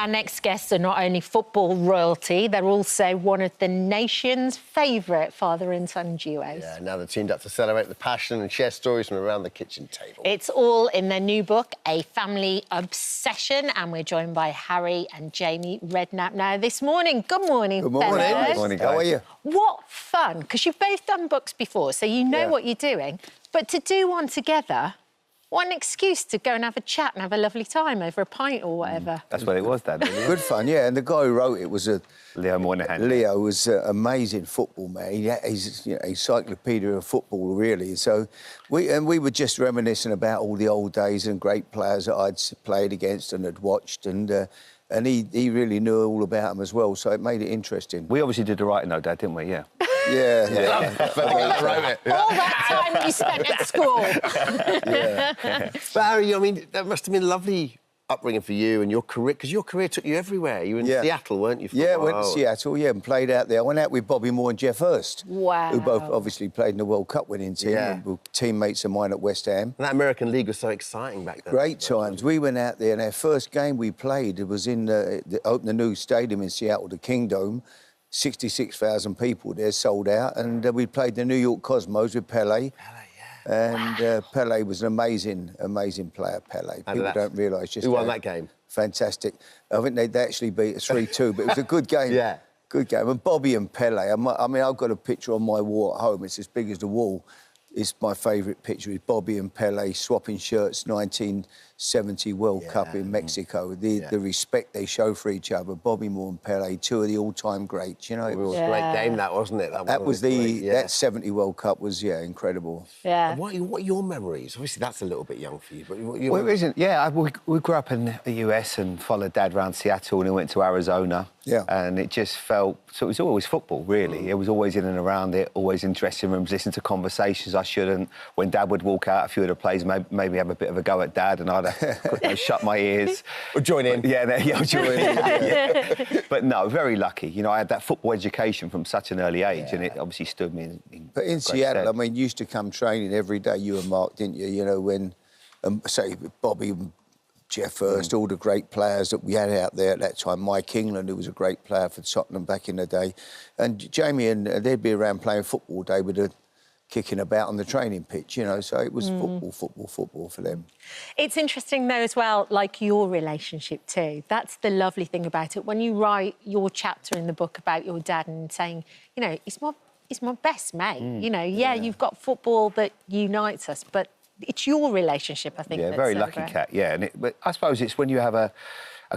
Our next guests are not only football royalty, they're also one of the nation's favourite father and son duos. Yeah, now they're teamed up to celebrate the passion and share stories from around the kitchen table. It's all in their new book, A Family Obsession, and we're joined by Harry and Jamie Redknapp now this morning. Good morning, Good morning. fellas. Good morning, guys. How are you? What fun, because you've both done books before, so you know what you're doing, but to do one together... What an excuse to go and have a chat and have a lovely time over a pint or whatever. That's what it was, Dad. Really. Good fun, yeah. And the guy who wrote it was Leo Moynihan. Leo was an amazing football man. He's an encyclopedia of football, really. So we were just reminiscing about all the old days and great players that I'd played against and had watched, and he really knew all about them as well. So it made it interesting. We obviously did the writing, though, Dad, didn't we? Yeah. Yeah. All that time you spent at school. But Harry, I mean, that must have been a lovely upbringing for you and your career, because your career took you everywhere. You were in Seattle, weren't you? Yeah, went to Seattle, and played out there. I went out with Bobby Moore and Jeff Hurst. Wow. Who both obviously played in the World Cup winning team. Yeah. Were teammates of mine at West Ham. And that American League was so exciting back then. Great times. We went out there, and our first game we played, it was in the new stadium in Seattle, the Kingdome. 66,000 people there, sold out, and we played the New York Cosmos with Pelé. And Pelé was an amazing player, Pelé. People don't realise just who won that game? Fantastic. I think they'd actually beat us 3-2, but it was a good game. Yeah. Good game. And Bobby and Pelé, I mean, I've got a picture on my wall at home. It's as big as the wall. It's my favourite picture. Is Bobby and Pelé swapping shirts, 1970 World Cup in Mexico. The respect they show for each other. Bobby Moore and Pelé, two of the all-time greats. You know, it was a great game, that wasn't it? That 70 World Cup was incredible. Yeah. And what are your memories? Obviously, that's a little bit young for you, but Well, it isn't. Yeah, we grew up in the US and followed Dad around Seattle, and he went to Arizona. Yeah. And it just felt... So it was always football, really. It was always in and around it, always in dressing rooms, listening to conversations I shouldn't. When Dad would walk out a few of the plays, maybe have a bit of a go at Dad, and I'd shut my ears. Or join in. Yeah, join in. But no, very lucky. You know, I had that football education from such an early age, and it obviously stood me in But in Seattle, I mean, you used to come training every day, you and Mark, didn't you? You know, when, say, Bobby... Jeff Hurst, all the great players that we had out there at that time. Mike England, who was a great player for Tottenham back in the day. And Jamie, and they'd be around playing football all day with the kicking about on the training pitch, you know. So it was football for them. It's interesting, though, as well, like your relationship too. That's the lovely thing about it. When you write your chapter in the book about your dad and saying, you know, he's my best mate. You know, you've got football that unites us, but it's your relationship, I think. Yeah, very lucky cat, yeah. But I suppose it's when you have a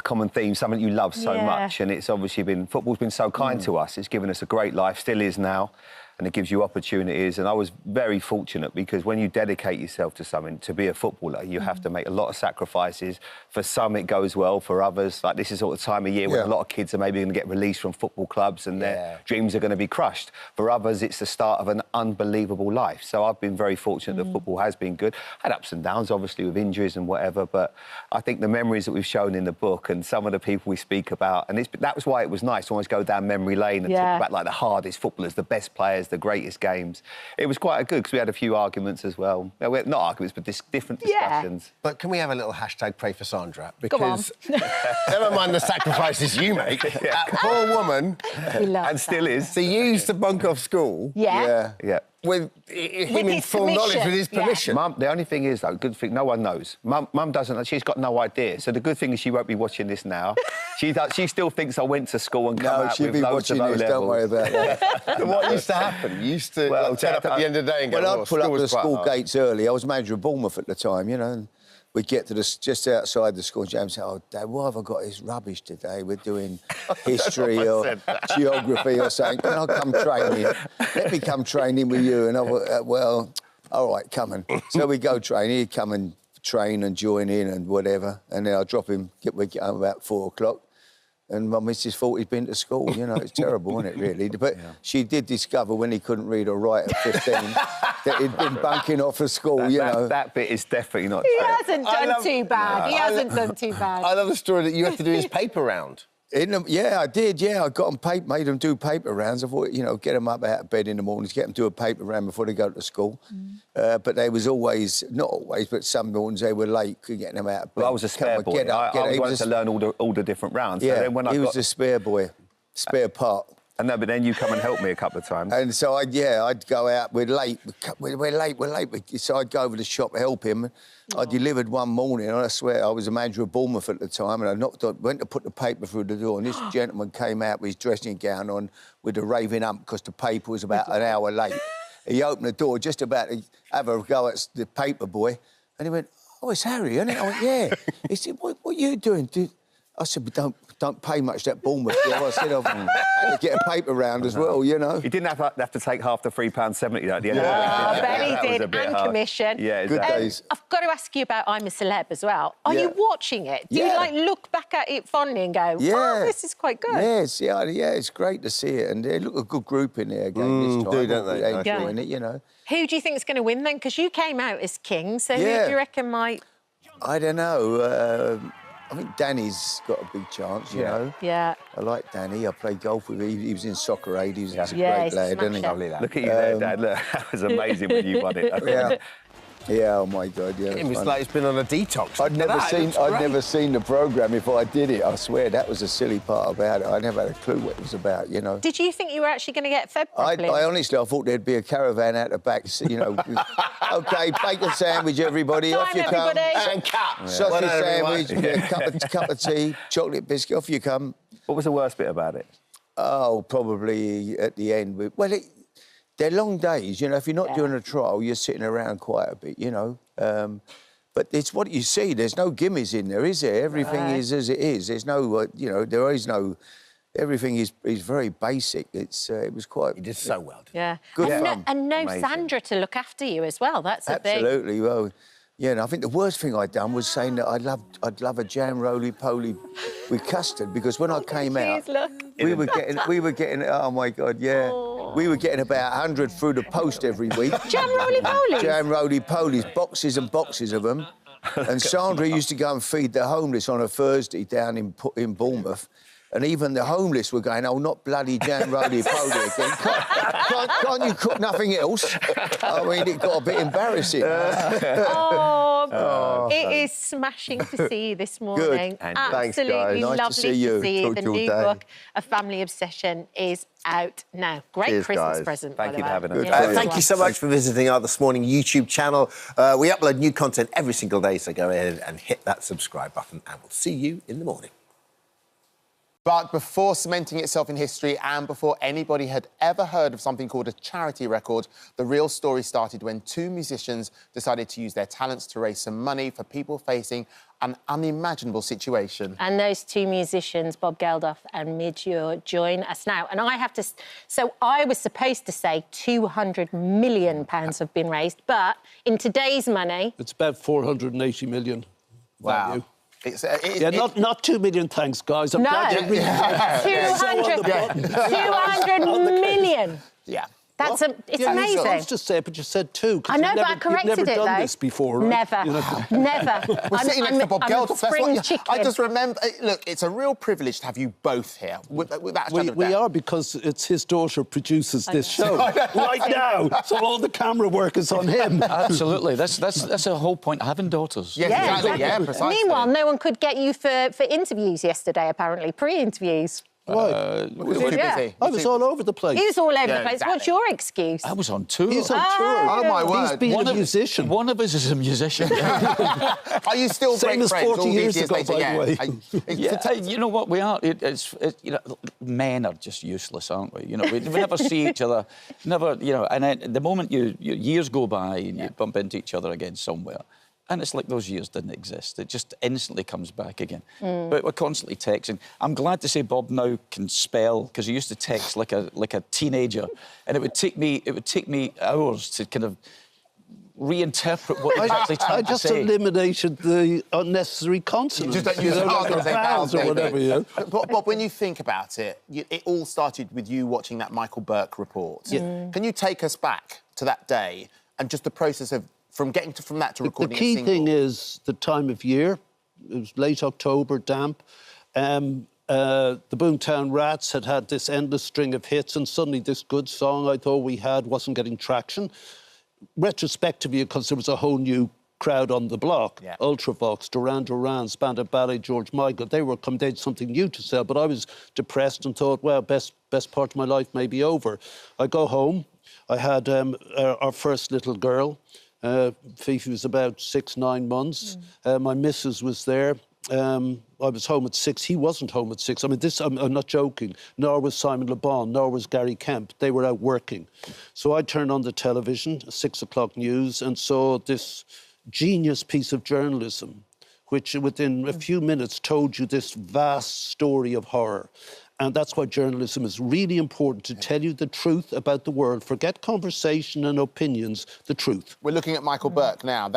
common theme, something you love so much, and it's obviously football's been so kind to us. It's given us a great life, still is now, and it gives you opportunities. And I was very fortunate because when you dedicate yourself to something, to be a footballer, you have to make a lot of sacrifices. For some, it goes well. For others, like this is sort of time of year when a lot of kids are maybe going to get released from football clubs and their dreams are going to be crushed. For others, it's the start of an unbelievable life. So I've been very fortunate that football has been good. Had ups and downs, obviously, with injuries and whatever, but I think the memories that we've shown in the book and some of the people we speak about, and that was why it was nice to always go down memory lane and talk about like the hardest footballers, the best players, the greatest games. It was quite good because we had a few arguments as well. Not arguments, but different discussions. But can we have a little hashtag pray for Sandra? Because never mind the sacrifices you make, that poor woman, and still is, so you used to bunk off school. Yeah. With him in full knowledge, with his permission. Mum, the only thing is, though, good thing, no one knows. Mum doesn't, she's got no idea. So the good thing is she won't be watching this now. She still thinks I went to school and come out with loads of O-levels. Don't worry about that. So what used to happen? You used to turn up at the end of the day and go, well, I'd pull up to the school gates early. I was manager of Bournemouth at the time, you know, and we'd get to just outside the school, and James said, "Oh, Dad, why have I got this rubbish today? We're doing history or geography or something. Can I come training? Let me come training with you." And I went, well, all right, come on. So we go training. He'd come and train and join in and whatever. And then I'd drop him, we get home about 4 o'clock. And my missus thought he'd been to school. You know, it's terrible, isn't it, really? But she did discover when he couldn't read or write at 15 that he'd been bunking off of school, you know. That bit is definitely not He true. hasn't done too bad. He hasn't done too bad. I love the story that you had to do his paper round. Yeah, I did. Yeah, I got them made them do paper rounds. I thought, you know, get them up out of bed in the mornings, get them do a paper round before they go to school. But they was always, not always, but some mornings they were late getting them out of bed. Well, I was a spare boy. I wanted to learn all the different rounds. Yeah, so then when he was a spare boy, spare part. I know, but then you come and help me a couple of times. And so I'd go out. We're late. We're late. So I'd go over to the shop to help him. I delivered one morning, and I swear I was a manager of Bournemouth at the time, and I went to put the paper through the door, and this gentleman came out with his dressing gown on, with a raving ump because the paper was about an hour late. He opened the door, just about to have a go at the paper boy, and he went, "Oh, it's Harry, isn't it?" I went, "Yeah." He said, "What are you doing?" I said, "But don't pay much that Bournemouth deal." I said, "I've had to get a paper round as well, you know." He didn't have to take half the £3.70 at the end of the week. I bet he did, and commission. Yeah, exactly. Good days. I've got to ask you about I'm a Celeb as well. Are you watching it? Do you, like, look back at it fondly and go, oh, this is quite good? Yes, yeah, it's great to see it. And they look a good group in there again this time. Don't they? They're enjoying it, you know. Who do you think is going to win, then? Because you came out as king, so who do you reckon might... I don't know. I think Danny's got a big chance, you know. Yeah. I like Danny. I played golf with him. He was in Soccer Aid. He was a great he's lad, isn't he? Lovely lad. Look at you there, Dad. Look, that was amazing when you won it. Yeah, oh my God, yeah. It's like he's been on a detox. I'd never seen the programme before I did it. I swear that was the silly part about it. I never had a clue what it was about, you know. Did you think you were actually going to get fed properly? I honestly, I thought there'd be a caravan out the back, you know. OK, bacon sandwich, everybody. Off you come. And cut. Sausage sandwich, a cup of tea, chocolate biscuit. Off you come. What was the worst bit about it? Oh, probably at the end. Well, they're long days, you know. If you're not doing a trial, you're sitting around quite a bit, you know. But it's what you see. There's no gimmies in there, is there? Everything is as it is. There's no, you know, there is no... Everything is very basic. It was quite... You did so well. Yeah. Good fun. And no Sandra to look after you as well. That's a big... Absolutely. Well, yeah, and I think the worst thing I'd done was saying that I'd love a jam roly-poly with custard, because when I came out... We were getting... Oh, my God, yeah. We were getting about 100 through the post every week. Jam roly-polies? Jam roly-polies, boxes and boxes of them. And Sandra used to go and feed the homeless on a Thursday down in Bournemouth. And even the homeless were going, "Oh, not bloody jam roly-poly again. Can't you cook nothing else?" I mean, it got a bit embarrassing. It is smashing to see you this morning. Good. Absolutely Nice lovely to see you. The new book, A Family Obsession, is out now. Great Christmas present, Thank by you the for way. having us. Thank you so much for visiting our This Morning YouTube channel. We upload new content every single day, so go ahead and hit that subscribe button, and we'll see you in the morning. But before cementing itself in history and before anybody had ever heard of something called a charity record, the real story started when two musicians decided to use their talents to raise some money for people facing an unimaginable situation. And those two musicians, Bob Geldof and Midge Ure, join us now. And I have to... So I was supposed to say £200 million have been raised, but in today's money... It's about 480 million. Wow. Value. Yeah, not 2 million, thanks, guys. I'm glad you 200 million. Yeah. That's it's You're amazing. supposed to say, but you said two. I know, but I corrected you've never it, done though. this before, right? Never, You know? never. We're sitting next to Bob Geldof. That's what chicken. I just remember... Look, it's a real privilege to have you both here. We are, because it's his daughter produces this show right now. So all the camera work is on him. Absolutely. That's the whole point of having daughters. Yes, exactly. Yeah, precisely. Meanwhile, no one could get you for interviews yesterday, apparently, pre-interviews. Right. We're too busy. I was all over the place. He was all over the place. exactly. What's your excuse? I was on tour. He's on tour. Oh, my word. He's been a musician. One of us is a musician. Are you still Same great as friends 40 all years these years ago, later? by the way. Yeah, you know what we are. You know, men are just useless, aren't we? You know, we never see each other. Never, you know. And then the moment years go by and you bump into each other again somewhere, and it's like those years didn't exist. It just instantly comes back again. But we're constantly texting. I'm glad to say Bob now can spell, because he used to text like a teenager, and it would take me hours to kind of reinterpret what he was actually trying to say. I just eliminated the unnecessary consonants. You just don't use vowels or whatever, you know. Bob, when you think about it, it all started with you watching that Michael Burke report. Yeah. Can you take us back to that day and just the process of from that to recording the key thing is the time of year. It was late October, damp. the Boomtown Rats had this endless string of hits, and suddenly this good song I thought we had wasn't getting traction. Retrospectively, because there was a whole new crowd on the block, Ultravox, Duran Duran, Spandau Ballet, George Michael, they had something new to sell, but I was depressed and thought, well, best part of my life may be over. I go home, I had our first little girl, Fifi was about 6-9 months, my missus was there. I was home at 6. He wasn't home at 6. I mean, I'm not joking. Nor was Simon Le Bon, nor was Gary Kemp. They were out working. So I turned on the television, 6 o'clock news, and saw this genius piece of journalism, which within a few minutes told you this vast story of horror. And that's why journalism is really important, to tell you the truth about the world. Forget conversation and opinions, the truth. We're looking at Michael Burke now.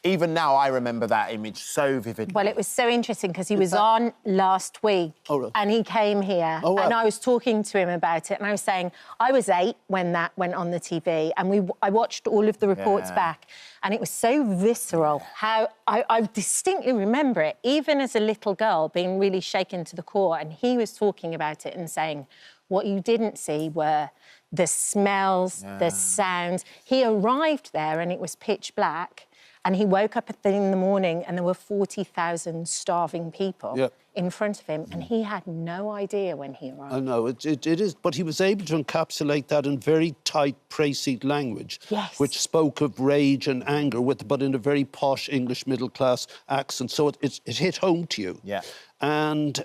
Even now, I remember that image so vividly. Well, it was so interesting because he was on last week and he came here and I was talking to him about it and I was saying, I was 8 when that went on the TV and I watched all of the reports back and it was so visceral how I distinctly remember it, even as a little girl, being really shaken to the core, and he was talking about it and saying, what you didn't see were the smells, the sounds. He arrived there and it was pitch black. And he woke up in the morning and there were 40,000 starving people in front of him, and he had no idea when he arrived. I know, it is, but he was able to encapsulate that in very tight, précis language, which spoke of rage and anger, but in a very posh English middle-class accent, so it hit home to you. Yeah. And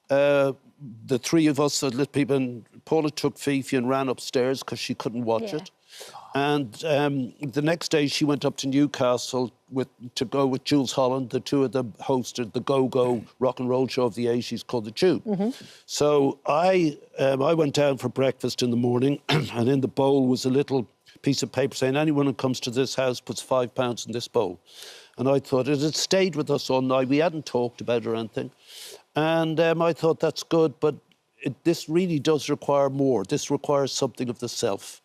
the three of us, and Paula took Fifi and ran upstairs because she couldn't watch it. And the next day she went up to Newcastle to go with Jules Holland. The two of them hosted the go-go rock and roll show of the 80s called The Tube. So I went down for breakfast in the morning and in the bowl was a little piece of paper saying, anyone who comes to this house puts £5 in this bowl. And I thought it had stayed with us all night. We hadn't talked about it or anything. And I thought, that's good, but this really does require more. This requires something of the self.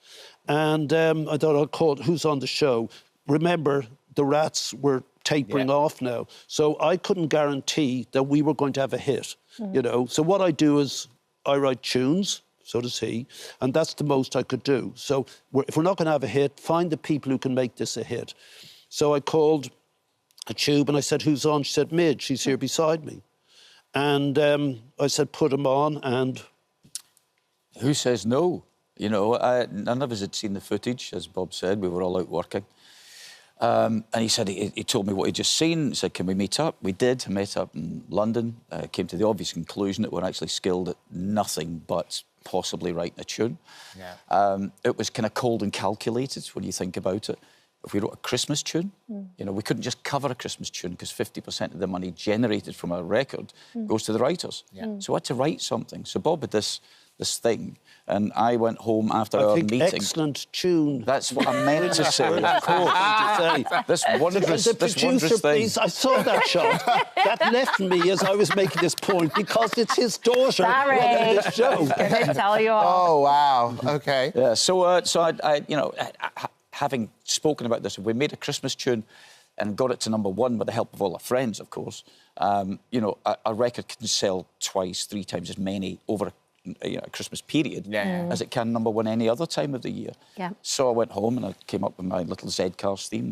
And I thought, I'll call it Who's on the Show. Remember, the Rats were tapering off now. So I couldn't guarantee that we were going to have a hit, you know. So what I do is I write tunes, so does he, and that's the most I could do. So if we're not going to have a hit, find the people who can make this a hit. So I called a Tube and I said, who's on? She said, Midge, she's here beside me. And I said, put him on, and... Who says no? You know, none of us had seen the footage, as Bob said. We were all out working. And he said, he told me what he'd just seen. He said, can we meet up? We did. Met up in London. Came to the obvious conclusion that we're actually skilled at nothing but possibly writing a tune. It was kind of cold and calculated when you think about it. If we wrote a Christmas tune, you know, we couldn't just cover a Christmas tune because 50% of the money generated from a record goes to the writers. So I had to write something. So Bob had this thing, and I went home after our meeting. Excellent tune. That's what I meant to say, of course. This wondrous thing. I saw that shot. That left me as I was making this point because it's his daughter running this show. Gonna tell you all. Oh, wow. OK. Yeah, so I you know, having spoken about this, we made a Christmas tune and got it to #1 with the help of all our friends, of course. You know, a record can sell 2, 3 times as many over a Christmas period as it can #1 any other time of the year. So I went home and I came up with my little Z-Cars theme,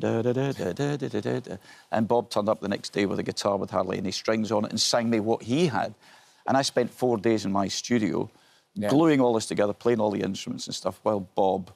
and Bob turned up the next day with a guitar with hardly any strings on it and sang me what he had. And I spent 4 days in my studio gluing all this together, playing all the instruments and stuff, while Bob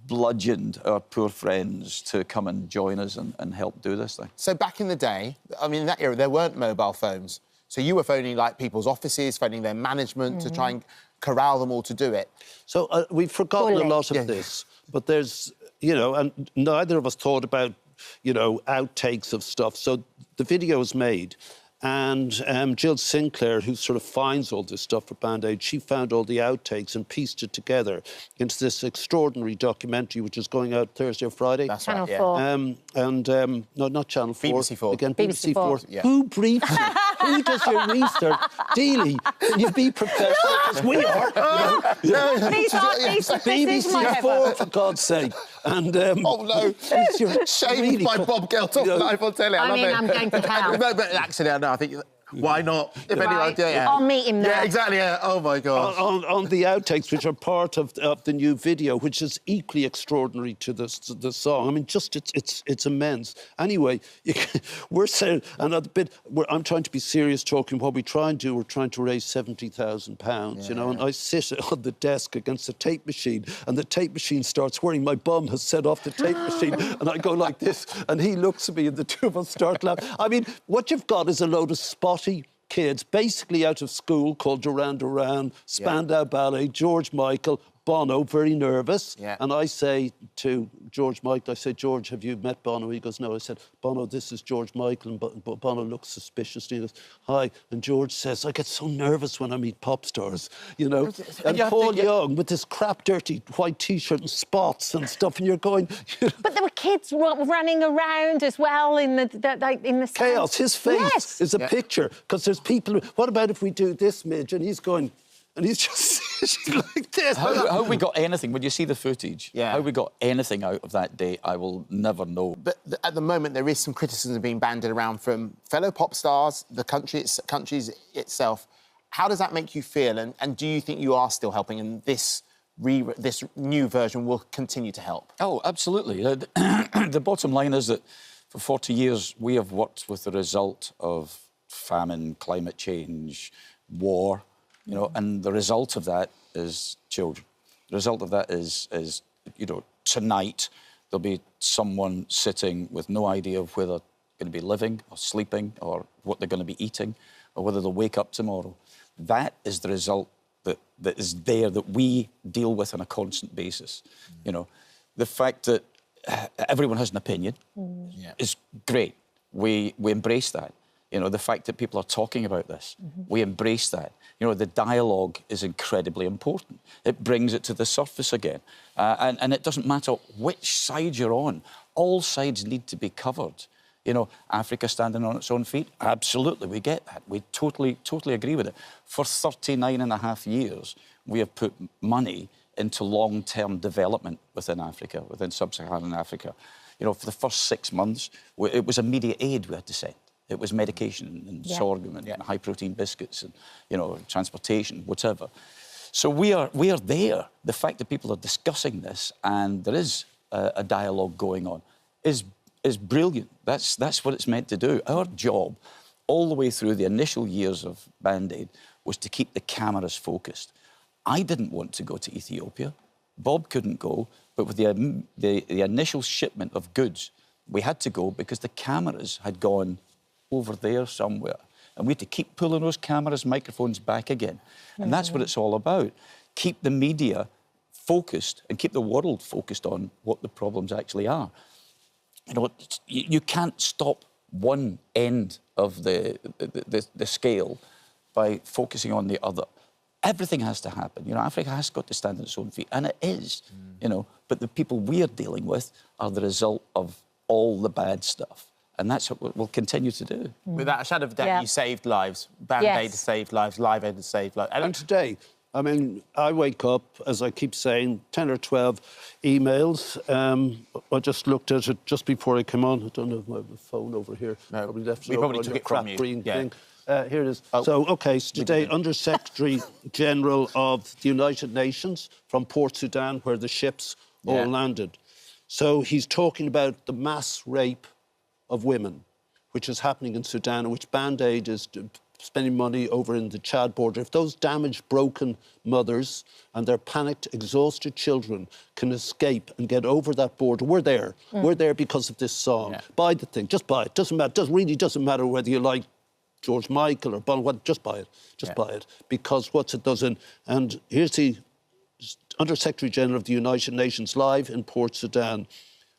bludgeoned our poor friends to come and join us and help do this thing. So back in the day, I mean, in that era, there weren't mobile phones. So you were phoning, like, people's offices, phoning their management to try and corral them all to do it. So we've forgotten a lot of this, but there's, you know, and neither of us thought about, you know, outtakes of stuff. So the video is made, and Jill Sinclair, who sort of finds all this stuff for Band Aid, she found all the outtakes and pieced it together into this extraordinary documentary, which is going out Thursday or Friday. That's Channel right, 4. No, not Channel 4. BBC 4. Again, BBC 4. Who briefs you? Who does your research? Deeley, can you be professional? Because we are. Please aren't these BBC 4, for God's sake. And, oh, no. Shamed by Bob Geldof live on telly. I mean, I'm going to hell. But actually, no, I think Why not? If anyone, Right. I'll meet him there. Yeah, exactly. Yeah. Oh my God. On the outtakes, which are part of the new video, which is equally extraordinary to the song. I mean, just it's immense. Anyway, we're saying, and I'm trying to be serious talking. What we try and do, we're trying to raise £70,000, you know. And I sit on the desk against the tape machine, and the tape machine starts whirring. My bum has set off the tape machine, and I go like this, and he looks at me, and the two of us start laughing. I mean, what you've got is a load of spotty kids, basically out of school, called Duran Duran, Spandau Ballet, George Michael, Bono, very nervous. Yeah. And I say to George Michael, I say, George, have you met Bono? He goes, no. I said, Bono, this is George Michael. And Bono looks suspicious. And he goes, hi. And George says, I get so nervous when I meet pop stars, you know. And Paul Young with this crap, dirty white T-shirt and spots and stuff. And you're going... But there were kids running around as well in the chaos. His face is a picture, because there's people... What about if we do this, Midge? And he's going... And he's just like this. How we got anything, when you see the footage, how we got anything out of that day, I will never know. But at the moment, there is some criticism being bandied around from fellow pop stars, the countries itself. How does that make you feel? And do you think you are still helping, and this new version will continue to help? Oh, absolutely. The bottom line is that for 40 years, we have worked with the result of famine, climate change, war, you know, and the result of that is children. The result of that is you know, tonight there'll be someone sitting with no idea of where they're going to be living or sleeping or what they're going to be eating or whether they'll wake up tomorrow. That is the result that is there, that we deal with on a constant basis. You know, the fact that everyone has an opinion is great. We embrace that. You know, the fact that people are talking about this, we embrace that. You know, the dialogue is incredibly important. It brings it to the surface again. And it doesn't matter which side you're on. All sides need to be covered. You know, Africa standing on its own feet, absolutely, we get that. We totally agree with it. For 39.5 years, we have put money into long-term development within Africa, within sub-Saharan Africa. You know, for the first 6 months, it was immediate aid we had to send. It was medication and sorghum and high-protein biscuits and, you know, transportation, whatever. So we are there. The fact that people are discussing this and there is a dialogue going on is brilliant. That's what it's meant to do. Our job, all the way through the initial years of Band-Aid, was to keep the cameras focused. I didn't want to go to Ethiopia. Bob couldn't go, but with the initial shipment of goods, we had to go because the cameras had gone over there somewhere. And we had to keep pulling those cameras, microphones back again. And that's what it's all about. Keep the media focused and keep the world focused on what the problems actually are. You know, you can't stop one end of the scale by focusing on the other. Everything has to happen. You know, Africa has got to stand on its own feet, and it is, you know. But the people we are dealing with are the result of all the bad stuff. And that's what we'll continue to do. Without a shadow of a doubt, you saved lives. Band-Aid has saved lives, Live Aid has saved lives. And today, I mean, I wake up, as I keep saying, 10 or 12 emails. I just looked at it just before I came on. I don't have my phone over here. No, probably left we probably took it from you. Green thing. Here it is. Oh. So today, Under-Secretary General of the United Nations from Port Sudan, where the ships all landed. So he's talking about the mass rape of women, which is happening in Sudan, and which Band-Aid is spending money over in the Chad border. If those damaged, broken mothers and their panicked, exhausted children can escape and get over that border, we're there. We're there because of this song. Buy the thing, just buy it. Doesn't matter. Really doesn't matter whether you like George Michael or Bono. Just buy it. Just buy it. Because what's it does, and here's the Under-Secretary General of the United Nations live in Port Sudan.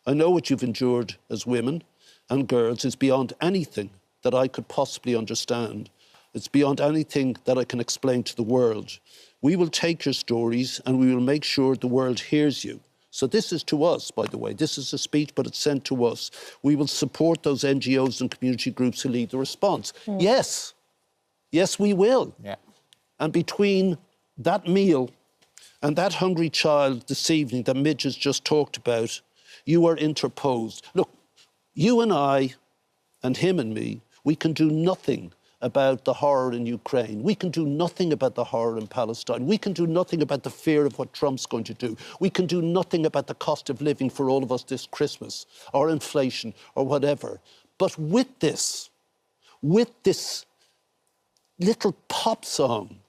I know what you've endured as women and girls is beyond anything that I could possibly understand. It's beyond anything that I can explain to the world. We will take your stories and we will make sure the world hears you. So this is to us, by the way. This is a speech, but it's sent to us. We will support those NGOs and community groups who lead the response. Yes. Yes, we will. And between that meal and that hungry child this evening that Midge has just talked about, you are interposed. Look, you and I, and him and me, we can do nothing about the horror in Ukraine. We can do nothing about the horror in Palestine. We can do nothing about the fear of what Trump's going to do. We can do nothing about the cost of living for all of us this Christmas, or inflation, or whatever. But with this little pop song,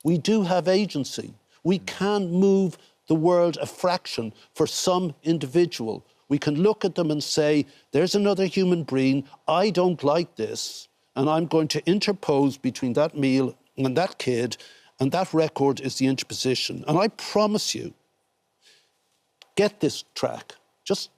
we do have agency. We can move the world a fraction for some individual. We can look at them and say, there's another human being, I don't like this, and I'm going to interpose between that meal and that kid, and that record is the interposition. And I promise you, get this track. Just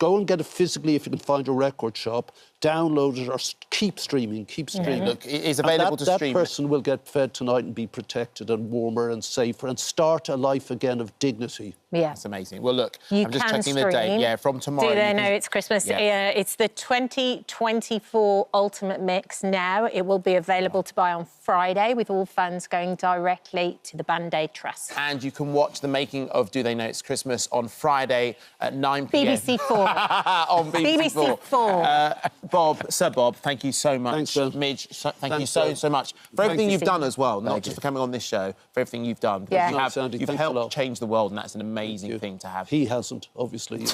go and get it physically if you can find a record shop, download it, or keep streaming, keep streaming. Look, it is available to stream. That person will get fed tonight and be protected and warmer and safer and start a life again of dignity. Yeah. That's amazing. Well, look, You I'm just can checking the date. stream. Yeah, from tomorrow. Do they know it's Christmas? Yeah. It's the 2024 Ultimate Mix now. It will be available to buy on Friday, with all funds going directly to the Band-Aid Trust. And you can watch the making of Do They Know It's Christmas on Friday at 9 p.m. BBC 4. On BBC 4. Sir Bob, thank you so much. Thanks, Bill. Midge, thank you Thanks, so much for everything you've done as well, not Thank just you. for coming on this show, for everything you've done. because Yeah. You No, have, Sandy, you've thanks a helped lot. change the world, and that's an amazing thing to have. He hasn't, obviously.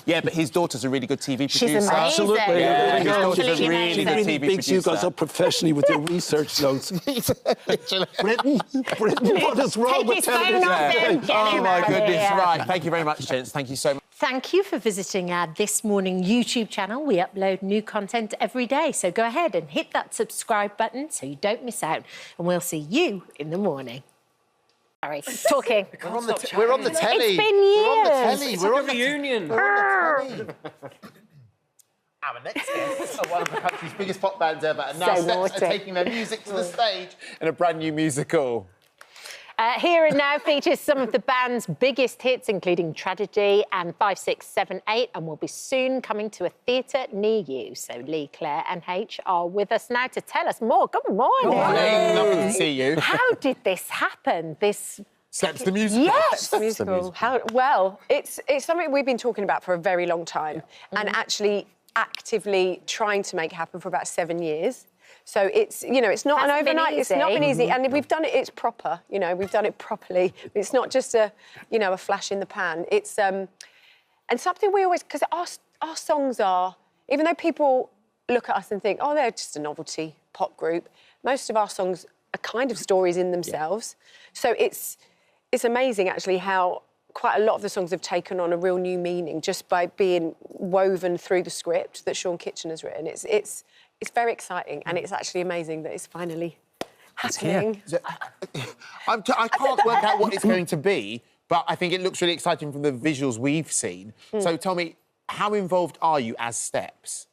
Yeah, but his daughter's a really good TV producer. She's amazing. Absolutely. Yeah, His daughter's a Absolutely really She good amazing. really TV bigs you guys producer. up professionally with your research notes. Britain, what is wrong Take with his phone television? off him. Get Oh, him my out of goodness. here. Right, thank you very much, gents. Thank you so much. Thank you for visiting our This Morning YouTube channel. We upload new content every day, so go ahead and hit that subscribe button so you don't miss out. And we'll see you in the morning. Sorry, talking. We're on the telly. It's been years. We're on the telly. It's We're like on a the reunion. We're on the telly. Our next guest are one of the country's biggest pop bands ever, and now So Steps naughty. are taking their music to the stage in a brand new musical. Here and Now features some of the band's biggest hits, including Tragedy and 5, 6, 7, 8, and will be soon coming to a theatre near you. So Lee, Claire and H are with us now to tell us more. Good morning. Lovely to see you. How did this happen? Steps the musical. Yes. Musical. Well, it's something we've been talking about for a very long time, and actually actively trying to make happen for about 7 years. So it's it's not an Hasn't been overnight. It's not been easy, and we've done it. It's proper. We've done it properly. It's not just a flash in the pan. It's and something we always, because our songs are, even though people look at us and think, oh, they're just a novelty pop group, most of our songs are kind of stories in themselves. So it's amazing actually how quite a lot of the songs have taken on a real new meaning just by being woven through the script that Sean Kitchen has written. It's very exciting, and it's actually amazing that it's finally happening. I can't work out what it's going to be, but I think it looks really exciting from the visuals we've seen. So tell me, how involved are you as Steps?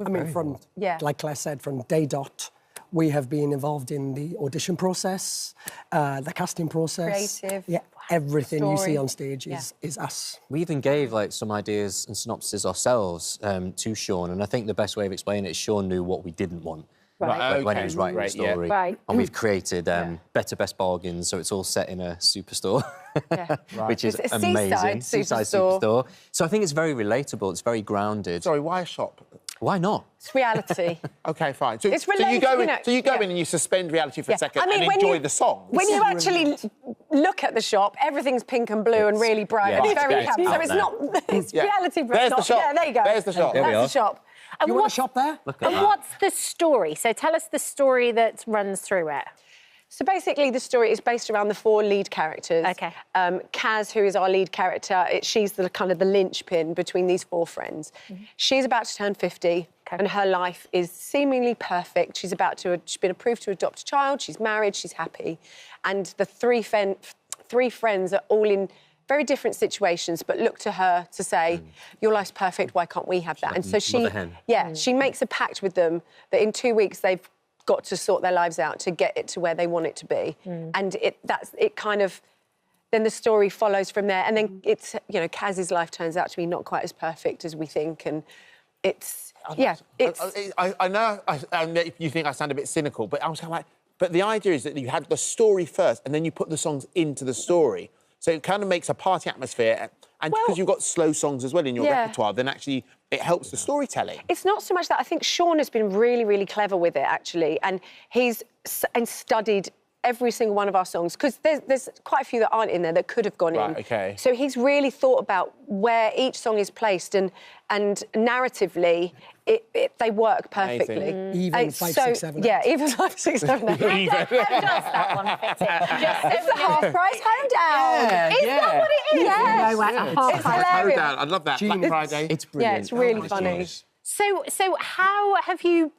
I mean, like Claire said, from day dot, we have been involved in the audition process, the casting process. Creative. Yeah, everything you Story. see on stage is us. We even gave some ideas and synopses ourselves to Sean, and I think the best way of explaining it is Sean knew what we didn't want. Right. When he was writing the story. Yeah. Right. And we've created better best bargains, so it's all set in a superstore, which is It's a amazing. seaside superstore. So I think it's very relatable, it's very grounded. Sorry, why a shop? Why not? It's reality. OK, fine. So, It's so you go related, in, and you suspend reality for a second I mean, and when enjoy you- the song. When you actually look at the shop, everything's pink and blue and really bright and yeah, very it's happy. So out it's there. not. It's reality, but There's not. the shop. Yeah, there you go. There's the shop. There we That's are. the shop. And You want a what's, shop there? and what's the story? So tell us the story that runs through it. So basically, the story is based around the 4 lead characters. OK. Kaz, who is our lead character, she's the kind of the linchpin between these 4 friends. She's about to turn 50, and her life is seemingly perfect. She's been approved to adopt a child. She's married. She's happy, and the 3 friends are all in very different situations, but look to her to say, your life's perfect, why can't we have that? And so she makes a pact with them that in 2 weeks they've got to sort their lives out to get it to where they want it to be. And then the story follows from there. And then it's, Kaz's life turns out to be not quite as perfect as we think. And I know you think I sound a bit cynical, but I was kind of like, but the idea is that you have the story first and then you put the songs into the story. So it kind of makes a party atmosphere. And because you've got slow songs as well in your repertoire, then actually it helps the storytelling. It's not so much that. I think Sean has been really, really clever with it, actually, and he's studied every single one of our songs, because there's quite a few that aren't in there that could have gone in. Okay. So he's really thought about where each song is placed, and narratively, they work perfectly. Even 5, 6, 7. Yeah, even 5, 6, 7. How does that one fit in? It's the half-price hoedown. Is that what it is? Yes. It's hilarious. I love that. Black Friday. It's brilliant. Yeah, it's really funny. So how have you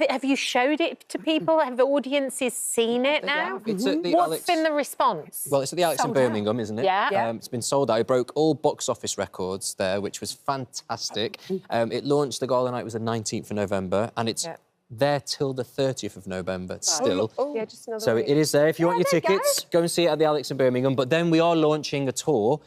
have you showed it to people? Have the audiences seen it now? It's at the What's been the response? Well, it's at the Alex in Birmingham, isn't it? Yeah. It's been sold out. It broke all box office records there, which was fantastic. It launched, the gala night was the 19th of November, and it's there till the 30th of November still. Yeah, just another So week. it is there. If you want your tickets, go and see it at the Alex in Birmingham. But then we are launching a tour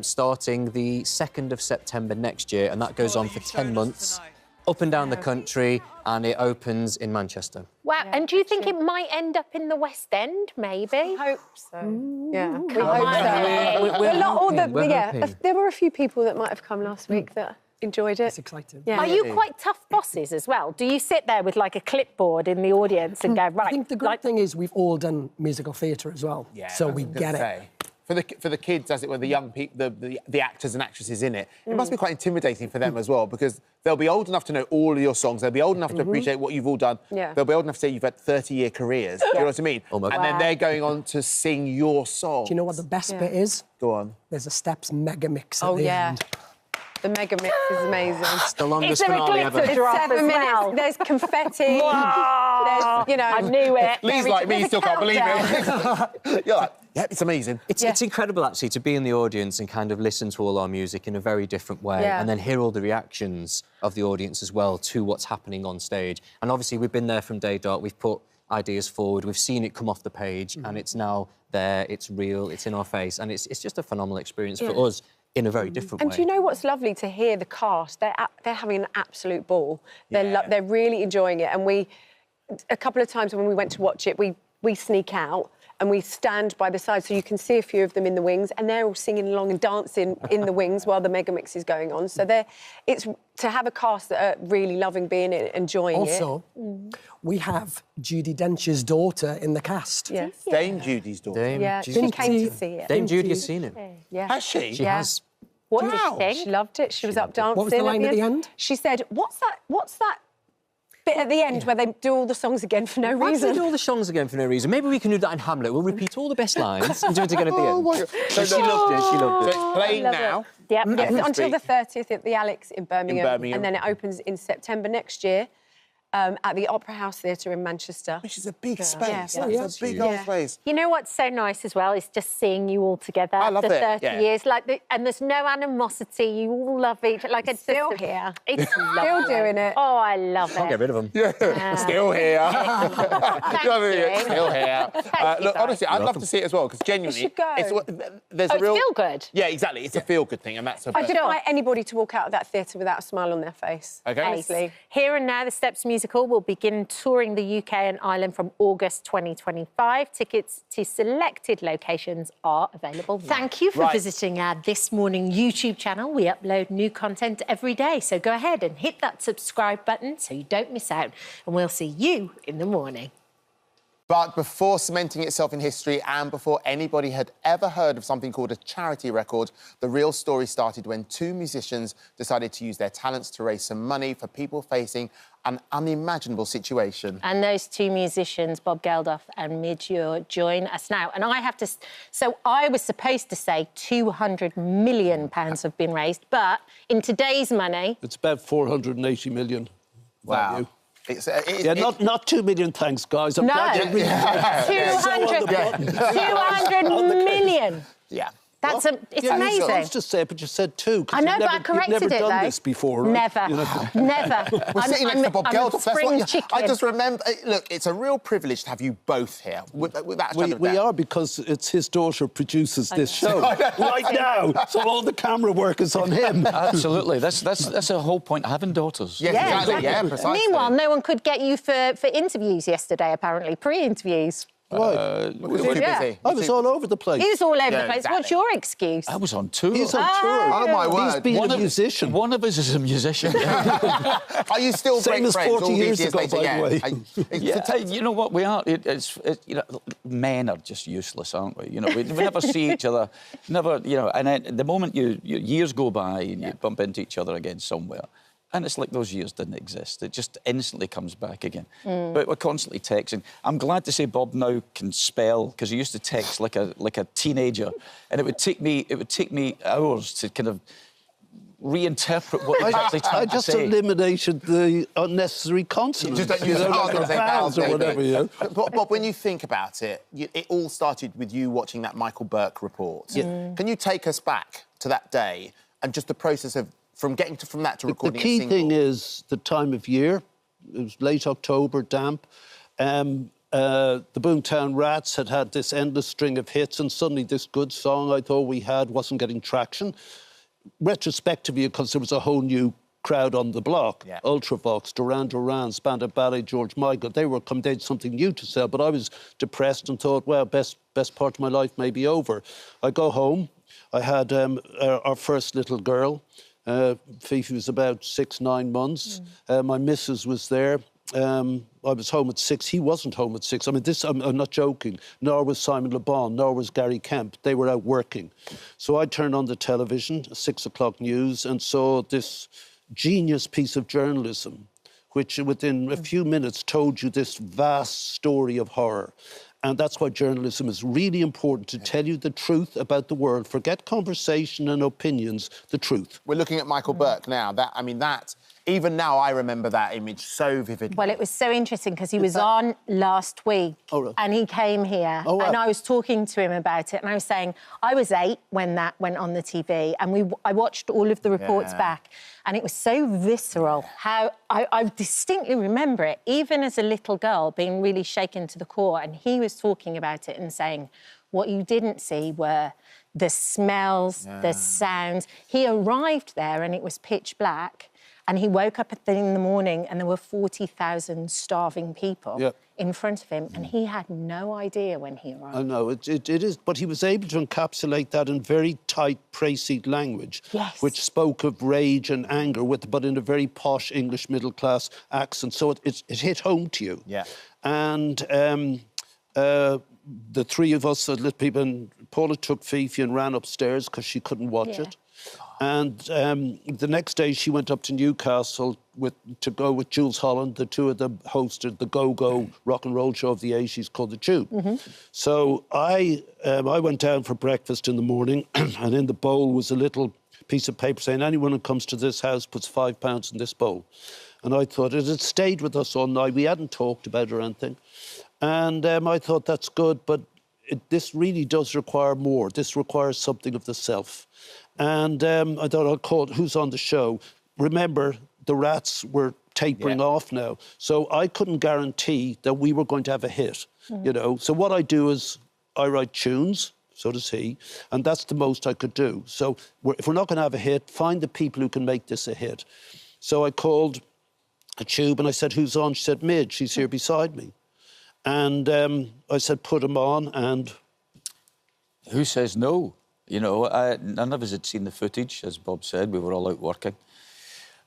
starting the 2nd of September next year, and that goes on for 10 months. Up and down the country, and it opens in Manchester. Wow, and do you think it might end up in the West End, maybe? I hope so. Yeah, we Come hope on. so. We're hoping. There were a few people that might have come last week that enjoyed it. It's exciting. Yeah. Are you quite tough bosses as well? Do you sit there with like a clipboard in the audience and go, right? I think the great thing is we've all done musical theatre as well, so we get it. For the kids, as it were, the young people, the actors and actresses in it, it must be quite intimidating for them as well, because they'll be old enough to know all of your songs. They'll be old enough to appreciate what you've all done. Yeah. They'll be old enough to say you've had 30-year careers. Do you know what I mean? Almost. And then they're going on to sing your song. Do you know what the best bit is? Go on. There's a Steps mega mix at the end. The mega mix is amazing. It's the longest Is there a finale glitter ever. drop 7 as minutes. well? There's confetti. There's, you know. I knew it. Lee's like me, still can't believe it. You're like, yeah, it's amazing. It's incredible, actually, to be in the audience and kind of listen to all our music in a very different way, Yeah. and then hear all the reactions of the audience as well to what's happening on stage. And obviously, we've been there from day dot. We've put ideas forward. We've seen it come off the page, and it's now there. It's real. It's in our face, and it's just a phenomenal experience for us in a very different way. And do you know what's lovely to hear the cast? They're having an absolute ball. They're really enjoying it. And a couple of times when we went to watch it, we sneak out and we stand by the side so you can see a few of them in the wings, and they're all singing along and dancing in the wings while the mega mix is going on. So it's to have a cast that are really loving being it, enjoying it. Also, we have Judi Dench's daughter in the cast. Yes. Dame Judy's daughter. Yeah, she came to see it. Dame Judy has seen it. Yeah. Has she? She has. What did you think? She loved it. She was up dancing. What was the line at the end? She said, "What's that bit at the end where they do all the songs again for no Why do reason?" we do all the songs again for no reason? Maybe we can do that in Hamlet. We'll repeat all the best lines and do it again at the end. So she loved it. She loved So it. it's playing now. Yep. Yes, Next until week. the 30th at the Alex in Birmingham, Birmingham. and then it opens in September next year at the Opera House Theatre in Manchester. Which is a big space. Yeah. That's a big old space. You know what's so nice as well is just seeing you all together I love after it, 30 yeah. years. and there's no animosity. You all love each other. Like it's Still just, here. It's Still lovely. doing it. Oh, I love Can't it. get rid of them. Still here. Thank you. Still here. you, Look, guys. honestly, I'd love to see it as well, because genuinely... You should go. There's Oh, a it's real... feel good. Yeah, exactly. It's a feel-good thing, and that's a... I defy anybody to walk out of that theatre without a smile on their face. Okay. Honestly. Here and Now, the Steps musical will begin touring the UK and Ireland from August 2025. Tickets to selected locations are available now. Thank you for visiting our This Morning YouTube channel. We upload new content every day, so go ahead and hit that subscribe button so you don't miss out. And we'll see you in the morning. But before cementing itself in history and before anybody had ever heard of something called a charity record, the real story started when two musicians decided to use their talents to raise some money for people facing an unimaginable situation. And those two musicians, Bob Geldof and Midge Ure, join us now. And I have to... So I was supposed to say £200 million have been raised, but in today's money... It's about 480 million. Wow. Value. It's not 2 million, thanks, guys. I'm glad you agree. 200 million. Yeah. It's You're amazing. supposed to say it, but you said two. I know, but I corrected you've never it, done though. this before, right? Never. You know? Never. We're sitting next to Bob Geldof. That's what chicken. I just remember... Look, it's a real privilege to have you both here. We are, because it's his daughter produces this show right now, so all the camera work is on him. Absolutely. That's the whole point of having daughters. Yes, exactly. Yeah, precisely. Meanwhile, no one could get you for interviews yesterday, apparently, pre-interviews. Why? Was too busy. I was all over the place. He was all over the place. exactly. What's your excuse? I was on tour. He's on tour. Oh, my word. He's been a musician. One of us is a musician. Are you still Same great as friends 40 all years these years ago, later? by the way. Yeah, you know what we are. You know, men are just useless, aren't we? You know, we never see each other, never. You know, and then the moment years go by and you bump into each other again somewhere, and it's like those years didn't exist. It just instantly comes back again. But we're constantly texting. I'm glad to say Bob now can spell, because he used to text like a teenager, and it would take me hours to kind of reinterpret what he's actually trying to say. I just eliminated the unnecessary consonants. You just don't use vowels or whatever, you know. But Bob, when you think about it, it all started with you watching that Michael Burke report. Yeah. Can you take us back to that day and just the process of from that to recording the key a single? thing is the time of year. It was late October, damp. The Boomtown Rats had this endless string of hits, and suddenly this good song I thought we had wasn't getting traction. Retrospectively, because there was a whole new crowd on the block. Yeah. Ultravox, Duran Duran, Spandau Ballet, George Michael. They had something new to sell, but I was depressed and thought, well, best part of my life may be over. I go home. I had our first little girl. Fifi was about 6-9 months. My missus was there. I was home at 6. He wasn't home at 6. I mean, I'm not joking. Nor was Simon Le Bon, nor was Gary Kemp. They were out working. So I turned on the television, 6 o'clock news, and saw this genius piece of journalism, which within a few minutes told you this vast story of horror. And that's why journalism is really important, to tell you the truth about the world. Forget conversation and opinions, the truth. We're looking at Michael Burke now. Even now, I remember that image so vividly. Well, it was so interesting because he was on last week and he came here and I was talking to him about it and I was saying, I was 8 when that went on the TV and I watched all of the reports back and it was so visceral how I distinctly remember it, even as a little girl, being really shaken to the core, and he was talking about it and saying what you didn't see were the smells, the sounds. He arrived there and it was pitch black. And he woke up in the morning and there were 40,000 starving people in front of him, and he had no idea when he arrived. I know, it is, but he was able to encapsulate that in very tight, précis language, which spoke of rage and anger, but in a very posh English middle-class accent, so it hit home to you. Yeah. And the three of us, Paula took Fifi and ran upstairs because she couldn't watch it. And the next day she went up to Newcastle to go with Jules Holland. The two of them hosted the go-go rock and roll show of the 80s called The Tube. So I went down for breakfast in the morning and in the bowl was a little piece of paper saying anyone who comes to this house puts £5 in this bowl. And I thought it had stayed with us all night. We hadn't talked about it or anything. And I thought that's good, but this really does require more. This requires something of the self. And I thought I'll call it Who's on the Show. Remember, the Rats were tapering off now. So I couldn't guarantee that we were going to have a hit, you know. So what I do is I write tunes, so does he, and that's the most I could do. So if we're not going to have a hit, find the people who can make this a hit. So I called a Tube and I said, who's on? She said, Midge, she's here beside me. And I said, put him on, and... Who says no? You know, none of us had seen the footage, as Bob said. We were all out working.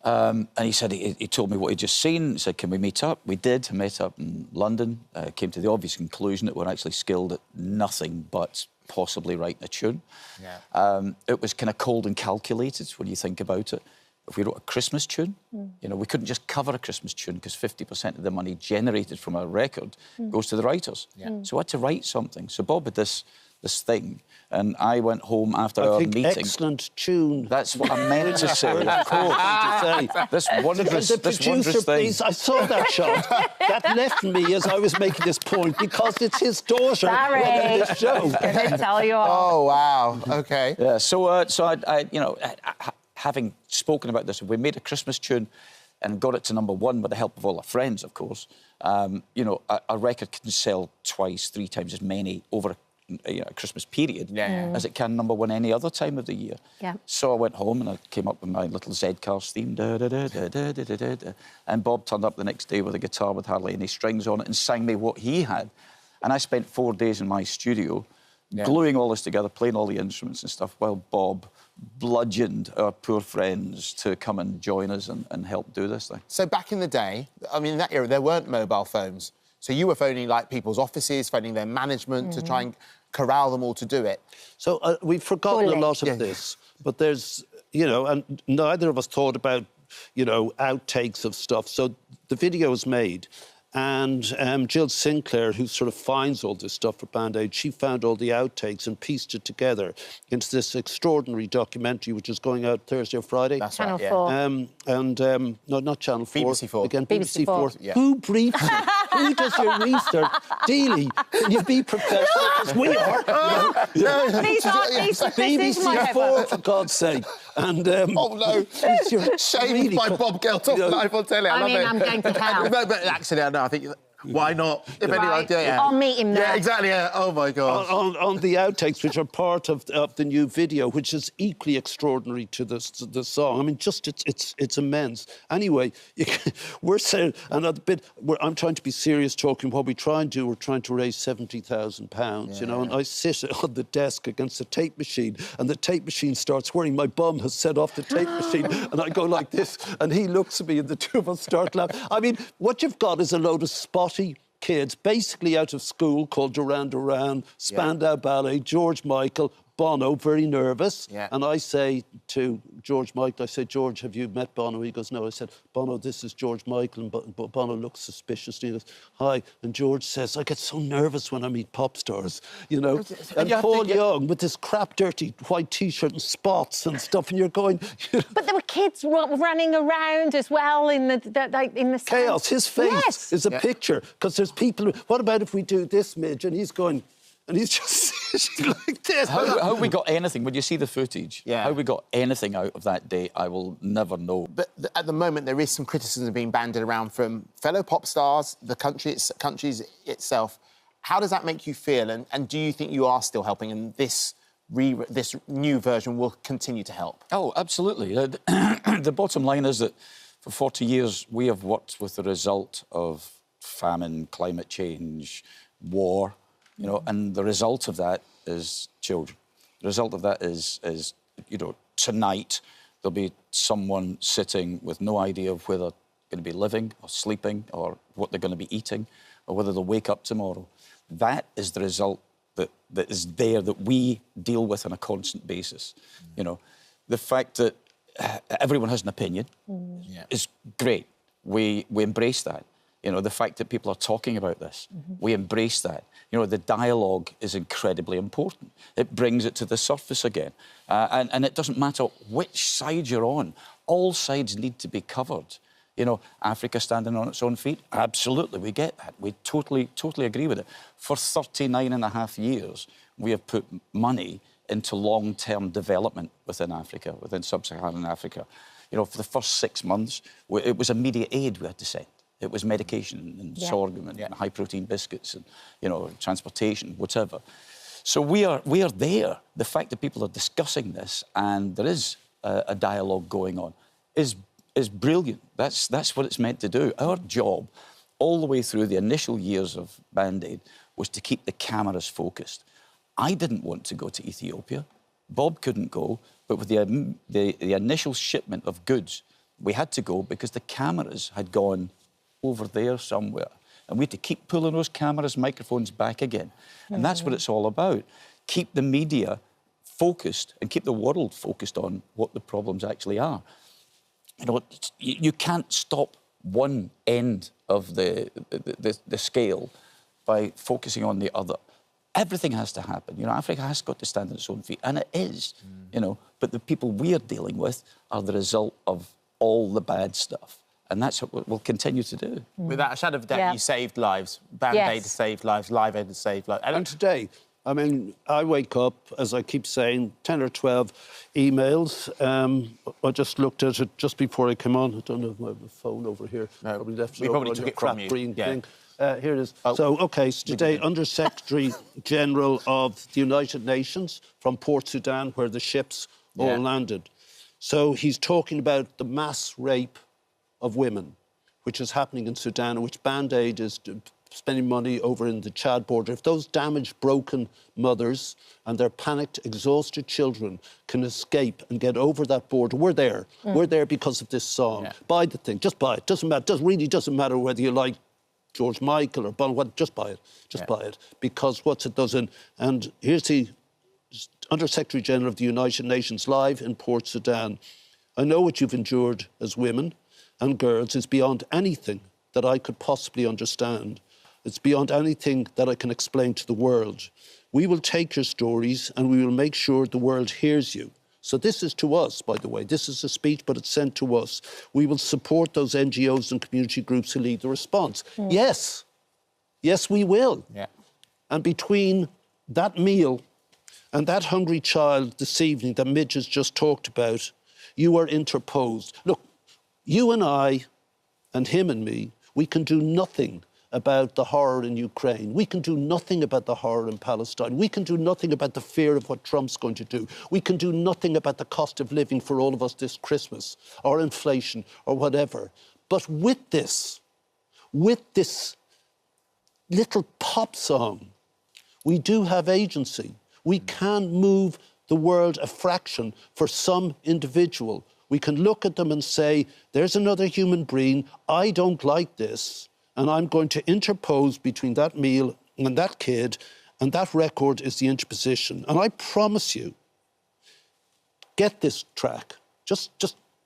And he said, he told me what he'd just seen. He said, can we meet up? We did. Met up in London. Came to the obvious conclusion that we're actually skilled at nothing but possibly writing a tune. It was kind of cold and calculated when you think about it. If we wrote a Christmas tune, you know, we couldn't just cover a Christmas tune because 50% of the money generated from a record goes to the writers. So I had to write something. So Bob had this thing, and I went home after our meeting. Excellent tune. That's what I meant to say, of course. This wondrous thing. I saw that shot. That left me as I was making this point because it's his daughter running this show. Gonna tell you all. Oh, wow. OK. Yeah, so I you know, having spoken about this, we made a Christmas tune and got it to #1 with the help of all our friends, of course. You know, a record can sell 2, 3 times as many over a Christmas period as it can #1 any other time of the year. So I went home and I came up with my little Z-Cars theme, and Bob turned up the next day with a guitar with hardly any strings on it and sang me what he had. And I spent 4 days in my studio gluing all this together, playing all the instruments and stuff, while Bob bludgeoned our poor friends to come and join us and help do this thing. So back in the day, I mean, in that era, there weren't mobile phones. So you were phoning, like, people's offices, phoning their management to try and corral them all to do it. So we've forgotten a lot of this, but there's, you know, and neither of us thought about, you know, outtakes of stuff. So the video was made, and Jill Sinclair, who sort of finds all this stuff for Band Aid, she found all the outtakes and pieced it together into this extraordinary documentary, which is going out Thursday or Friday. That's Channel right, 4. No, not Channel 4. BBC 4. Again, BBC 4. Yeah. Who briefs you? Who does your research? Deeley, can you be professional? Because we are. These aren't this is my BBC 4, for God's sake. And, Oh, no. you're Shamed really by Bob Geldof live on telly. I love mean, it. I'm going to hell. No, but actually, I know. I think, why not? If anyone, I'll meet him there. Yeah, exactly. Yeah. Oh, my God. on the outtakes, which are part of the new video, which is equally extraordinary to the song. I mean, just it's immense. Anyway, we're saying, and I'm trying to be serious talking. What we try and do, we're trying to raise £70,000, you know, and I sit on the desk against the tape machine, and the tape machine starts whirring. My bum has set off the tape machine, and I go like this, and he looks at me, and the two of us start laughing. I mean, what you've got is a load of spotty kids, basically out of school, called Duran Duran, Spandau Ballet, George Michael, Bono, very nervous. Yeah. And I say to George Michael, I say, George, have you met Bono? He goes, no. I said, Bono, this is George Michael. And Bono looks suspicious. And he goes, hi. And George says, I get so nervous when I meet pop stars, you know. And Paul Young with this crap, dirty white T-shirt and spots and stuff. And you're going... You know, But there were kids running around as well in the chaos. His face is a picture, because there's people... What about if we do this, Midge? And he's going... And he's just sitting like this. How we got anything, when you see the footage, Yeah. how we got anything out of that day, I will never know. But at the moment, there is some criticism being bandied around from fellow pop stars, the countries itself. How does that make you feel? And do you think you are still helping, and this new version will continue to help? Oh, absolutely. The bottom line is that for 40 years, we have worked with the result of famine, climate change, war, you know, and the result of that is children. The result of that is you know, tonight there'll be someone sitting with no idea of whether they're going to be living or sleeping or what they're going to be eating or whether they'll wake up tomorrow. That is the result that is there, that we deal with on a constant basis. You know, the fact that everyone has an opinion is great. We embrace that. You know, the fact that people are talking about this, we embrace that. You know, the dialogue is incredibly important. It brings it to the surface again. And it doesn't matter which side you're on. All sides need to be covered. You know, Africa standing on its own feet, absolutely, we get that. We totally agree with it. For 39.5 years, we have put money into long-term development within Africa, within sub-Saharan Africa. You know, for the first 6 months, it was immediate aid we had to send. It was medication and sorghum and high-protein biscuits and, you know, transportation, whatever. So we are there. The fact that people are discussing this and there is a dialogue going on is brilliant. That's what it's meant to do. Our job, all the way through the initial years of Band Aid, was to keep the cameras focused. I didn't want to go to Ethiopia. Bob couldn't go, but with the initial shipment of goods, we had to go because the cameras had gone over there somewhere. And we had to keep pulling those cameras, microphones back again. And that's what it's all about. Keep the media focused and keep the world focused on what the problems actually are. You know, you can't stop one end of the scale by focusing on the other. Everything has to happen. You know, Africa has got to stand on its own feet, and it is, you know. But the people we are dealing with are the result of all the bad stuff. And that's what we'll continue to do. Without a shadow of a doubt, you saved lives. Band Aid has saved lives, Live Aid has saved lives. And today, I mean, I wake up, as I keep saying, 10 or 12 emails. I just looked at it just before I came on. I don't have my phone over here. No, probably left we probably took it from you. Green thing. Here it is. So today, Under Secretary General of the United Nations from Port Sudan, where the ships all landed. So he's talking about the mass rape of women, which is happening in Sudan, which Band Aid is spending money over in the Chad border, if those damaged, broken mothers and their panicked, exhausted children can escape and get over that border, we're there. We're there because of this song. Buy the thing, just buy it. Doesn't matter. Really doesn't matter whether you like George Michael or Bon. Just buy it. Just buy it. Because what's it does, and here's the Under-Secretary General of the United Nations live in Port Sudan. I know what you've endured as women and girls is beyond anything that I could possibly understand. It's beyond anything that I can explain to the world. We will take your stories and we will make sure the world hears you. So this is to us, by the way. This is a speech, but it's sent to us. We will support those NGOs and community groups who lead the response. Yes. Yes, we will. Yeah. And between that meal and that hungry child this evening that Midge has just talked about, you are interposed. Look, you and I, and him and me, we can do nothing about the horror in Ukraine. We can do nothing about the horror in Palestine. We can do nothing about the fear of what Trump's going to do. We can do nothing about the cost of living for all of us this Christmas, or inflation, or whatever. But with this little pop song, we do have agency. We can move the world a fraction for some individual. We can look at them and say, there's another human being, I don't like this, and I'm going to interpose between that meal and that kid, and that record is the interposition. And I promise you, get this track. Just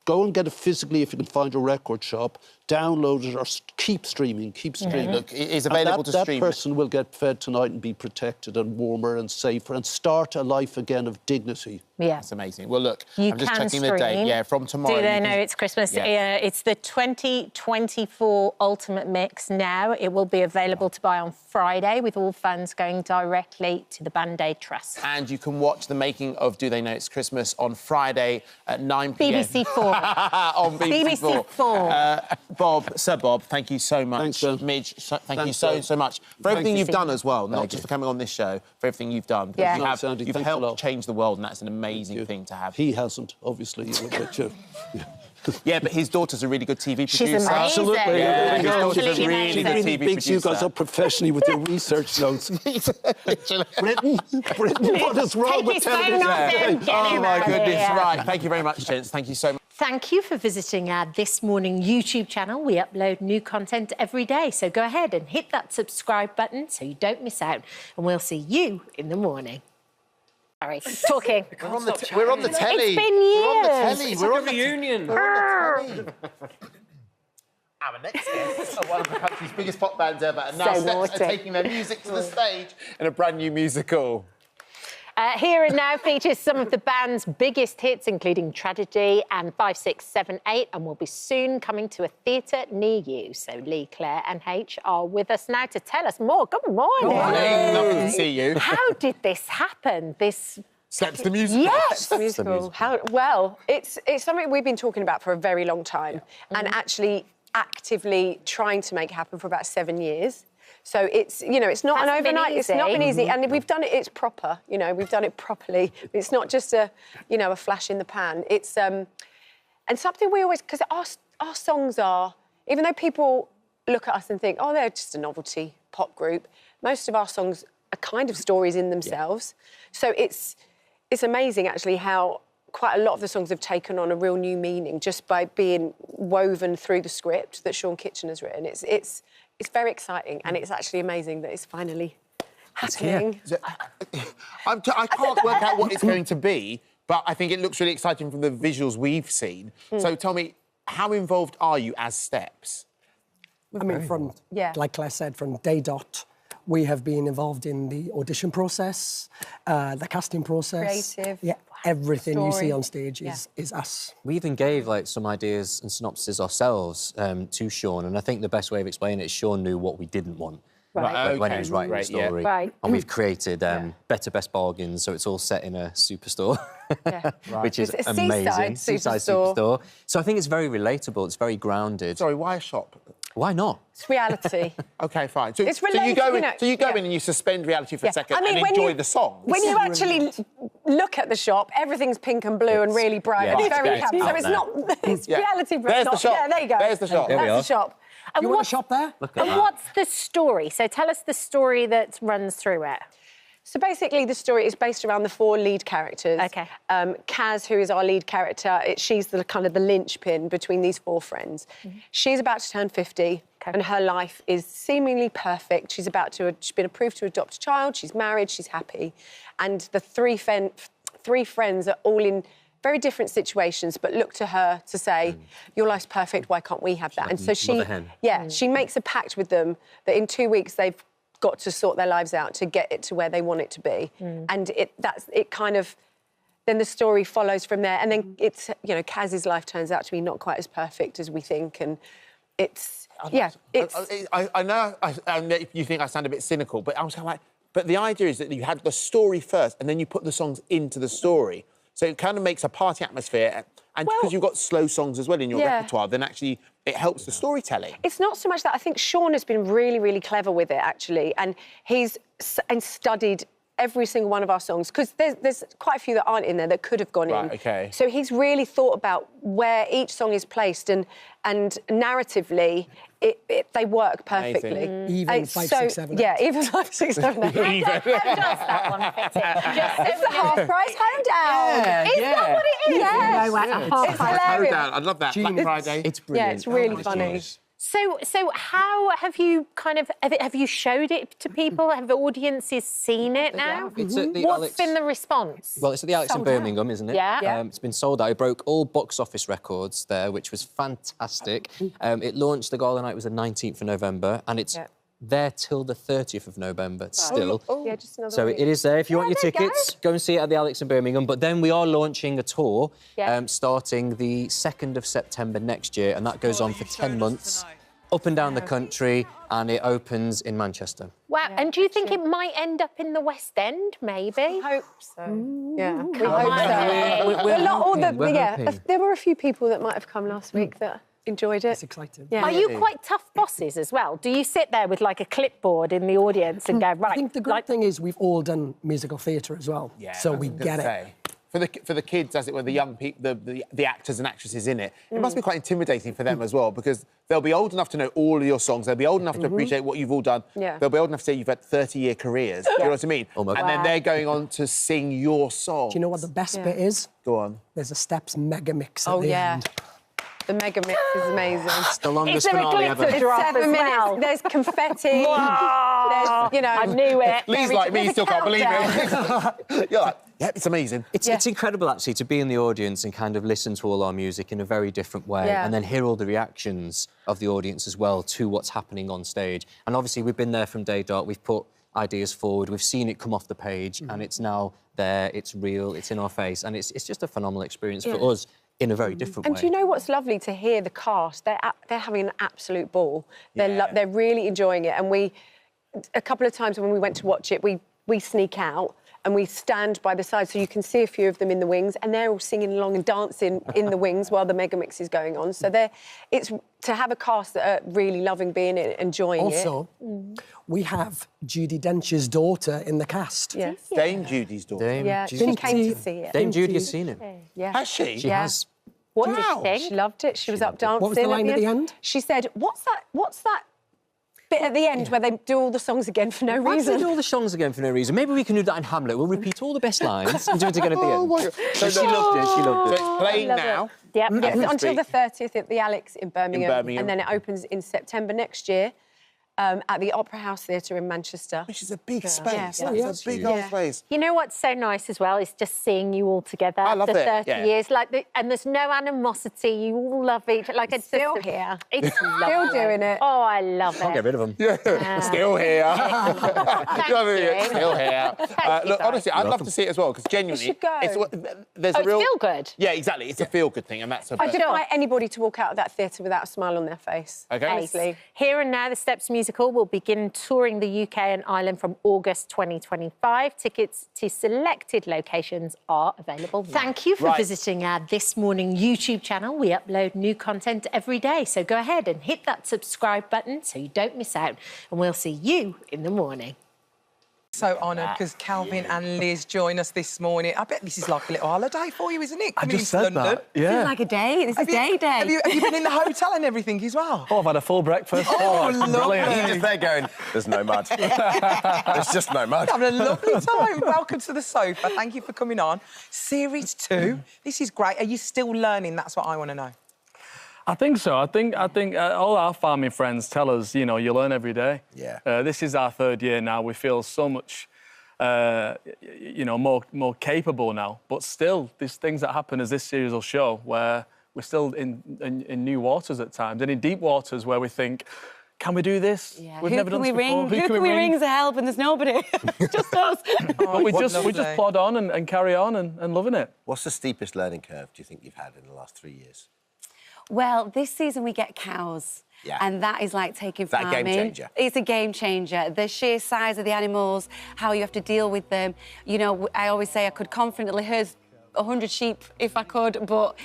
go and get it physically if you can find a record shop, download it, or keep streaming. Look, it is available to stream. That person will get fed tonight and be protected and warmer and safer and start a life again of dignity. Yeah. That's amazing. Well, look, I'm just checking the date. Yeah, from tomorrow. Do they know it's Christmas? Yeah. It's the 2024 Ultimate Mix now. It will be available to buy on Friday, with all funds going directly to the Band-Aid Trust. And you can watch the making of Do They Know It's Christmas on Friday at 9 p.m. BBC 4. On BBC 4. Sir Bob, thank you so much. Thanks, Midge, thank you so much. For everything you've done as well, not just for coming on this show, for everything you've done. Yeah. You've helped change the world, and that's an amazing thing to have. He hasn't, obviously. Yeah, but his daughter's a really good TV producer. She's amazing. Absolutely. Yeah, his daughter's a Absolutely really good amazing. TV Bigs you guys producer. up professionally with your research notes. Britain, what is wrong with Take his phone off him. Get Oh, him my out of goodness, here. right. Thank you very much, gents. Thank you so much. Thank you for visiting our This Morning YouTube channel. We upload new content every day, so go ahead and hit that subscribe button so you don't miss out. And we'll see you in the morning. Sorry, talking. We're on the telly. It's been years. We're on the telly. It's like a reunion. We're on the telly. Our next guests are one of the country's biggest pop bands ever, and now Steps are taking their music to the stage in a brand new musical. Here and Now features some of the band's biggest hits, including Tragedy and 5, 6, 7, 8, and will be soon coming to a theatre near you. So Lee, Claire and H are with us now to tell us more. Good morning. Good morning. Lovely to see you. How did this happen? Steps the musical. Yes. Musical. Well, it's something we've been talking about for a very long time, and actually actively trying to make happen for about 7 years. So it's, it's not an overnight, it's not been easy. And we've done it, it's proper, we've done it properly. It's not just a flash in the pan. It's, and something we always, because our songs are, even though people look at us and think, oh, they're just a novelty pop group, most of our songs are kind of stories in themselves. So it's amazing, actually, how quite a lot of the songs have taken on a real new meaning just by being woven through the script that Sean Kitchen has written. It's very exciting, and it's actually amazing that it's finally happening. I can't work out what it's going to be, but I think it looks really exciting from the visuals we've seen. So tell me, how involved are you as Steps? I mean, like Claire said, from day dot, we have been involved in the audition process, the casting process. Creative. Yeah, everything you Story. see on stage is us. We even gave some ideas and synopses ourselves to Sean, and I think the best way of explaining it is Sean knew what we didn't want. When he was writing the story. Right. And we've created better best bargains, so it's all set in a superstore, which is It's a amazing. seaside superstore. So I think it's very relatable, it's very grounded. Sorry, why a shop? Why not? It's reality. OK, fine. So, It's so you go in, related, so you go in and you suspend reality for a second I mean, and enjoy the song. When you actually look at the shop, everything's pink and blue and really bright. Yeah, and it's very it's happy. So out it's there. not... It's reality, but There's it's the not... shop. Yeah, there you go. There's the shop. There we That's are. the shop. You want to shop there? And what's the story? So tell us the story that runs through it. So basically, the story is based around the 4 lead characters. OK. Kaz, who is our lead character, she's the kind of the linchpin between these 4 friends. She's about to turn 50, and her life is seemingly perfect. She's been approved to adopt a child. She's married. She's happy, and the three friends are all in very different situations, but look to her to say, "Your life's perfect. Why can't we have that?" And so she makes a pact with them that in 2 weeks they've got to sort their lives out to get it to where they want it to be. And then the story follows from there. And then it's, Kaz's life turns out to be not quite as perfect as we think. And I know you think I sound a bit cynical, but I was kind of like, but the idea is that you had the story first and then you put the songs into the story. So it kind of makes a party atmosphere. And because you've got slow songs as well in your repertoire, then actually it helps the storytelling. It's not so much that. I think Sean has been really, really clever with it, actually. And he's studied every single one of our songs, because there's quite a few that aren't in there that could have gone in. OK. So he's really thought about where each song is placed, and narratively, they work perfectly. Even 5, 6, 7. Yeah, even 5, 6, 7. How does that one fit in? It's a half-price homedown. Is that what it is? Yes. It's hilarious. I love that. Black Friday. It's brilliant. Yeah, it's really funny. So how have you have you showed it to people? Have the audiences seen it now? What's been the response? Well, it's at the Alex in Birmingham, isn't it? Yeah. It's been sold out. It broke all box office records there, which was fantastic. It launched, the gala night was the 19th of November, and it's there till the 30th of November still. Yeah, just another So week. it is there. If you want your tickets, go and see it at the Alex in Birmingham. But then we are launching a tour starting the 2nd of September next year, and that goes on for 10 months, up and down the country, and it opens in Manchester. Wow, and do you think it might end up in the West End, maybe? I hope so. Yeah, we hope on. so. We're hoping. There were a few people that might have come last week that enjoyed it. It's exciting. Yeah. Are you quite tough bosses as well? Do you sit there with like a clipboard in the audience and go, right? I think the great thing is we've all done musical theatre as well, so we get it. For the kids, as it were, the young people, the actors and actresses in it, it must be quite intimidating for them as well, because they'll be old enough to know all of your songs. They'll be old enough to appreciate what you've all done. Yeah. They'll be old enough to say you've had 30-year careers. Do you know what I mean? Oh my God. And then they're going on to sing your song. Do you know what the best bit is? Go on. There's a Steps mega mix at the end. The mega mix is amazing. It's the longest Is there a finale glitter ever. drop as 7 minutes. well? There's confetti. There's, I knew it. Lee's like me, There's a still can't believe countdown. it. You're like, yeah, it's amazing. It's incredible, actually, to be in the audience and kind of listen to all our music in a very different way, Yeah. and then hear all the reactions of the audience as well to what's happening on stage. And obviously, we've been there from day dot. We've put ideas forward. We've seen it come off the page, and it's now there. It's real. It's in our face, and it's just a phenomenal experience for us in a very different way. And do you know what's lovely to hear the cast? They're having an absolute ball. They're really enjoying it. And a couple of times when we went to watch it, we sneak out and we stand by the side so you can see a few of them in the wings, and they're all singing along and dancing in the wings while the mega mix is going on. So it's to have a cast that are really loving being it, enjoying it. Also, we have Judi Dench's daughter in the cast. Yeah. Dame Judy's daughter. Yeah, she came to see it. Dame Judy has seen it. Yeah. Has she? She has. What did you think? She loved it. She was up dancing. What was the line at the end? She said, "What's that bit at the end where they do all the songs again for no Why do they reason?" do all the songs again for no reason? Maybe we can do that in Hamlet. We'll repeat all the best lines and do it again at the end. my God. So she loved it. She loved So it. it's playing now. Yep. Yeah, As we until the speak. 30th at the Alex in Birmingham. Birmingham. And then it opens in September next year at the Opera House Theatre in Manchester. Which is a big space. Yeah. That's a big old space. You know what's so nice as well is just seeing you all together I love after it, 30 yeah. years. and there's no animosity. You all love each other. Like, it's Still just here. It's Still lovely. doing it. Oh, I love it. Can't get rid of them. Still here. you. Still here. Look, honestly, I'd love to see it as well, because genuinely... You should go. There's Oh, a real... it's feel good. Yeah, exactly. It's a feel-good thing, and that's... I defy anybody to walk out of that theatre without a smile on their face. Okay. Honestly. Here and Now, the Steps musical will begin touring the UK and Ireland from August 2025. Tickets to selected locations are available now. Thank you for visiting our This Morning YouTube channel. We upload new content every day, so go ahead and hit that subscribe button so you don't miss out. And we'll see you in the morning. So honoured because Calvin and Liz join us this morning. I bet this is like a little holiday for you, isn't it? I Coming just into said London. that. Yeah. This is like a day. This is day. Have you been in the hotel and everything as well? Oh, I've had a full breakfast. Oh, it's lovely. brilliant. You're just there going, there's no mud. There's just no mud. Having a lovely time. Welcome to the sofa. Thank you for coming on. Series 2. This is great. Are you still learning? That's what I want to know. I think so. I think all our farming friends tell us, you know, you learn every day. Yeah. This is our 3rd year now. We feel so much, you know, more capable now. But still, there's things that happen, as this series will show, where we're still in new waters at times, and in deep waters where we think, can we do this? Yeah. We've never done this before. Who can we ring to help? And there's nobody. Just us. But we just plod on and carry on and loving it. What's the steepest learning curve do you think you've had in the last 3 years? Well, this season we get cows. Yeah. And that is like taking Is that a farming. game changer? It's a game changer. The sheer size of the animals, how you have to deal with them. You know, I always say I could confidently herd 100 sheep if I could, but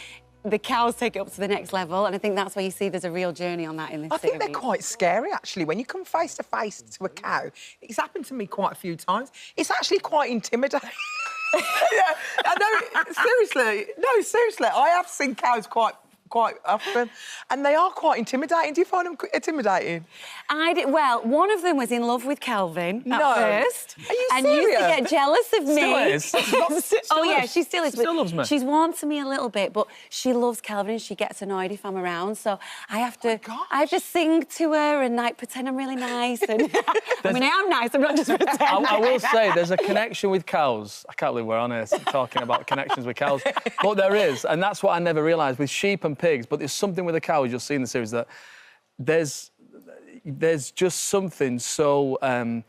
the cows take it up to the next level, and I think that's where you see there's a real journey on that in this I think series. they're quite scary, actually. When you come face to face to a cow, it's happened to me quite a few times. It's actually quite intimidating. Yeah, I know. Seriously, no, seriously, I have seen cows quite often, and they are quite intimidating. Do you find them intimidating? I did. Well, one of them was in love with Kelvin at first. Are you and serious? used to get jealous of me. Still is. Oh yeah, she still is. Still loves me. She's warm to me a little bit, but she loves Kelvin and she gets annoyed if I'm around. So I have to sing to her and like pretend I'm really nice. And I mean, I am nice. I'm not just pretending. I will say there's a connection with cows. I can't believe we're on here talking about connections with cows, but there is, and that's what I never realised with sheep and pigs. But there's something with the cows you'll see in the series that there's just something so.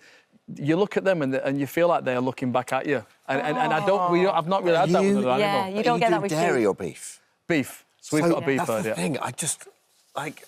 You look at them and you feel like they're looking back at you, and I've not really had that with other animals. Yeah, you don't get that with dairy sheep. or beef? Beef. So we've got a beef that's herd, the yeah. thing. I just, like,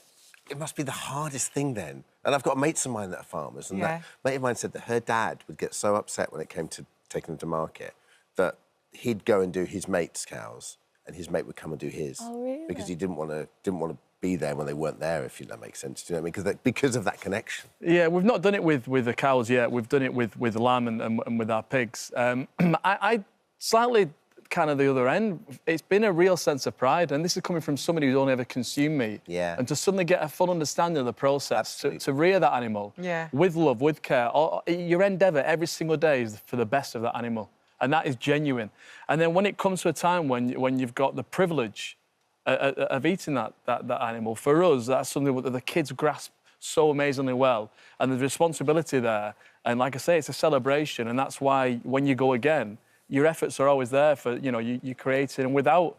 it must be the hardest thing then. And I've got mates of mine that are farmers, and that mate of mine said that her dad would get so upset when it came to taking them to market that he'd go and do his mate's cows, and his mate would come and do his. Oh, really? Because he didn't want to be there when they weren't there, if that makes sense. Do you know what I mean? Because of that connection. Yeah, we've not done it with the cows yet. We've done it with lamb and with our pigs. I slightly kind of the other end. It's been a real sense of pride, and this is coming from somebody who's only ever consumed meat. Yeah. And to suddenly get a full understanding of the process, to rear that animal with love, with care. Your endeavour every single day is for the best of that animal, and that is genuine. And then when it comes to a time when you've got the privilege of eating that animal, for us, that's something that the kids grasp so amazingly well, and the responsibility there. And like I say, it's a celebration, and that's why when you go again, your efforts are always there for, you know, you creating, and without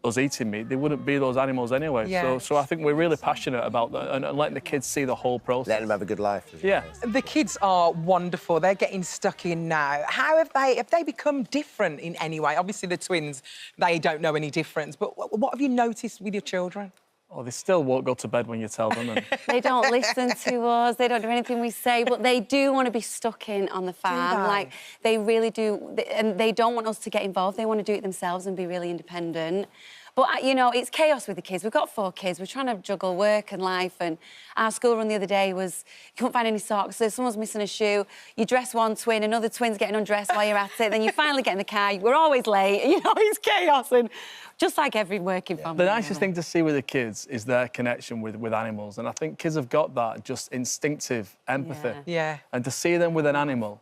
us eating meat, there wouldn't be those animals anyway. Yeah. So I think we're really passionate about that and letting the kids see the whole process. Letting them have a good life. Yeah. The kids are wonderful. They're getting stuck in now. How have they become different in any way? Obviously, the twins, they don't know any difference. But what have you noticed with your children? Oh, they still won't go to bed when you tell them. And... They don't listen to us. They don't do anything we say, but they do want to be stuck in on the farm. Like, they really do. And they don't want us to get involved. They want to do it themselves and be really independent. But, you know, it's chaos with the kids. We've got 4 kids. We're trying to juggle work and life. And our school run the other day was, you couldn't find any socks, so someone's missing a shoe. You dress one twin, another twin's getting undressed while you're at it. Then you finally get in the car. We're always late. You know, it's chaos. And just like every working family. The nicest thing to see with the kids is their connection with animals. And I think kids have got that just instinctive empathy. Yeah. And to see them with an animal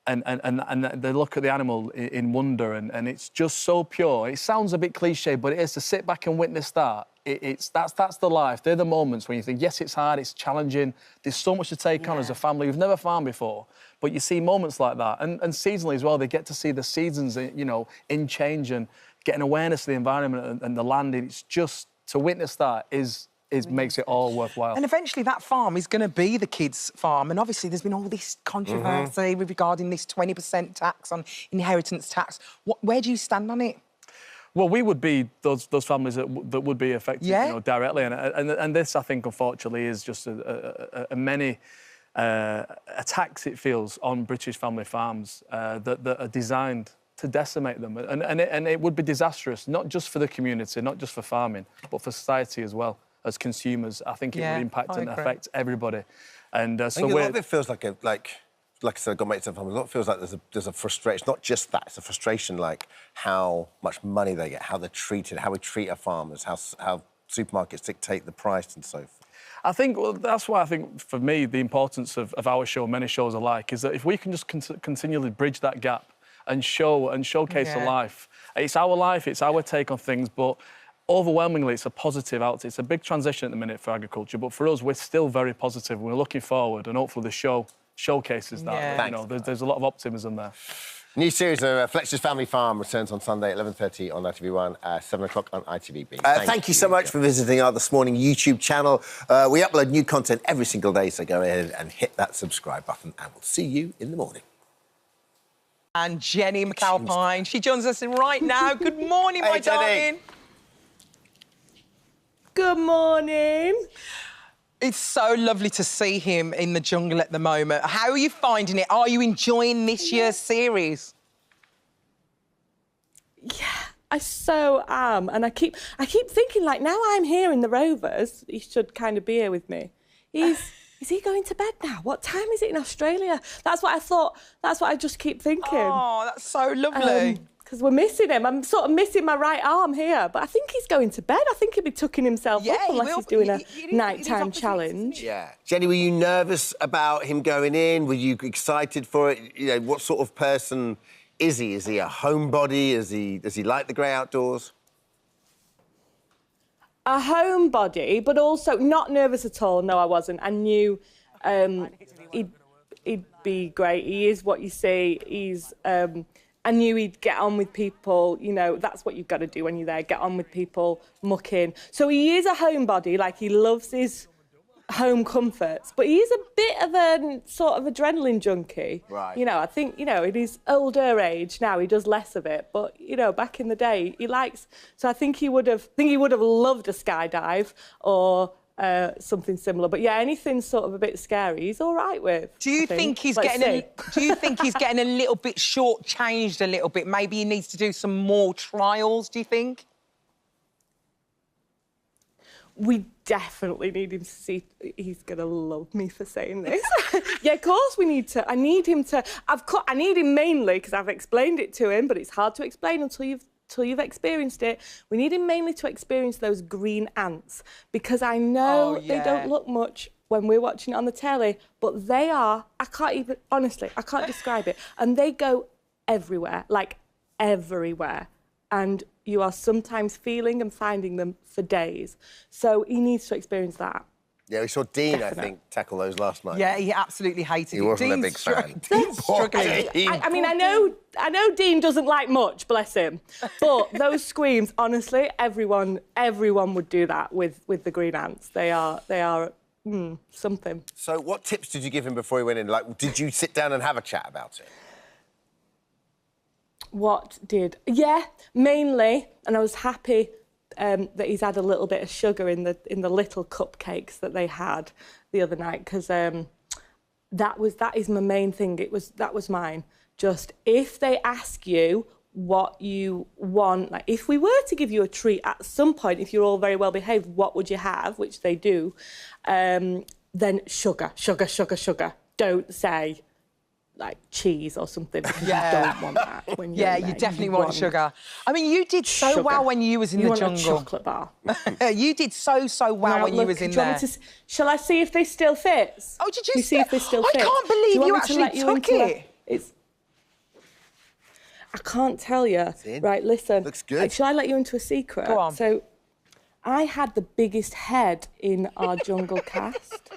and they look at the animal in wonder and it's just so pure. It sounds a bit cliche, but it is to sit back and witness that. That's the life. They're the moments when you think, yes, it's hard, it's challenging. There's so much to take on as a family we've never found before. But you see moments like that. And seasonally as well, they get to see the seasons, you know, in change and get an awareness of the environment and the land. It's just, to witness that makes it all worthwhile. And eventually that farm is going to be the kids' farm. And obviously there's been all this controversy regarding this 20% tax on inheritance tax. Where do you stand on it? Well, we would be those families that would be affected, you know, directly. And this, I think, unfortunately, is just a tax, it feels, on British family farms that are designed to decimate them. And it would be disastrous, not just for the community, not just for farming, but for society as well. As consumers, I think it would impact and affect everybody. And I think a lot of it feels like like I said, I've got mates on farmers. A lot feels like there's a frustration. Not just that, it's a frustration like how much money they get, how they're treated, how we treat our farmers, how supermarkets dictate the price and so forth. I think that's why I think for me the importance of our show, many shows alike, is that if we can just continually bridge that gap and showcase the life. It's our life, it's our take on things, but overwhelmingly it's a positive outlet. It's a big transition at the minute for agriculture, but for us we're still very positive. We're looking forward, and hopefully the show showcases that. Yeah. You know, there's a lot of optimism there. New series of Fletcher's Family Farm returns on Sunday at 11:30 on ITV1, 7 o'clock on ITVB. Thank you so much for visiting our This Morning YouTube channel. We upload new content every single day, so go ahead and hit that subscribe button, and we'll see you in the morning. And Jenny McAlpine, she joins us right now. Good morning, my darling. Good morning. It's so lovely to see him in the jungle at the moment. How are you finding it? Are you enjoying this year's series? Yeah, I so am. And I keep thinking, like, now I'm here in the Rovers, he should kind of be here with me. Is he going to bed now? What time is it in Australia? That's what I thought. That's what I just keep thinking. Oh, that's so lovely. Because we're missing him. I'm sort of missing my right arm here. But I think he's going to bed. I think he'll be tucking himself up unless he's doing a nighttime challenge. Yeah. Jenny, were you nervous about him going in? Were you excited for it? You know, what sort of person is he? Is he a homebody? Does he like the grey outdoors? A homebody, but also not nervous at all. No, I wasn't. I knew he'd be great. He is what you see. He's... I knew he'd get on with people, you know, that's what you've got to do when you're there, get on with people, muck in. So he is a homebody, like he loves his home comforts, but he is a bit of a sort of adrenaline junkie. Right. You know, I think, you know, in his older age now, he does less of it, but, you know, back in the day, he likes... So I think he would have loved a skydive or... something similar, but yeah, anything sort of a bit scary, he's all right with. Do you think he's getting a little bit shortchanged a little bit? Maybe he needs to do some more trials, do you think? We definitely need him to see... He's going to love me for saying this. Yeah, of course we need to. I need him to... I need him mainly because I've explained it to him, but it's hard to explain until you've experienced it. We need him mainly to experience those green ants, because I know they don't look much when we're watching it on the telly, but they are... Honestly, I can't describe it. And they go everywhere, like everywhere. And you are sometimes feeling and finding them for days. So he needs to experience that. Yeah, we saw Dean, I think, tackle those last night. Yeah, he absolutely hated it. He wasn't a big fan. Dean's struggling. I mean, I know Dean doesn't like much, bless him. But those screams, honestly, everyone would do that with the green ants. They are something. So what tips did you give him before he went in? Like, did you sit down and have a chat about it? Yeah, mainly, and I was happy that he's had a little bit of sugar in the little cupcakes that they had the other night, because that is my main thing. That was mine. Just if they ask you what you want, like if we were to give you a treat at some point, if you're all very well behaved, what would you have? Which they do. Then sugar. Don't say like cheese or something, because you don't want that when you're you definitely want sugar. I mean, you did so well when you was in the jungle. You want a chocolate bar. You did so well when you was in there. Shall I see if they still fit? Oh, did you see if they still fit? I can't believe you actually took it. I can't tell you. Right, listen. Looks good. Shall I let you into a secret? Go on. So, I had the biggest head in our jungle cast.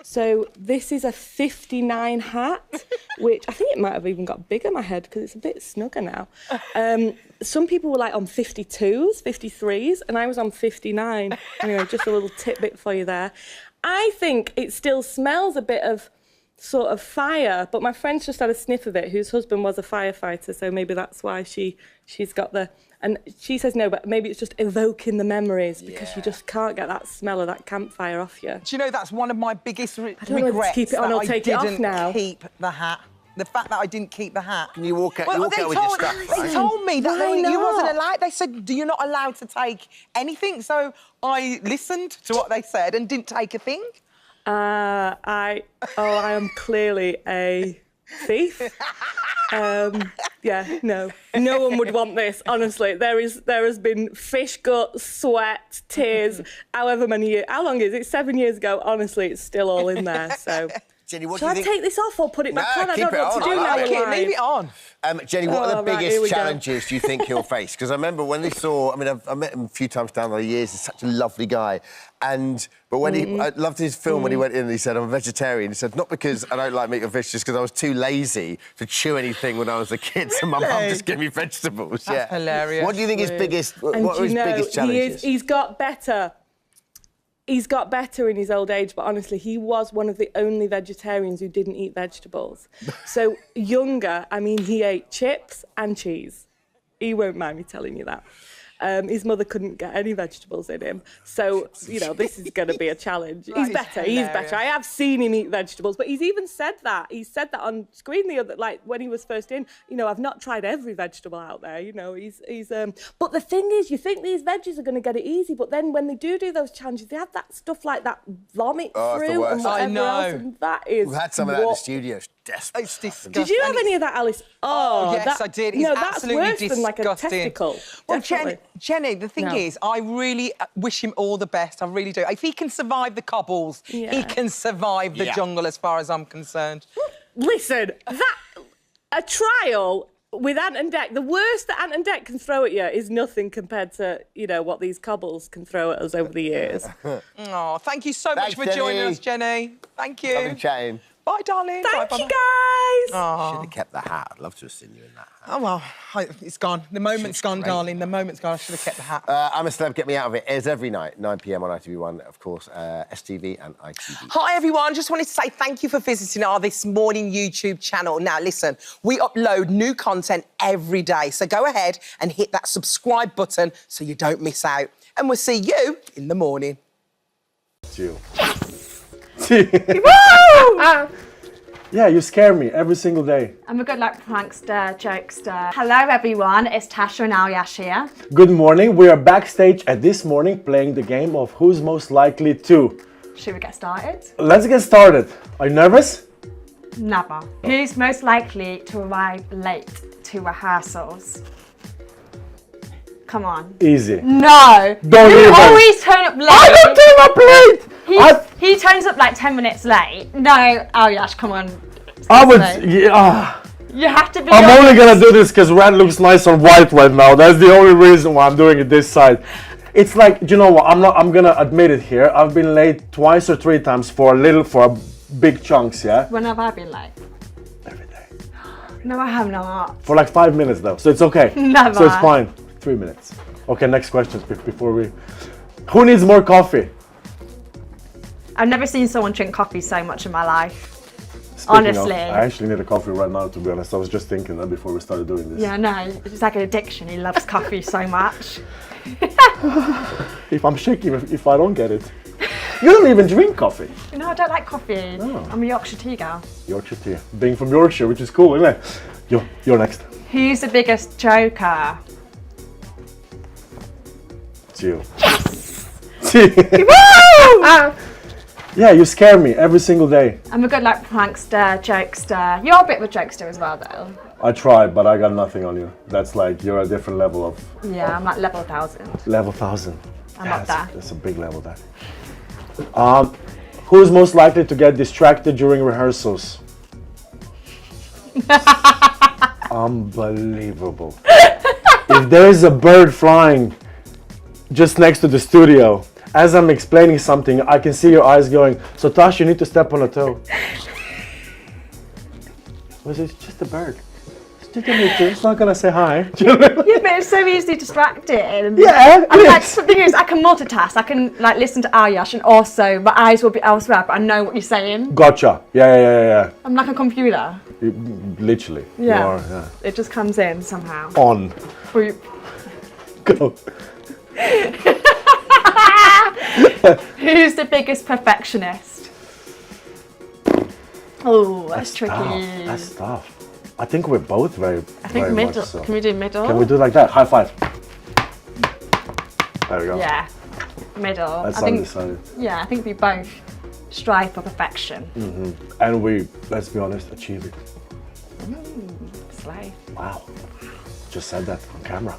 So this is a 59 hat, which I think it might have even got bigger, my head, because it's a bit snugger now. Some people were like on 52s, 53s, and I was on 59. Anyway, just a little tidbit for you there. I think it still smells a bit of sort of fire, but my friend's just had a sniff of it, whose husband was a firefighter, so maybe that's why she's got the... And she says no, but maybe it's just evoking the memories, because you just can't get that smell of that campfire off you. Do you know, that's one of my biggest regrets, I don't know whether to keep it on or take it off now. Keep the hat. The fact that I didn't keep the hat. Can you walk out, with your strap? They told me that you wasn't allowed. They said, you're not allowed to take anything. So I listened to what they said and didn't take a thing. I am clearly a thief. Yeah, no one would want this. Honestly, there has been fish guts, sweat, tears. However many years? How long is it? 7 years ago. Honestly, it's still all in there. So. Jenny, what Shall do you I think? take this off or put it back on? I keep don't know what it to do on. now. I like we're it. live. Leave it on. Jenny, what are the right, here biggest we go. challenges do you think he'll face? Because I remember when they saw, I mean, I've met him a few times down the years. He's such a lovely guy. But when I loved his film when he went in and he said, I'm a vegetarian. He said, not because I don't like meat or fish, just because I was too lazy to chew anything when I was a kid. So my mum just gave me vegetables. That's hilarious. What do you think his biggest, what are his biggest he challenges? He's got better. He's got better in his old age, but honestly, he was one of the only vegetarians who didn't eat vegetables. So younger, I mean, he ate chips and cheese. He won't mind me telling you that. His mother couldn't get any vegetables in him. So, this is going to be a challenge. He's better. I have seen him eat vegetables, but he's even said that. He said that on screen the other, when he was first in, I've not tried every vegetable out there, But the thing is, you think these veggies are going to get it easy, but then when they do those challenges, they have that stuff like that vomit fruit and whatever else, and that is... We've had some of that in the studio. It's desperate. It's disgusting. Did you have any of that, Alice? Oh yes, I did. It's absolutely that's worse than like a testicle. Well, Jenny, the thing is, I really wish him all the best. I really do. If he can survive the cobbles, he can survive the jungle, as far as I'm concerned. Listen, a trial with Ant and Dec, the worst that Ant and Dec can throw at you is nothing compared to, what these cobbles can throw at us over the years. Oh, thank you so much for joining us, Jenny. Thank you. I've been chatting. Bye, darling. Thank you, guys. Oh. Should have kept the hat. I'd love to have seen you in that hat. Oh, well, it's gone. The moment's gone, darling. The moment's gone. I should have kept the hat. I'm a Celeb, Get Me Out of It airs every night, 9 p.m. on ITV1, of course, STV and ITV. Hi, everyone. Just wanted to say thank you for visiting our This Morning YouTube channel. Now, listen, we upload new content every day, so go ahead and hit that subscribe button so you don't miss out. And we'll see you in the morning. You. Woo! Yeah, you scare me every single day. I'm a good prankster, jokester. Hello everyone, it's Tasha and Alyash here. Good morning, we are backstage at This Morning playing the game of Who's Most Likely To. Should we get started? Let's get started. Are you nervous? Never. Who's most likely to arrive late to rehearsals? Come on. Easy. No! Don't You always turn up late. I don't turn up late! He turns up 10 minutes late. No, Alyash, come on. I would... You have to be I'm honest. only gonna do this because red looks nice on white right now. That's the only reason why I'm doing it this side. It's like, you know what, I'm gonna admit it here. I've been late twice or 3 times for big chunks, yeah? When have I been late? Every day. No, I have not. For 5 minutes though, so it's okay. Never. So it's fine. 3 minutes. Okay, next question before we... Who needs more coffee? I've never seen someone drink coffee so much in my life. Speaking Honestly. I actually need a coffee right now, to be honest. I was just thinking that before we started doing this. Yeah, no, it's like an addiction. He loves coffee so much. If I'm shaking, if I don't get it. You don't even drink coffee. No, I don't like coffee. Oh. I'm a Yorkshire tea girl. Yorkshire tea. Being from Yorkshire, which is cool, isn't it? You're next. Who's the biggest joker? It's you. Yeah, you scare me every single day. I'm a good prankster, jokester. You're a bit of a jokester as well, though. I try, but I got nothing on you. That's you're a different level of... Yeah, I'm level 1000. Level 1000. I'm up there. That's a big level there. Who's most likely to get distracted during rehearsals? Unbelievable. If there's a bird flying just next to the studio, as I'm explaining something, I can see your eyes going, so Tash, you need to step on a toe. Was it just a bird? It's not gonna say hi. Yeah, but it's so easily distracted. Yeah, I mean, the thing is, I can multitask. I can listen to Alyash, and also my eyes will be elsewhere, but I know what you're saying. Gotcha. Yeah. I'm like a computer. Literally. Yeah. You are, yeah. It just comes in somehow. On. Boop. Go. Who's the biggest perfectionist? Oh, that's tricky. Tough. That's tough. I think we're both very, I think very middle. much so. Can we do middle? Can we do like that? High five. There we go. Yeah, middle. That's I think, undecided. Yeah, I think we both strive for perfection. And we, let's be honest, achieve it. honestly. Wow. Just said that on camera.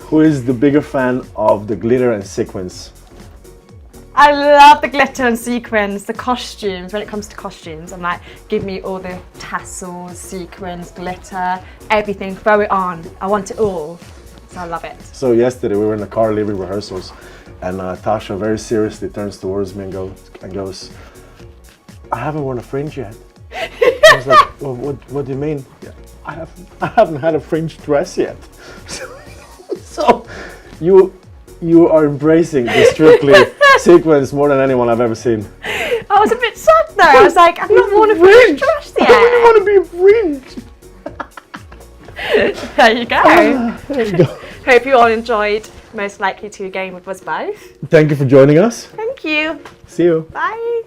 Who is the bigger fan of the glitter and sequins? I love the glitter and sequins, the costumes. When it comes to costumes, I'm like, give me all the tassels, sequins, glitter, everything, throw it on. I want it all. So I love it. So yesterday we were in the car leaving rehearsals, and Tasha very seriously turns towards me and goes, I haven't worn a fringe yet. I was like, well, what do you mean? Yeah, I haven't had a fringe dress yet. So you are embracing the Strictly sequence more than anyone I've ever seen. I was a bit sad though. I was like, I've not worn a fringe dress yet. I really want to be a fringe. There you go. There you go. Hope you all enjoyed Most Likely to Game with us both. Thank you for joining us. Thank you. See you. Bye.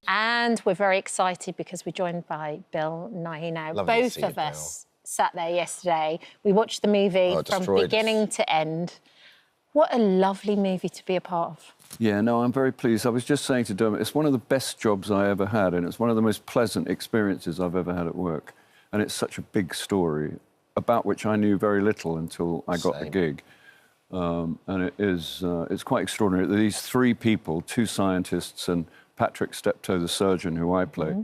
And we're very excited because we're joined by Bill Nighy now. Lovely Both to see of you, us sat there yesterday. We watched the movie from beginning to end. What a lovely movie to be a part of. Yeah, no, I'm very pleased. I was just saying to Dermot, it's one of the best jobs I ever had, and it's one of the most pleasant experiences I've ever had at work. And it's such a big story, about which I knew very little until I got the gig. And it's quite extraordinary. These three people, two scientists and Patrick Steptoe, the surgeon who I play,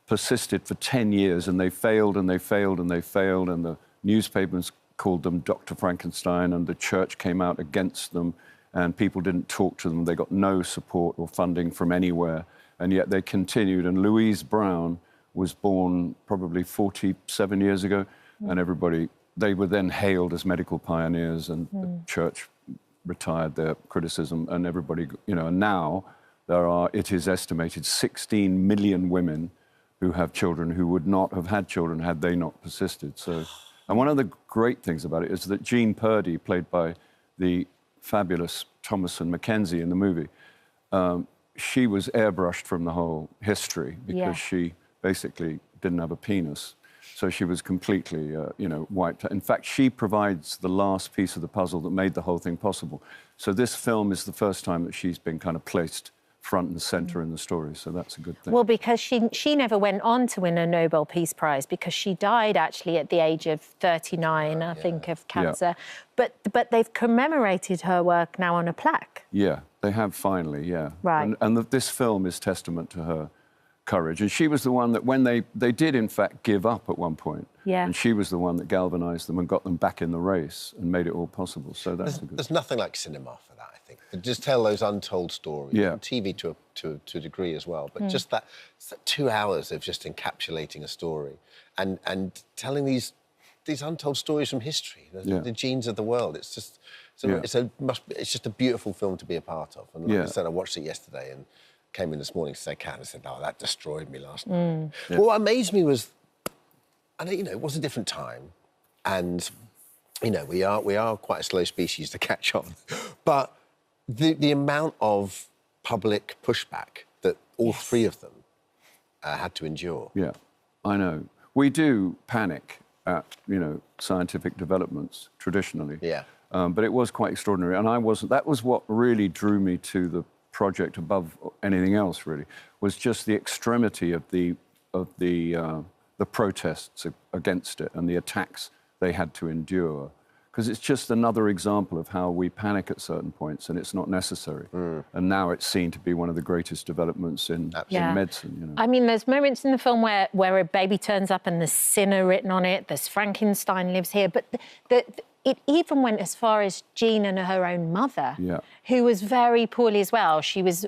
persisted for 10 years, and they failed and they failed and they failed, and the newspapers called them Dr. Frankenstein, and the church came out against them, and people didn't talk to them. They got no support or funding from anywhere, and yet they continued. And Louise Brown was born probably 47 years ago, and they were then hailed as medical pioneers, and the church retired their criticism, and everybody, and now there are, it is estimated, 16 million women who have children who would not have had children had they not persisted. So, and one of the great things about it is that Jean Purdy, played by the fabulous Thomasin McKenzie in the movie, she was airbrushed from the whole history because she basically didn't have a penis. So she was completely, wiped out. In fact, she provides the last piece of the puzzle that made the whole thing possible. So this film is the first time that she's been kind of placed front and centre in the story, so that's a good thing. Well, because she never went on to win a Nobel Peace Prize because she died actually at the age of 39, I think, of cancer. Yeah. But they've commemorated her work now on a plaque. Yeah, they have finally, yeah. Right. And this film is testament to her courage. And she was the one that when they did, in fact, give up at one point. Yeah. And she was the one that galvanised them and got them back in the race and made it all possible. So that's a good... There's nothing like cinema for that, I think. Just tell those untold stories. Yeah. TV to a degree as well. But just that 2 hours of just encapsulating a story and telling these untold stories from history, the genes of the world. It's just it's just a beautiful film to be a part of. And like I said, I watched it yesterday and came in this morning to say, Kat, and I said, oh, that destroyed me last night. Yeah. Well, what amazed me was, and it was a different time, and we are quite a slow species to catch on, but the amount of public pushback that all three of them had to endure. Yeah, I know. We do panic at scientific developments traditionally. Yeah. But it was quite extraordinary, and that was what really drew me to the project above anything else, really, was just the extremity of the protests against it and the attacks they had to endure. Because it's just another example of how we panic at certain points and it's not necessary. And now it's seen to be one of the greatest developments in medicine. I mean, there's moments in the film where a baby turns up and there's Sinner written on it, there's Frankenstein lives here, but it even went as far as Jean and her own mother, who was very poorly as well. She was,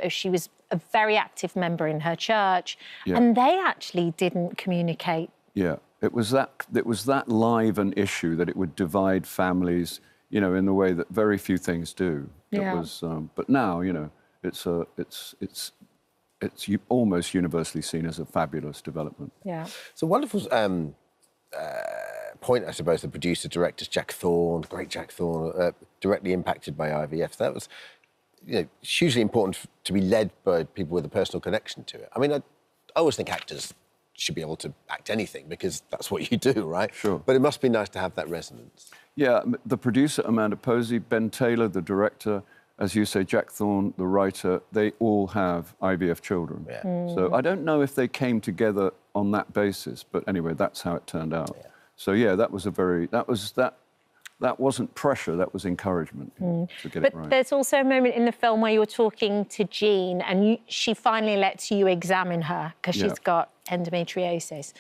she was a very active member in her church, and they actually didn't communicate. Yeah, it was that live an issue that it would divide families, in the way that very few things do. Yeah. It was, but now, it's almost universally seen as a fabulous development. Yeah, it's a wonderful point, I suppose, the producer, directors, Jack Thorne, great Jack Thorne, directly impacted by IVF. That was, hugely important to be led by people with a personal connection to it. I mean, I always think actors should be able to act anything because that's what you do, right? Sure. But it must be nice to have that resonance. Yeah, the producer, Amanda Posey, Ben Taylor, the director, as you say, Jack Thorne, the writer, they all have IVF children. Yeah. So I don't know if they came together on that basis, but anyway, that's how it turned out. Yeah. So yeah, that wasn't pressure, that was encouragement to get it right. But there's also a moment in the film where you're talking to Jean and she finally lets you examine her because she's got endometriosis.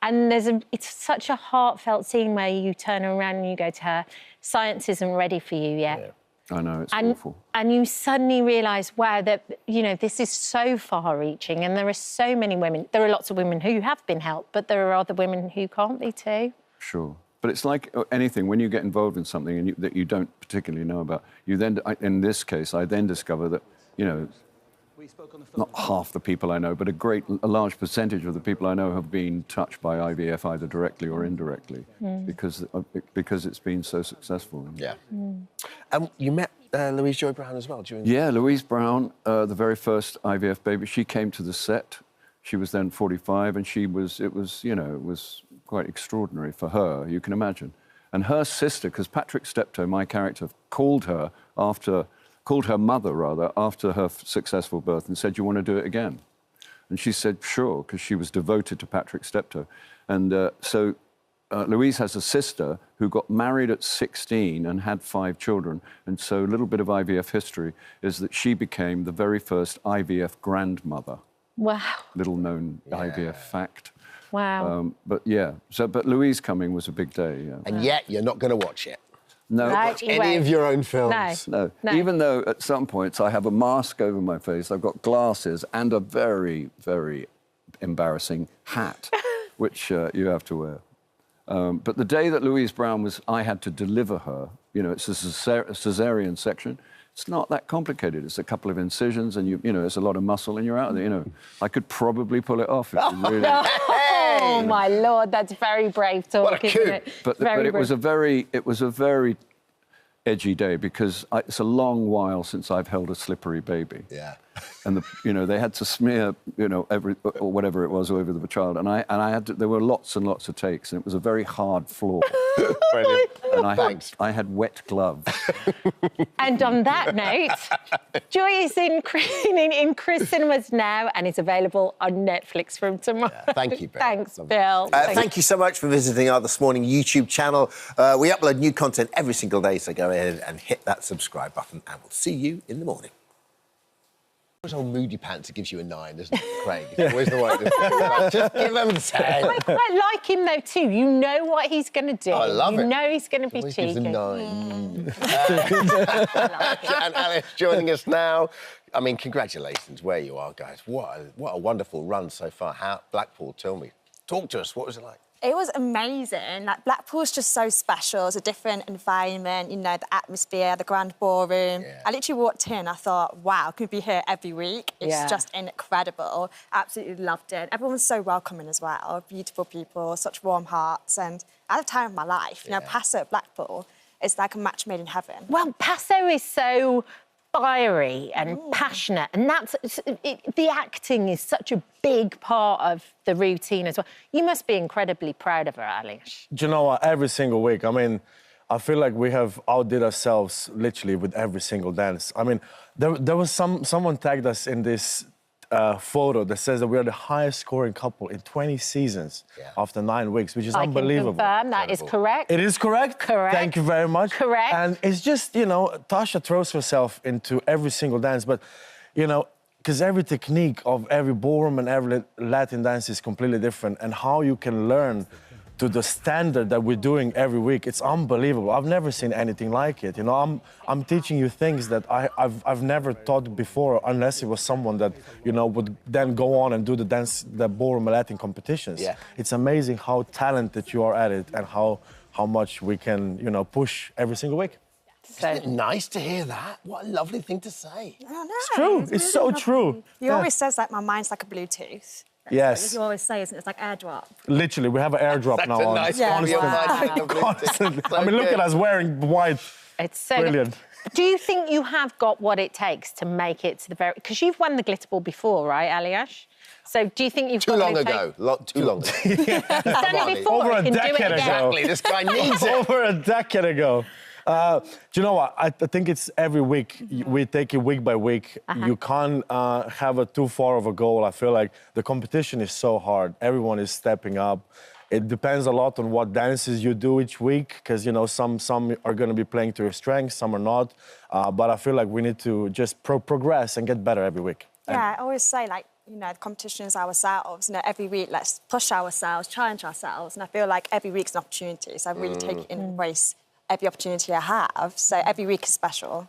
And it's such a heartfelt scene where you turn around and you go to her, science isn't ready for you yet. Yeah. I know, it's awful. And you suddenly realise, wow, that, you know, this is so far-reaching and there are so many women. There are lots of women who have been helped, but there are other women who can't be too. Sure. But it's like anything, when you get involved in something that you don't particularly know about, you then, in this case, I then discover that, you know, not half the people I know, but a large percentage of the people I know have been touched by IVF either directly or indirectly because it's been so successful. Yeah. You met Louise Joy Brown as well during... Yeah, Louise Brown, the very first IVF baby, she came to the set. She was then 45 and it was quite extraordinary for her, you can imagine. And her sister, because Patrick Steptoe, my character, called her mother after her successful birth and said, "Do you want to do it again?" And she said, "Sure," because she was devoted to Patrick Steptoe. And so Louise has a sister who got married at 16 and had 5 children. And so a little bit of IVF history is that she became the very first IVF grandmother. Wow. Little known IVF fact. Wow. But Louise coming was a big day. Yeah. And yet you're not going to watch it. No. Watch any of your own films. No. Even though at some points I have a mask over my face, I've got glasses and a very, very embarrassing hat, which you have to wear. But the day that Louise Brown I had to deliver her, you know, it's a cesarean section. It's not that complicated. It's a couple of incisions and, you know, it's a lot of muscle and you're out there, you know. I could probably pull it off if you really... Oh, my Lord, that's very brave talk, isn't it? But it was a very edgy day because it's a long while since I've held a slippery baby. Yeah. And they had to smear, you know, or whatever it was over the child, and there were lots and lots of takes, and it was a very hard floor. Brilliant. And I had wet gloves. And on that note, Joy is in Chris Cinemas now and is available on Netflix from tomorrow. Yeah, thank you, Bill. Thanks, Bill. Thank you so much for visiting our This Morning YouTube channel. We upload new content every single day, so go ahead and hit that subscribe button, and we'll see you in the morning. Old Moody Pants gives you a 9, doesn't it, Craig? It's always the way. Just give him a 10. I quite like him though too. You know what he's going to do. I love it. You know he's going to be cheeky. Gives a 9. And Alice joining us now. I mean, congratulations where you are, guys. What a wonderful run so far. Blackpool, talk to us. What was it like? It was amazing. Like, Blackpool's just so special. It's a different environment, you know, the atmosphere, the grand ballroom. Yeah. I literally walked in, I thought, wow, could be here every week. It's just incredible. Absolutely loved it. Everyone was so welcoming as well. Beautiful people, such warm hearts. And at the time of my life, you know, Paso at Blackpool, it's like a match made in heaven. Well, Paso is so fiery and passionate, and the acting is such a big part of the routine as well. You must be incredibly proud of her, Alice. Do you know what? Every single week, I mean, I feel like we have outdid ourselves literally with every single dance. I mean, there was someone tagged us in this photo that says that we are the highest scoring couple in 20 seasons after 9 weeks, which is unbelievable. I can confirm that is correct. It is correct? Correct. Thank you very much. Correct. And it's just, you know, Tasha throws herself into every single dance, but, you know, because every technique of every ballroom and every Latin dance is completely different, and how you can learn to the standard that we're doing every week, it's unbelievable. I've never seen anything like it. You know, I'm teaching you things that I've never taught before, unless it was someone that, you know, would then go on and do the ballroom Latin competitions. Yeah. It's amazing how talented you are at it and how much we can, you know, push every single week. Isn't it nice to hear that? What a lovely thing to say. I know. It's true. It's really so true. He always says that my mind's like a Bluetooth. Yes. You always say, isn't it? It's like airdrop. Literally, we have an airdrop now on. Nice Constantly. I mean, look at us wearing white. It's so brilliant. Do you think you have got what it takes to make it to the very... Because you've won the Glitter Ball before, right, Aliash? So do you think you've got what it takes? Too long ago. He's done it before. Over a decade ago. Exactly, this guy needs it. Over a decade ago. Do you know what? I think it's every week. We take it week by week. You can't have a too far of a goal. I feel like the competition is so hard. Everyone is stepping up. It depends a lot on what dances you do each week, because, you know, some are going to be playing to your strengths, some are not. But I feel like we need to just progress and get better every week. Yeah, I always say, like, you know, the competition is ourselves. You know, every week, let's push ourselves, challenge ourselves. And I feel like every week's an opportunity. So I really take it in embrace every opportunity I have. So every week is special.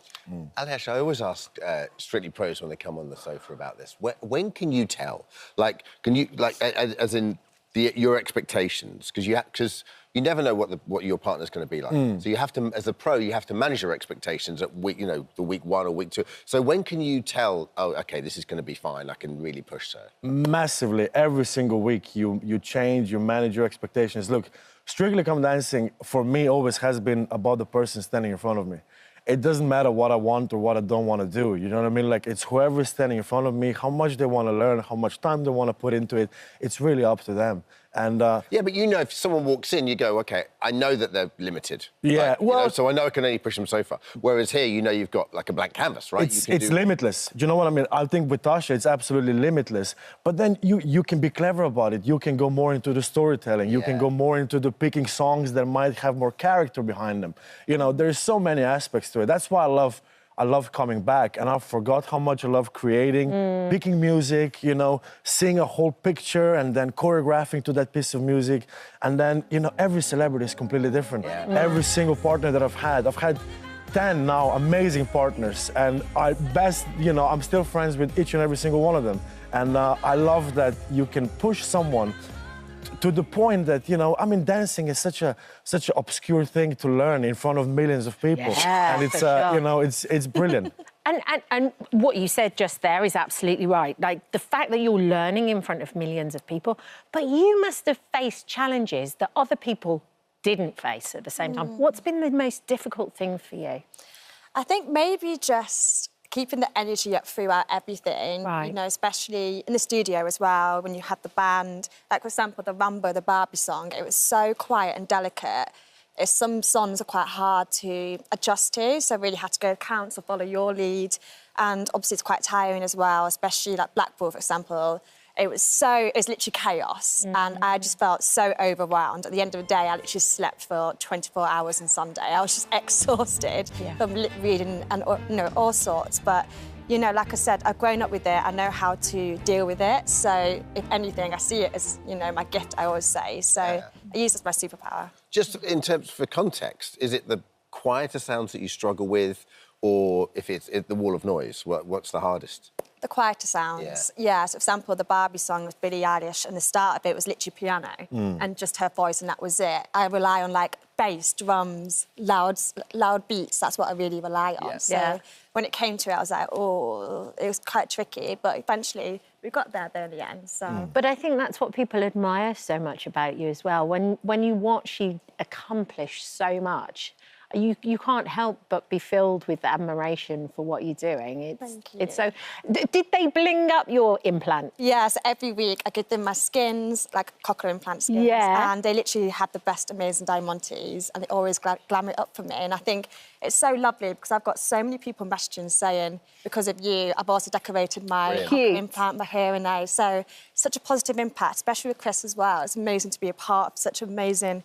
Alesh, I always ask Strictly Pros when they come on the sofa about this. When can you tell? Like, can you, like, as in your expectations? Because you never know what your partner's going to be like. So you have to, as a pro, you have to manage your expectations at week, you know, the week 1 or week 2. So when can you tell, oh, OK, this is going to be fine, I can really push her? Massively. Every single week you change, you manage your expectations. Look, Strictly Come Dancing, for me, always has been about the person standing in front of me. It doesn't matter what I want or what I don't want to do, you know what I mean? Like, it's whoever is standing in front of me, how much they want to learn, how much time they want to put into it. It's really up to them. And yeah, but you know, if someone walks in, you go, OK, I know that they're limited. Yeah, like, well... You know, so I know I can only push them so far. Whereas here, you know, you've got, like, a blank canvas, right? It's limitless. Do you know what I mean? I think with Tasha, it's absolutely limitless. But then you can be clever about it. You can go more into the storytelling. You can go more into the picking songs that might have more character behind them. You know, there's so many aspects to it. That's why I love coming back, and I forgot how much I love creating, picking music, you know, seeing a whole picture and then choreographing to that piece of music. And then, you know, every celebrity is completely different. Every single partner that I've had 10 now amazing partners, and you know, I'm still friends with each and every single one of them. And I love that you can push someone to the point that, you know, I mean, dancing is such an obscure thing to learn in front of millions of people. Yeah, and it's, sure. you know, it's brilliant. And what you said just there is absolutely right. Like, the fact that you're learning in front of millions of people, but you must have faced challenges that other people didn't face at the same time. What's been the most difficult thing for you? I think maybe just keeping the energy up throughout everything, you know, especially in the studio as well, when you had the band. Like, for example, the Rambo, the Barbie song, it was so quiet and delicate. Some songs are quite hard to adjust to, so I really had to go counsel, follow your lead. And obviously it's quite tiring as well, especially like Blackpool, for example. It was literally chaos, and I just felt so overwhelmed. At the end of the day, I literally slept for 24 hours on Sunday. I was just exhausted from reading and, you know, all sorts. But, you know, like I said, I've grown up with it. I know how to deal with it. So, if anything, I see it as, you know, my gift, I always say. So I use it as my superpower. Just in terms, for context, is it the quieter sounds that you struggle with, or if it's the wall of noise? What's the hardest? The quieter sounds. Yeah, so for example, the Barbie song with Billie Eilish, and the start of it was literally piano and just her voice, and that was it. I rely on, like, bass, drums, loud beats. That's what I really rely on. So when it came to it, I was like, oh, it was quite tricky, but eventually we got there in the end. So. But I think that's what people admire so much about you as well. When you watch you accomplish so much, you can't help but be filled with admiration for what you're doing. Thank you. It's so. Did they bling up your implant? Yeah, so every week I give them my skins, like cochlear implant skins. Yeah. And they literally had the best amazing diamantes, and they always glam it up for me. And I think it's so lovely because I've got so many people messaging saying, because of you, I've also decorated my cochlear implant, my hearing aid. So such a positive impact, especially with Chris as well. It's amazing to be a part of such amazing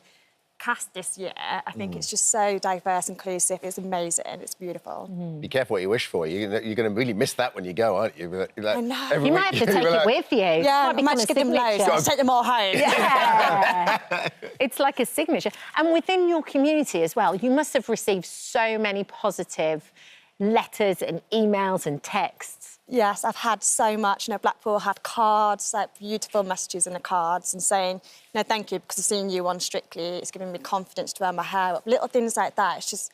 cast this year. I think it's just so diverse, inclusive. It's amazing. It's beautiful. Be careful what you wish for. You're going to really miss that when you go, aren't you? Like, I know. You might have to take it with you. Yeah, I might just get them loads. Just take them all home. Yeah. It's like a signature. And within your community as well, you must have received so many positive letters and emails and texts. Yes, I've had so much. You know, Blackpool had cards, like beautiful messages in the cards, and saying, you know, thank you because of seeing you on Strictly. It's given me confidence to wear my hair up. Little things like that. It's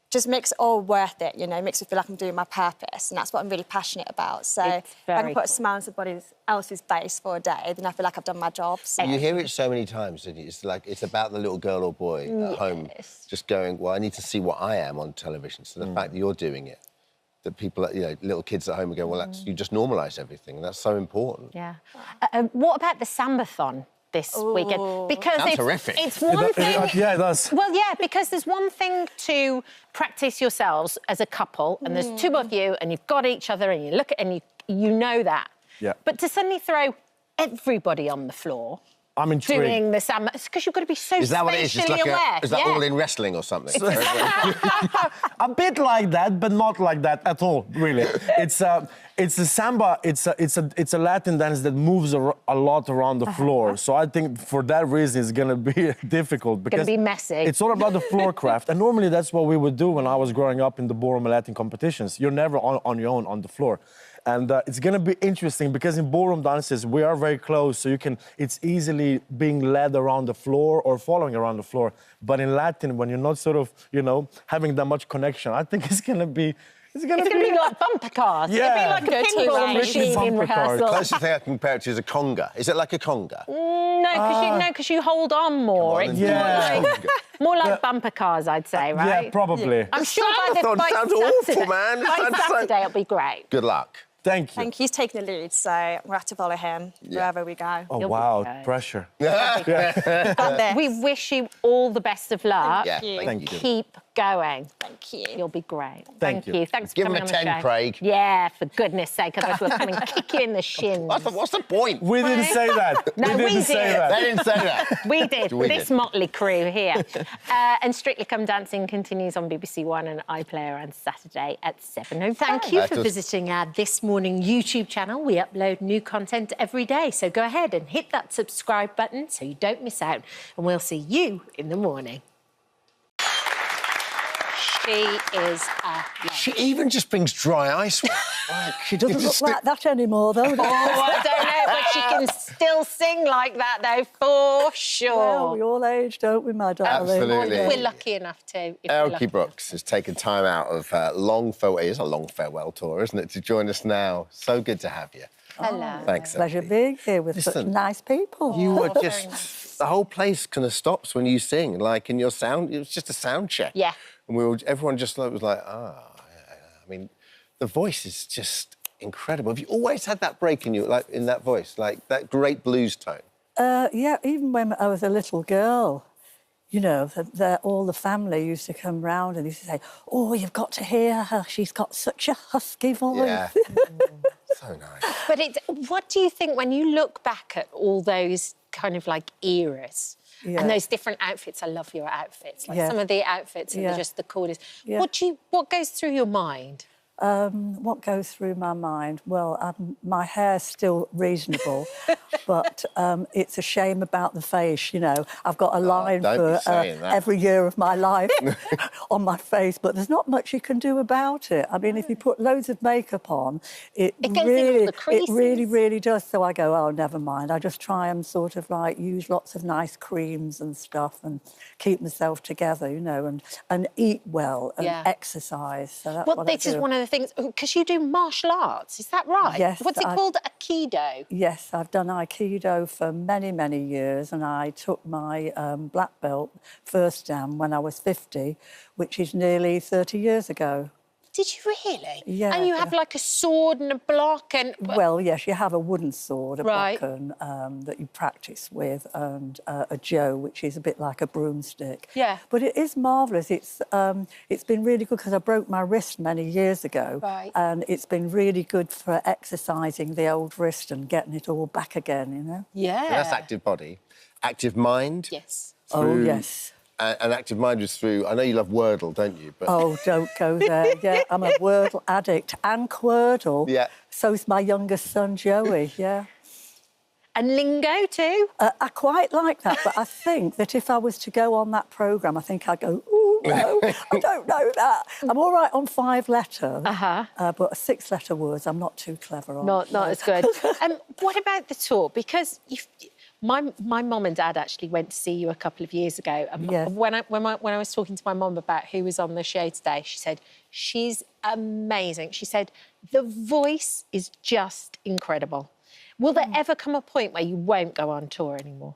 just makes it all worth it. You know, it makes me feel like I'm doing my purpose, and that's what I'm really passionate about. So if I can put a smile on somebody else's face for a day, then I feel like I've done my job. So. You hear it so many times, don't you? It's like it's about the little girl or boy at home just going, well, I need to see what I am on television. So the fact that you're doing it, that people, you know, little kids at home are going, well, you just normalise everything, and that's so important. Yeah. What about the Sambathon this weekend. Because Sounds horrific. It's one thing... Yeah, it does. Well, yeah, because there's one thing to practice yourselves as a couple, and there's two of you, and you've got each other, and you look at, and you know that. Yeah. But to suddenly throw everybody on the floor... I'm intrigued. Doing the samba, it's because you've got to be so Is that what it is? It's spatially like aware. is that all in wrestling or something? A bit like that, but not like that at all, really. It's a samba. It's a Latin dance that moves a lot around the floor. So I think for that reason, it's gonna be difficult because gonna be messy. It's all about the floor craft, and normally that's what we would do when I was growing up in the ballroom and Latin competitions. You're never on your own on the floor. And it's going to be interesting because in ballroom dances, we are very close, so it's easily being led around the floor or following around the floor. But in Latin, when you're not sort of, having that much connection, I think it's going to be... It's going to be like bumper cars. Yeah. It'll be like a pinball machine in rehearsal. The closest thing I can compare it to is a conga. Is it like a conga? No, because you hold on more. It's more like bumper cars, I'd say, right? Yeah, probably. I'm sure by sounds awful, man. By Saturday, it'll be great. Good luck. Thank you. Thank you. He's taking the lead, so we'll have to follow him wherever we go. Oh, wow, pressure. We wish you all the best of luck. Thank you. Thank you. Keep going. Thank you. You'll be great. Thank you. Thanks Give for him coming a on the 10, show. Craig. Yeah, for goodness sake, otherwise we'll come and kick you in the shins. What's the point? We didn't say that. No, we did. They didn't say that. We did. We This did. motley crew here. And Strictly Come Dancing continues on BBC One and iPlayer on Saturday at 7:05. Thank you for visiting our This Morning YouTube channel. We upload new content every day, so go ahead and hit that subscribe button so you don't miss out. And we'll see you in the morning. She is a... She even just brings dry ice with her. She doesn't look like that anymore, though. Oh, I don't know, but she can still sing like that, though, for sure. Well, we all age, don't we, my darling? Absolutely. We're lucky enough to. Elkie Brooks has taken time out of long farewell. It is a long farewell tour, isn't it, to join us now. So good to have you. Hello. Thanks. Pleasure being here with such nice people. You were just... The whole place kind of stops when you sing, like in your sound. It was just a sound check. Yeah. And everyone just was like, I mean, the voice is just incredible. Have you always had that break in you, like in that voice, like that great blues tone? Yeah, even when I was a little girl, all the family used to come round and used to say, "Oh, you've got to hear her. She's got such a husky voice." Yeah. So nice. But what do you think when you look back at all those kind of like eras and those different outfits? I love your outfits. Like some of the outfits are just the coolest. Yeah. What goes through your mind? What goes through my mind? Well, my hair's still reasonable, but it's a shame about the face, I've got a line for every year of my life on my face, but there's not much you can do about it. I mean, if you put loads of makeup on, it really does. So I go, oh, never mind. I just try and sort of like use lots of nice creams and stuff and keep myself together, and eat well and exercise. So that's what I do. This is one of the things, because you do martial arts, is that right? Yes. What's it called? Aikido? Yes, I've done Aikido for many, many years, and I took my black belt first dan when I was 50, which is nearly 30 years ago. Did you really? Yeah. And you have like a sword and a block and... Well, yes, you have a wooden sword, a bokken, that you practice with, and a jo, which is a bit like a broomstick. Yeah. But it is marvellous. It's been really good because I broke my wrist many years ago. Right. And it's been really good for exercising the old wrist and getting it all back again, Yeah. So that's active body. Active mind? Yes. Oh, yes. And active mind was through... I know you love Wordle, don't you? But... Oh, don't go there. Yeah, I'm a Wordle addict. And Quordle. Yeah. So's my youngest son, Joey, yeah. And lingo too? I quite like that, but I think that if I was to go on that programme, I think I'd go, ooh, no, I don't know that. I'm all right on 5 letters, but 6-letter words I'm not too clever on. Not as good. What about the tour? Because my mum and dad actually went to see you a couple of years ago. And when I was talking to my mum about who was on the show today, she said, she's amazing. She said, the voice is just incredible. Will there ever come a point where you won't go on tour anymore?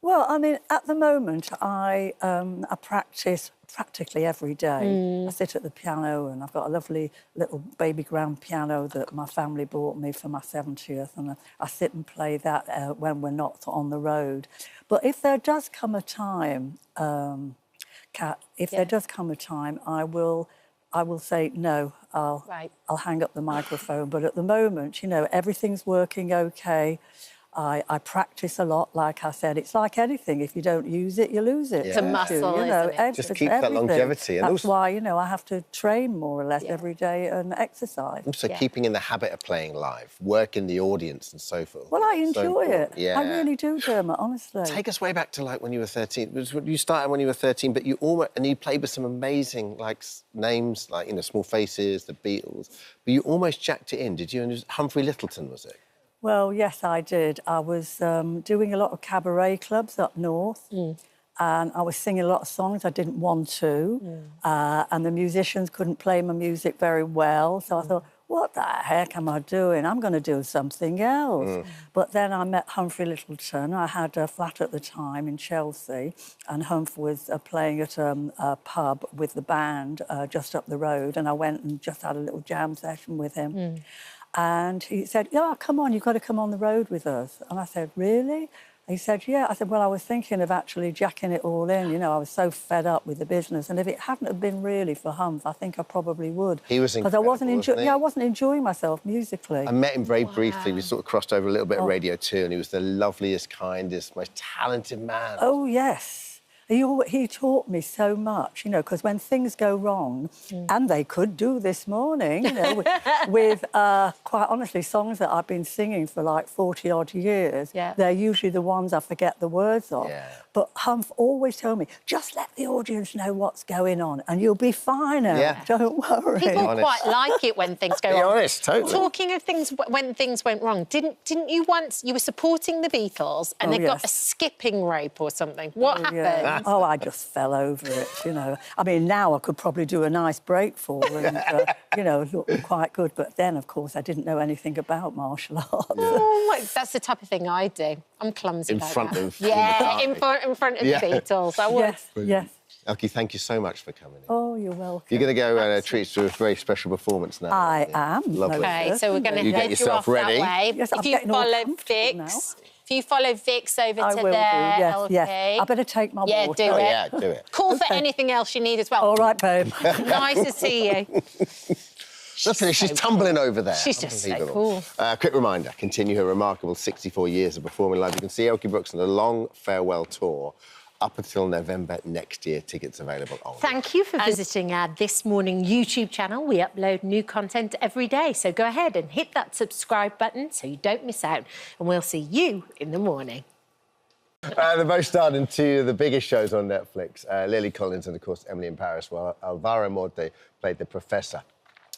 Well, I mean, at the moment, I practice practically every day. I sit at the piano, and I've got a lovely little baby grand piano that my family bought me for my 70th, and I sit and play that when we're not on the road. But if there does come a time, Kat, if there does come a time, I will say no. I'll hang up the microphone. But at the moment, you know, everything's working okay. I practice a lot, like I said. It's like anything. If you don't use it, you lose it. It's a muscle, you know, isn't it? Just keep that longevity. And that's why, you know, I have to train more or less every day and exercise. Also, keeping in the habit of playing live, work in the audience and so forth. Well, I enjoy it. Yeah. I really do, Dermot, honestly. Take us way back to, like, when you were 13. You started when you were 13, but you played with some amazing, like, names, like, you know, Small Faces, the Beatles, but you almost jacked it in, did you? And it was Humphrey Lyttelton, was it? Well, yes, I did. I was doing a lot of cabaret clubs up north, and I was singing a lot of songs I didn't want to, and the musicians couldn't play my music very well, so I thought, what the heck am I doing? I'm going to do something else. But then I met Humphrey Lyttelton. I had a flat at the time in Chelsea, and Humph was playing at a pub with the band just up the road, and I went and just had a little jam session with him. And he said, yeah, come on, you've got to come on the road with us. And I said, really? He said, yeah. I said, well, I was thinking of actually jacking it all in. You know, I was so fed up with the business. And if it hadn't have been really for Humph, I think I probably would. He was incredible, because I wasn't enjoying myself musically. I met him very briefly. We sort of crossed over a little bit at Radio 2, and he was the loveliest, kindest, most talented man. Oh, yes. He taught me so much, you know, because when things go wrong, and they could do this morning, you know, with quite honestly, songs that I've been singing for like 40-odd years, they're usually the ones I forget the words of. But Humph always told me, just let the audience know what's going on and you'll be finer. Don't worry. People quite like it when things go wrong. Be honest, totally. Talking of things when things went wrong, didn't you once, you were supporting the Beatles and they got a skipping rope or something. What happened? Oh, I just fell over it, you know. I mean, now I could probably do a nice breakfall and, you know, look quite good. But then, of course, I didn't know anything about martial arts. Oh, that's the type of thing I do. I'm clumsy in about front that. of in front of the Beatles. I would. Yes. Elkie, thank you so much for coming in. Oh, you're welcome. You're going to go and treat us to a very special performance now. I am. Lovely. Okay, so we're going to head you off ready. that way. Yes, if you follow Vix, if you follow Vix over to there, Elkie. Yes. I better take my water. Do it. Yeah, do it. Call for anything else you need as well. All right, babe. Nice to see you. She's tumbling over there. She's just so cool. Quick reminder, continue her remarkable 64 years of performing live. You can see Elkie Brooks on a long farewell tour up until November next year. Tickets available on. Thank you for visiting our This Morning YouTube channel. We upload new content every day, so go ahead and hit that subscribe button so you don't miss out, and we'll see you in the morning. They're both starting to the biggest shows on Netflix. Lily Collins and, of course, Emily in Paris, while Alvaro Morte played the professor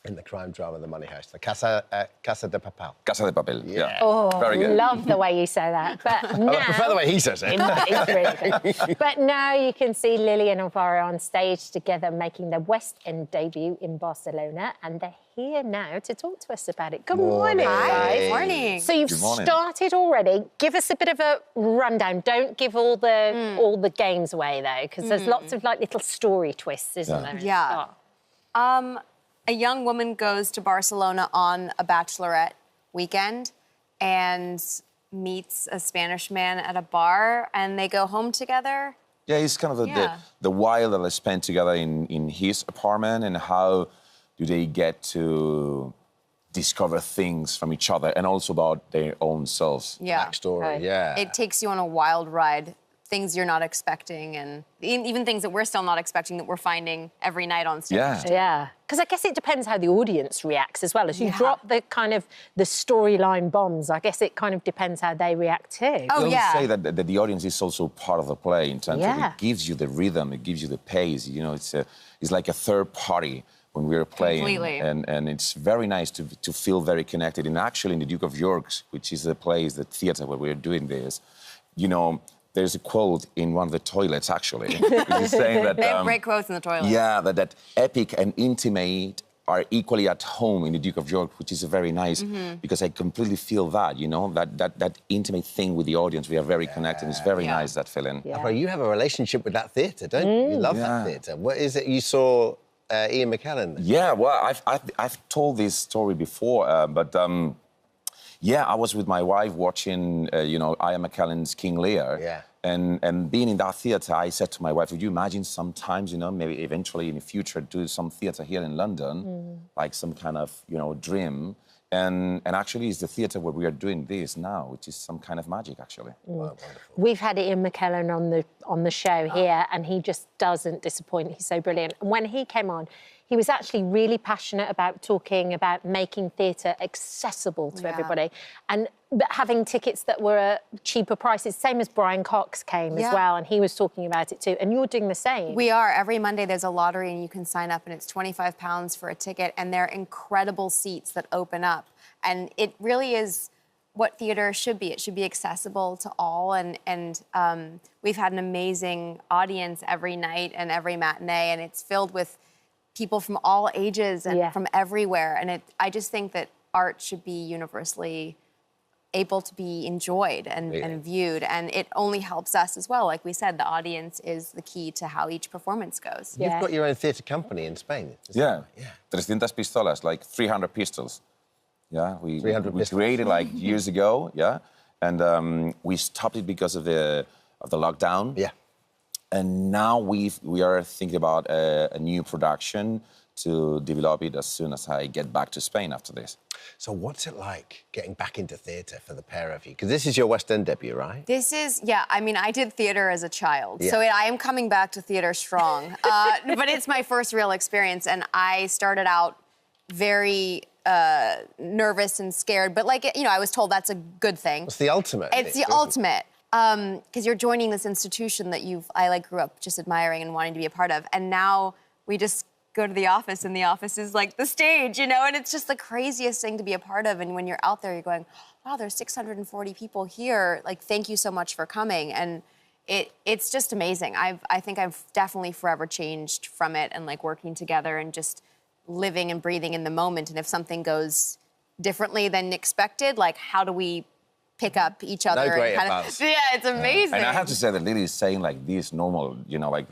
in the crime drama The Money Heist, the Casa de Papel. Casa de Papel, yeah. Oh, very good. Love the way you say that. But now, I prefer the way he says it. It's really good. But now you can see Lily and Alvaro on stage together making their West End debut in Barcelona, and they're here now to talk to us about it. Good morning, guys. Morning. So you've started already. Give us a bit of a rundown. Don't give all the games away, though, because there's lots of, like, little story twists, isn't there? Yeah. A young woman goes to Barcelona on a bachelorette weekend and meets a Spanish man at a bar, and they go home together. Yeah, it's kind of the while that they spend together in his apartment, and how do they get to discover things from each other and also about their own selves. Yeah. Backstory, It takes you on a wild ride. Things you're not expecting, and even things that we're still not expecting that we're finding every night on stage. Yeah. Because I guess it depends how the audience reacts as well. As you drop the kind of the storyline bombs, I guess it kind of depends how they react too. I would say that the audience is also part of the play in terms of it gives you the rhythm, it gives you the pace. You know, it's like a third party when we're playing. Completely. And it's very nice to feel very connected. And actually in the Duke of York's, which is the place, the theatre where we're doing this, you know, there's a quote in one of the toilets, actually, which is saying that... They have great quotes in the toilet. Yeah, that epic and intimate are equally at home in the Duke of York, which is very nice because I completely feel that, you know, that intimate thing with the audience. We are very connected. It's very nice, that feeling. Well, you have a relationship with that theatre, don't you? You love that theatre. What is it you saw Ian McKellen? Yeah, well, I've told this story before, but yeah, I was with my wife watching, you know, Ian McKellen's King Lear. Yeah. And being in that theatre, I said to my wife, would you imagine sometimes, you know, maybe eventually in the future do some theatre here in London, like some kind of, you know, dream. And actually it's the theatre where we are doing this now, which is some kind of magic, actually. Wow, We've had Ian McKellen on the show here, and he just doesn't disappoint. He's so brilliant. And when he came on, he was actually really passionate about talking about making theatre accessible to everybody and having tickets that were at cheaper prices, same as Brian Cox came as well, and he was talking about it too. And you're doing the same. We are. Every Monday there's a lottery and you can sign up, and it's £25 for a ticket, and they're incredible seats that open up. And it really is what theatre should be. It should be accessible to all, and we've had an amazing audience every night and every matinee, and it's filled with people from all ages and from everywhere. And I just think that art should be universally able to be enjoyed and viewed. And it only helps us as well. Like we said, the audience is the key to how each performance goes. You've got your own theatre company in Spain. Yeah. 300 pistolas, like 300 pistols. Yeah, we created like years ago, and we stopped it because of the lockdown. Yeah. And now we are thinking about a new production to develop it as soon as I get back to Spain after this. So what's it like getting back into theatre for the pair of you? Because this is your West End debut, right? This is, I mean, I did theatre as a child, so I am coming back to theatre strong. But it's my first real experience, and I started out very nervous and scared, but like, you know, I was told that's a good thing. It's the ultimate. It's the ultimate. Because you're joining this institution that I like grew up just admiring and wanting to be a part of. And now we just go to the office, and the office is like the stage, you know, and it's just the craziest thing to be a part of. And when you're out there, you're going, wow, there's 640 people here. Like, thank you so much for coming. And it's just amazing. I think I've definitely forever changed from it, and like working together and just living and breathing in the moment. And if something goes differently than expected, like, how do we pick up each other? No great and advice. it's amazing. And I have to say that Lily is saying like this normal, you know, like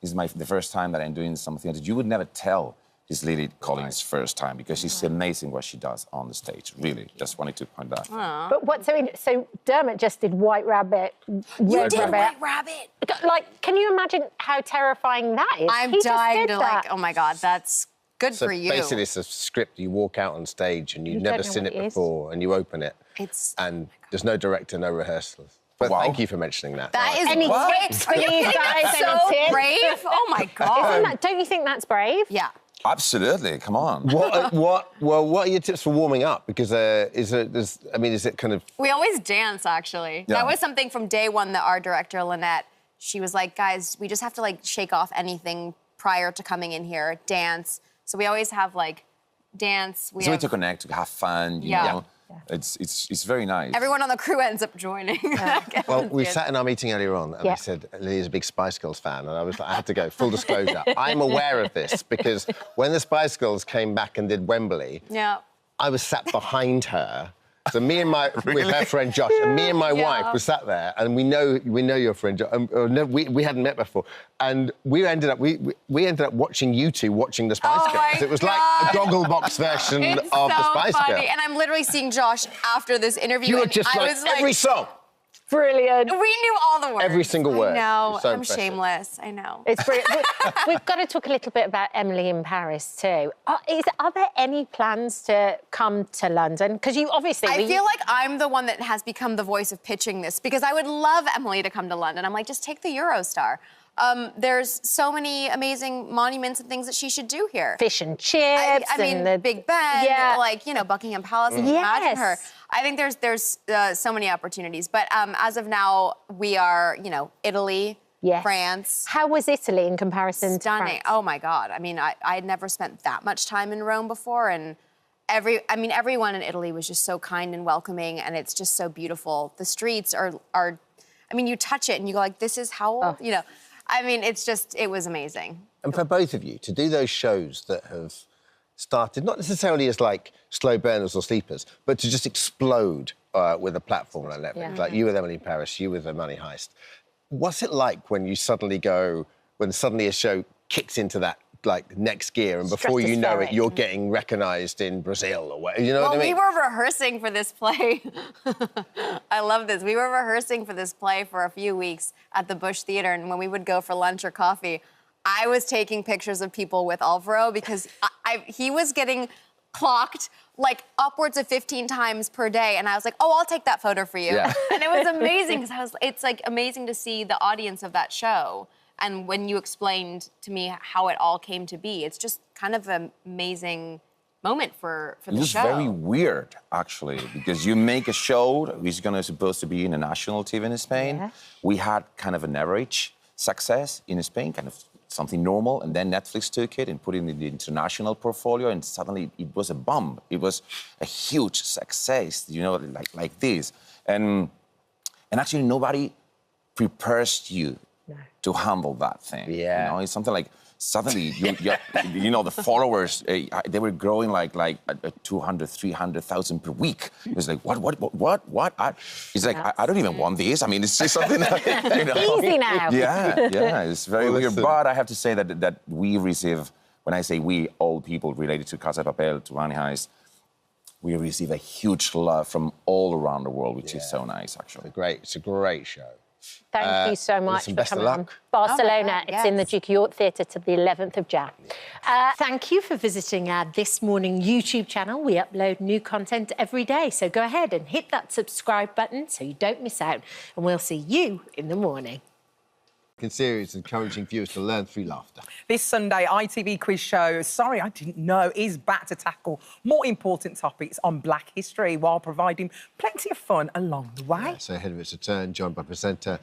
this is the first time that I'm doing something that you would never tell is Lily Collins' first time, because she's amazing what she does on the stage. Really, just wanted to point that. But so Dermot just did White Rabbit. You did White Rabbit. Like, can you imagine how terrifying that is? I'm dying to like, oh my God, that's good for you. So basically it's a script. You walk out on stage and you've never seen it before, and you open it. And there's no director, no rehearsals. But thank you for mentioning that. That is brave. Are you guys so brave? Oh my God. Don't you think that's brave? Yeah. Absolutely. Come on. What are your tips for warming up? Because is it kind of... We always dance, actually. Yeah. That was something from day one that our director, Lynette, she was like, guys, we just have to like shake off anything prior to coming in here, dance. So we always have like dance. It's a way to connect, to have fun, you know. It's very nice. Everyone on the crew ends up joining. Well, we sat in our meeting earlier on, and we said Lily's a big Spice Girls fan, and I had to go, full disclosure. I'm aware of this, because when the Spice Girls came back and did Wembley, I was sat behind her. So me and with her friend Josh, and me and my wife were sat there, and we know your friend Josh. We hadn't met before, and we ended up watching you two watching the Spice Girls. It was like a Gogglebox version of the Spice Girls. And I'm literally seeing Josh after this interview. You were just like every song. Brilliant. We knew all the words. Every single word. I know. So I'm impressive. shameless. I know. It's brilliant. We've got to talk a little bit about Emily in Paris too. Are there any plans to come to London? Because you obviously... I feel like I'm the one that has become the voice of pitching this, because I would love Emily to come to London. I'm like, just take the Eurostar. There's so many amazing monuments and things that she should do here. Fish and chips. I mean, the Big Ben, like, you know, Buckingham Palace. Imagine her. I think there's so many opportunities. But as of now, we are, you know, Italy, France. How was Italy in comparison to France? Oh, my God. I mean, I had never spent that much time in Rome before, and everyone in Italy was just so kind and welcoming, and it's just so beautiful. The streets are I mean, you touch it and you go like, this is how old, you know. I mean, it was amazing. And for both of you, to do those shows that have started, not necessarily as like slow burners or sleepers, but to just explode with a platform like Netflix. Like you with Emily in Paris, you with The Money Heist. What's it like when you suddenly when suddenly a show kicks into that like next gear, and before you know it, you're getting recognised in Brazil or what? You know what I mean? Well, we were rehearsing for this play. I love this. We were rehearsing for this play for a few weeks at the Bush Theatre, and when we would go for lunch or coffee, I was taking pictures of people with Alvaro because he was getting clocked like upwards of 15 times per day, and I was like, oh, I'll take that photo for you. Yeah. And it was amazing because it's like amazing to see the audience of that show. And when you explained to me how it all came to be, it's just kind of an amazing moment for the show. It's very weird, actually, because you make a show which is supposed to be in a national TV in Spain. Yeah. We had kind of an average success in Spain, kind of something normal, and then Netflix took it and put it in the international portfolio, and suddenly it was a bomb. It was a huge success, you know, like this. And actually nobody prepares you to handle that thing. Yeah. You know, it's something like suddenly, you know, the followers, they were growing like 200, 300,000 per week. It was like, what? It's like, I don't even want this. I mean, it's just something that, you know. Easy now. Yeah, it's very weird. But I have to say that we receive, when I say we, all people related to Casa de Papel, to Money Heist, we receive a huge love from all around the world, which is so nice, actually. It's a great show. Thank you so much for best of coming on. luck. Barcelona, it's in the Duke of York Theatre till the 11th of Jan. Thank you for visiting our This Morning YouTube channel. We upload new content every day, so go ahead and hit that subscribe button so you don't miss out, and we'll see you in the morning. Series encouraging viewers to learn through laughter. This Sunday, ITV quiz show, Sorry I Didn't Know, is back to tackle more important topics on Black history while providing plenty of fun along the way. So ahead of its return, joined by presenter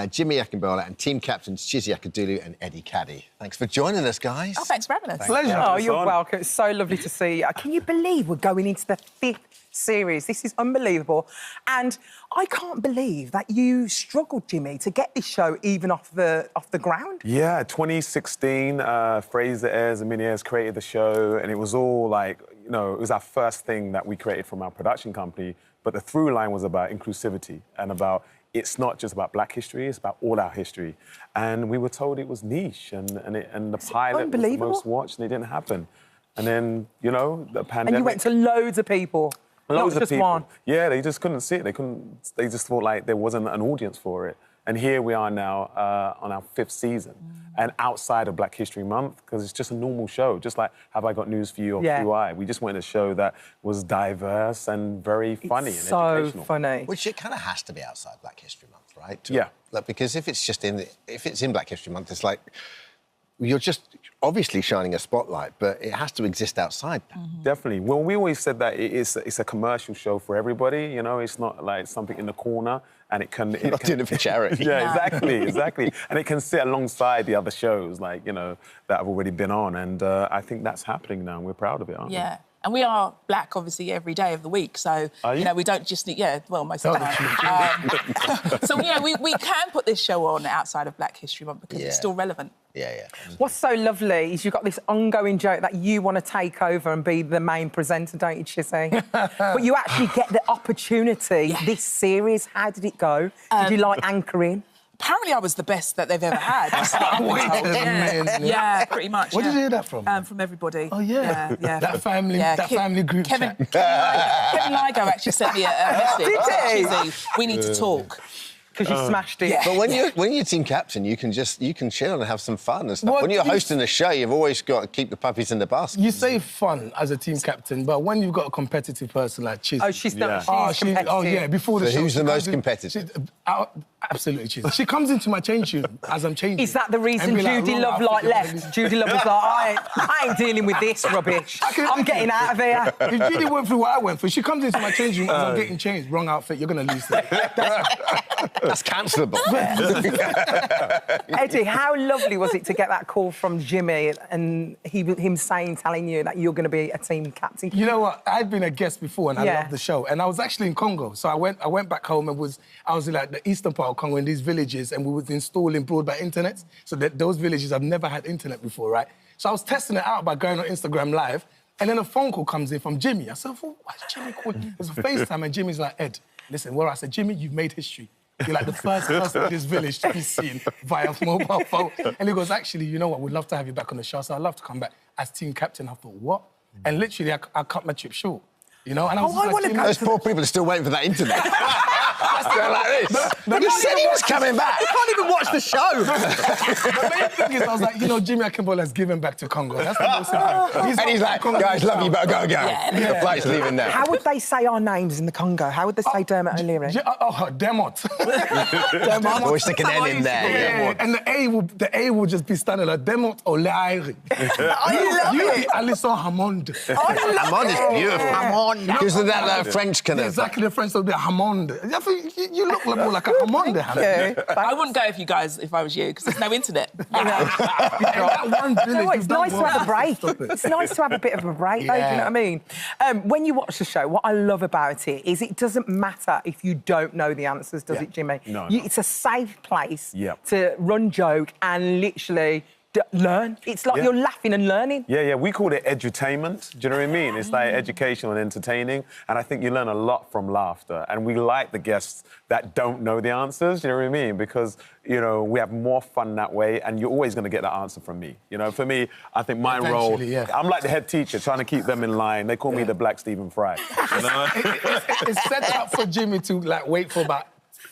Jimmy Akinbola and team captains Chizzy Akadulu and Eddie Caddy. Thanks for joining us, guys. Oh, thanks for having us. Pleasure. Oh, you're welcome. It's so lovely to see you. Can you believe we're going into the 5th series? This is unbelievable. And I can't believe that you struggled, Jimmy, to get this show even off the ground. Yeah, 2016, Fraser Ayres and Minnie Ayres created the show, and it was all like, you know, it was our first thing that we created from our production company, but the through line was about inclusivity and about, it's not just about Black history, it's about all our history. And we were told it was niche, and the pilot was the most watched, and it didn't happen. And then, you know, the pandemic... And you went to loads of people. Loads Not just of people. one. Yeah, they just couldn't see it. They just thought like there wasn't an audience for it. And here we are now on our 5th season. And outside of Black History Month, because it's just a normal show, just like Have I Got News for You or QI. We just wanted a show that was diverse and very funny and educational. So funny. Which it kind of has to be outside Black History Month, right? Yeah. Like, because if it's in Black History Month, it's like you're just obviously shining a spotlight, but it has to exist outside that. Definitely. Well, we always said that it's a commercial show for everybody, you know, it's not like something in the corner, and it can... You're not doing it for charity. Yeah, exactly. And it can sit alongside the other shows, like, you know, that have already been on, and I think that's happening now, and we're proud of it, aren't we? Yeah. And we are Black, obviously, every day of the week. So, you know, we don't just need... Yeah, well, most of the time. So, you know, we can put this show on outside of Black History Month because it's still relevant. Yeah. What's so lovely is you've got this ongoing joke that you want to take over and be the main presenter, don't you, Chizzy? But you actually get the opportunity this series. How did it go? Did you like anchoring? Apparently I was the best that they've ever had. Yeah, pretty much. Where did you hear that from? From everybody. Oh, yeah. Yeah. That family group chat. Kevin Ligo actually sent me a message. Did he? Chizzy, we need to talk. Because you smashed it. Yeah. But when you're team captain, you can chill and have some fun and stuff. What when you're hosting a show, you've always got to keep the puppies in the basket. You say fun as a team captain, but when you've got a competitive person like Chizzy... Oh, she's competitive. Oh, yeah, before the show... Who's the most competitive? Absolutely, Chizzy. She comes into my change room as I'm changing. Is that the reason Judy Love left? Judy Love was like, I ain't dealing with this rubbish. I'm getting out of here. If Judy went through what I went through, she comes into my change room as I'm getting changed. Wrong outfit, you're going to lose that. That's cancelable. Eddie, how lovely was it to get that call from Jimmy and him telling you that you're going to be a team captain? You know what? I'd been a guest before and I loved the show. And I was actually in Congo. So I went back home and I was in like the eastern part of Congo in these villages, and we was installing broadband internet. So those villages have never had internet before, right? So I was testing it out by going on Instagram Live, And then a phone call comes in from Jimmy. I said, why is Jimmy calling? It was a FaceTime, and Jimmy's like, Ed, listen, well, I said, Jimmy, you've made history. You're like the first person in this village to be seen via mobile phone. And he goes, actually, you know what, we'd love to have you back on the show. So I'd love to come back as team captain. I thought, what? And literally, I cut my trip short. You know, and I was like, those poor people are still waiting for that internet. They're like this. But you said he was coming back. You can't even watch the show. The main thing is, I was like, you know, Jimmy Akimbola has given back to Congo. That's the most important. And he's like, guys, love you, but go. Yeah. The flight's leaving now. How would they say our names in the Congo? How would they say Dermot O'Leary? Demot. Always stick an N in there. Yeah. And the A will just be standing like Demot O'Leary. You, Alison Hammond. Hammond is beautiful. Hammond. Because of that French kind of... Exactly, the French would be a Hammond. I think you look more like a Hammond. I wouldn't go if I was you, because there's no internet. It's nice to have a break. It's nice to have a bit of a break, though, do you know what I mean? When you watch the show, what I love about it is it doesn't matter if you don't know the answers, does it, Jimmy? No. It's a safe place to run joke and literally... learn. It's like you're laughing and learning. Yeah, we call it edutainment. Do you know what I mean? It's like educational and entertaining. And I think you learn a lot from laughter. And we like the guests that don't know the answers, you know what I mean? Because, you know, we have more fun that way, and you're always going to get the answer from me. You know, for me, I think my role... I'm like the head teacher, trying to keep them in line. They call me the Black Stephen Fry. You know? It's set up for Jimmy to, like, wait for about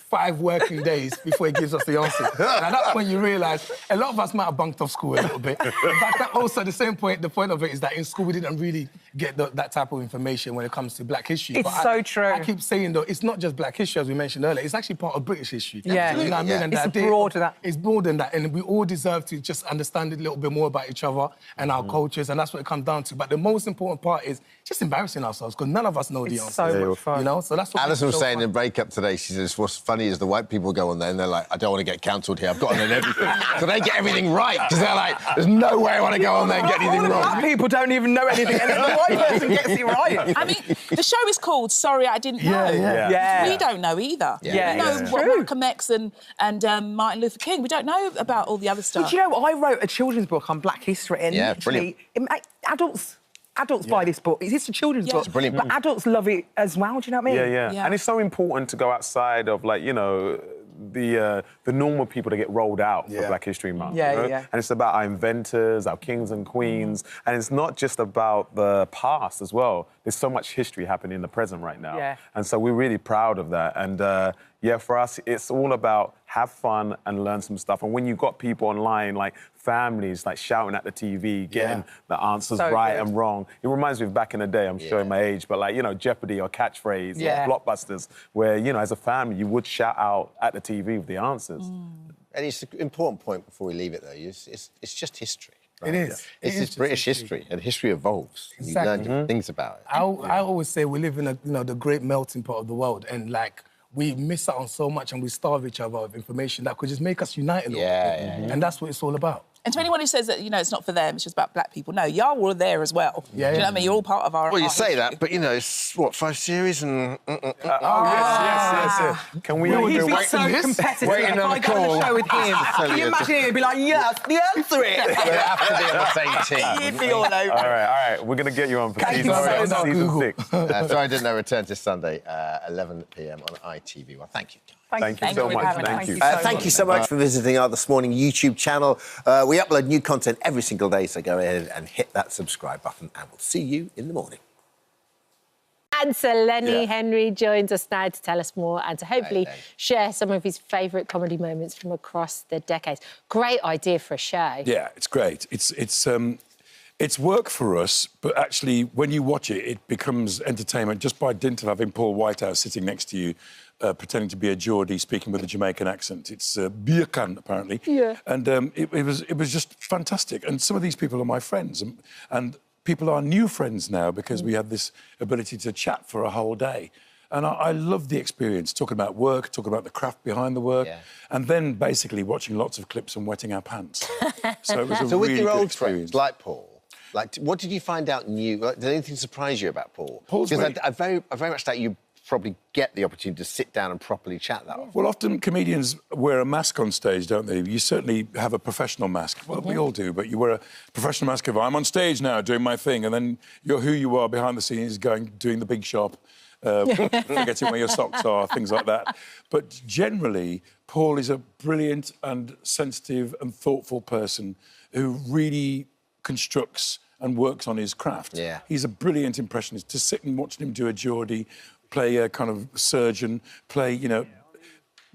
5 working days before he gives us the answer. And that's when you realise a lot of us might have bunked off school a little bit. In fact, that also the point of it is that in school we didn't really get that type of information when it comes to Black history. It's so true. I keep saying, though, it's not just Black history, as we mentioned earlier. It's actually part of British history. Yeah. You know what I mean? And it's broad than that. It's broad than that. And we all deserve to just understand a little bit more about each other and our cultures, and that's what it comes down to. But the most important part is just embarrassing ourselves, because none of us know the answer. So much fun. You know? So that's what Alison was saying in breakup today, she says, what's funny is the white people go on there and they're like, I don't want to get cancelled here, I've got to learn everything. So they get everything right, because they're like, there's no way I want to go on there and get anything wrong. People don't even know anything, and the white person gets it right. I mean, the show is called Sorry I Didn't Know. Yeah. We don't know either. Yeah. We know what Malcolm X and Martin Luther King. We don't know about all the other stuff. But you know what? I wrote a children's book on Black history, and literally, adults buy this book. It's a children's book, brilliant. but adults love it as well. Do you know what I mean? Yeah. And it's so important to go outside of, like, you know, the normal people that get rolled out for Black History Month. Yeah, you know? yeah. And it's about our inventors, our kings and queens, and it's not just about the past as well. There's so much history happening in the present right now. Yeah. And so we're really proud of that. And for us, it's all about have fun and learn some stuff. And when you've got people online, like families, like shouting at the TV, getting the answers right and wrong. It reminds me of back in the day, I'm showing my age, but like, you know, Jeopardy or Catchphrase or Blockbusters, where, you know, as a family, you would shout out at the TV with the answers. And it's an important point before we leave it, though. It's just history. Right? It is. It's just British history, and history evolves. Exactly. You learn different things about it. I always say we live in the great melting pot of the world, and like we miss out on so much, and we starve each other of information that could just make us unite a little bit. And that's what it's all about. And to anyone who says that, you know, it's not for them, it's just about Black people, no, y'all were there as well. Do you know what I mean? You're all part of our... Well, you say that, but, you know, it's, what, 5 series and... yes. Can we all do so competitive. Waiting on the call. On the show with him. Can you imagine him? He'd be like, yes, the answer is... We have to be on the same team. You'd be all over. All right. We're going to get you on for season 6. Sorry I Didn't Know returns this Sunday, 11 p.m. on ITV. Well, thank you. Thank you so much. Thank you so much for visiting our This Morning YouTube channel. We upload new content every single day, so go ahead and hit that subscribe button, and we'll see you in the morning. And so Lenny Henry joins us now to tell us more and to hopefully share some of his favourite comedy moments from across the decades. Great idea for a show. Yeah, it's great. It's work for us, but actually, when you watch it, it becomes entertainment just by dint of having Paul Whitehouse sitting next to you, pretending to be a Geordie, speaking with a Jamaican accent. It's Bierkan, apparently. Yeah. And it was just fantastic. And some of these people are my friends, and people are new friends now because we have this ability to chat for a whole day. And I love the experience, talking about work, talking about the craft behind the work, and then basically watching lots of clips and wetting our pants. So it was a really with your good old experience. friends, like Paul, like, what did you find out new? Like, did anything surprise you about Paul? Paul's because I very much doubt you probably get the opportunity to sit down and properly chat that often. Well, often comedians wear a mask on stage, don't they? You certainly have a professional mask. Well, we all do, but you wear a professional mask of, I'm on stage now doing my thing, and then you're who you are behind the scenes, doing the big shop, forgetting where your socks are, things like that. But generally, Paul is a brilliant and sensitive and thoughtful person who really constructs and works on his craft. Yeah. He's a brilliant impressionist. To sit and watch him do a Geordie, play a kind of surgeon, play, you know...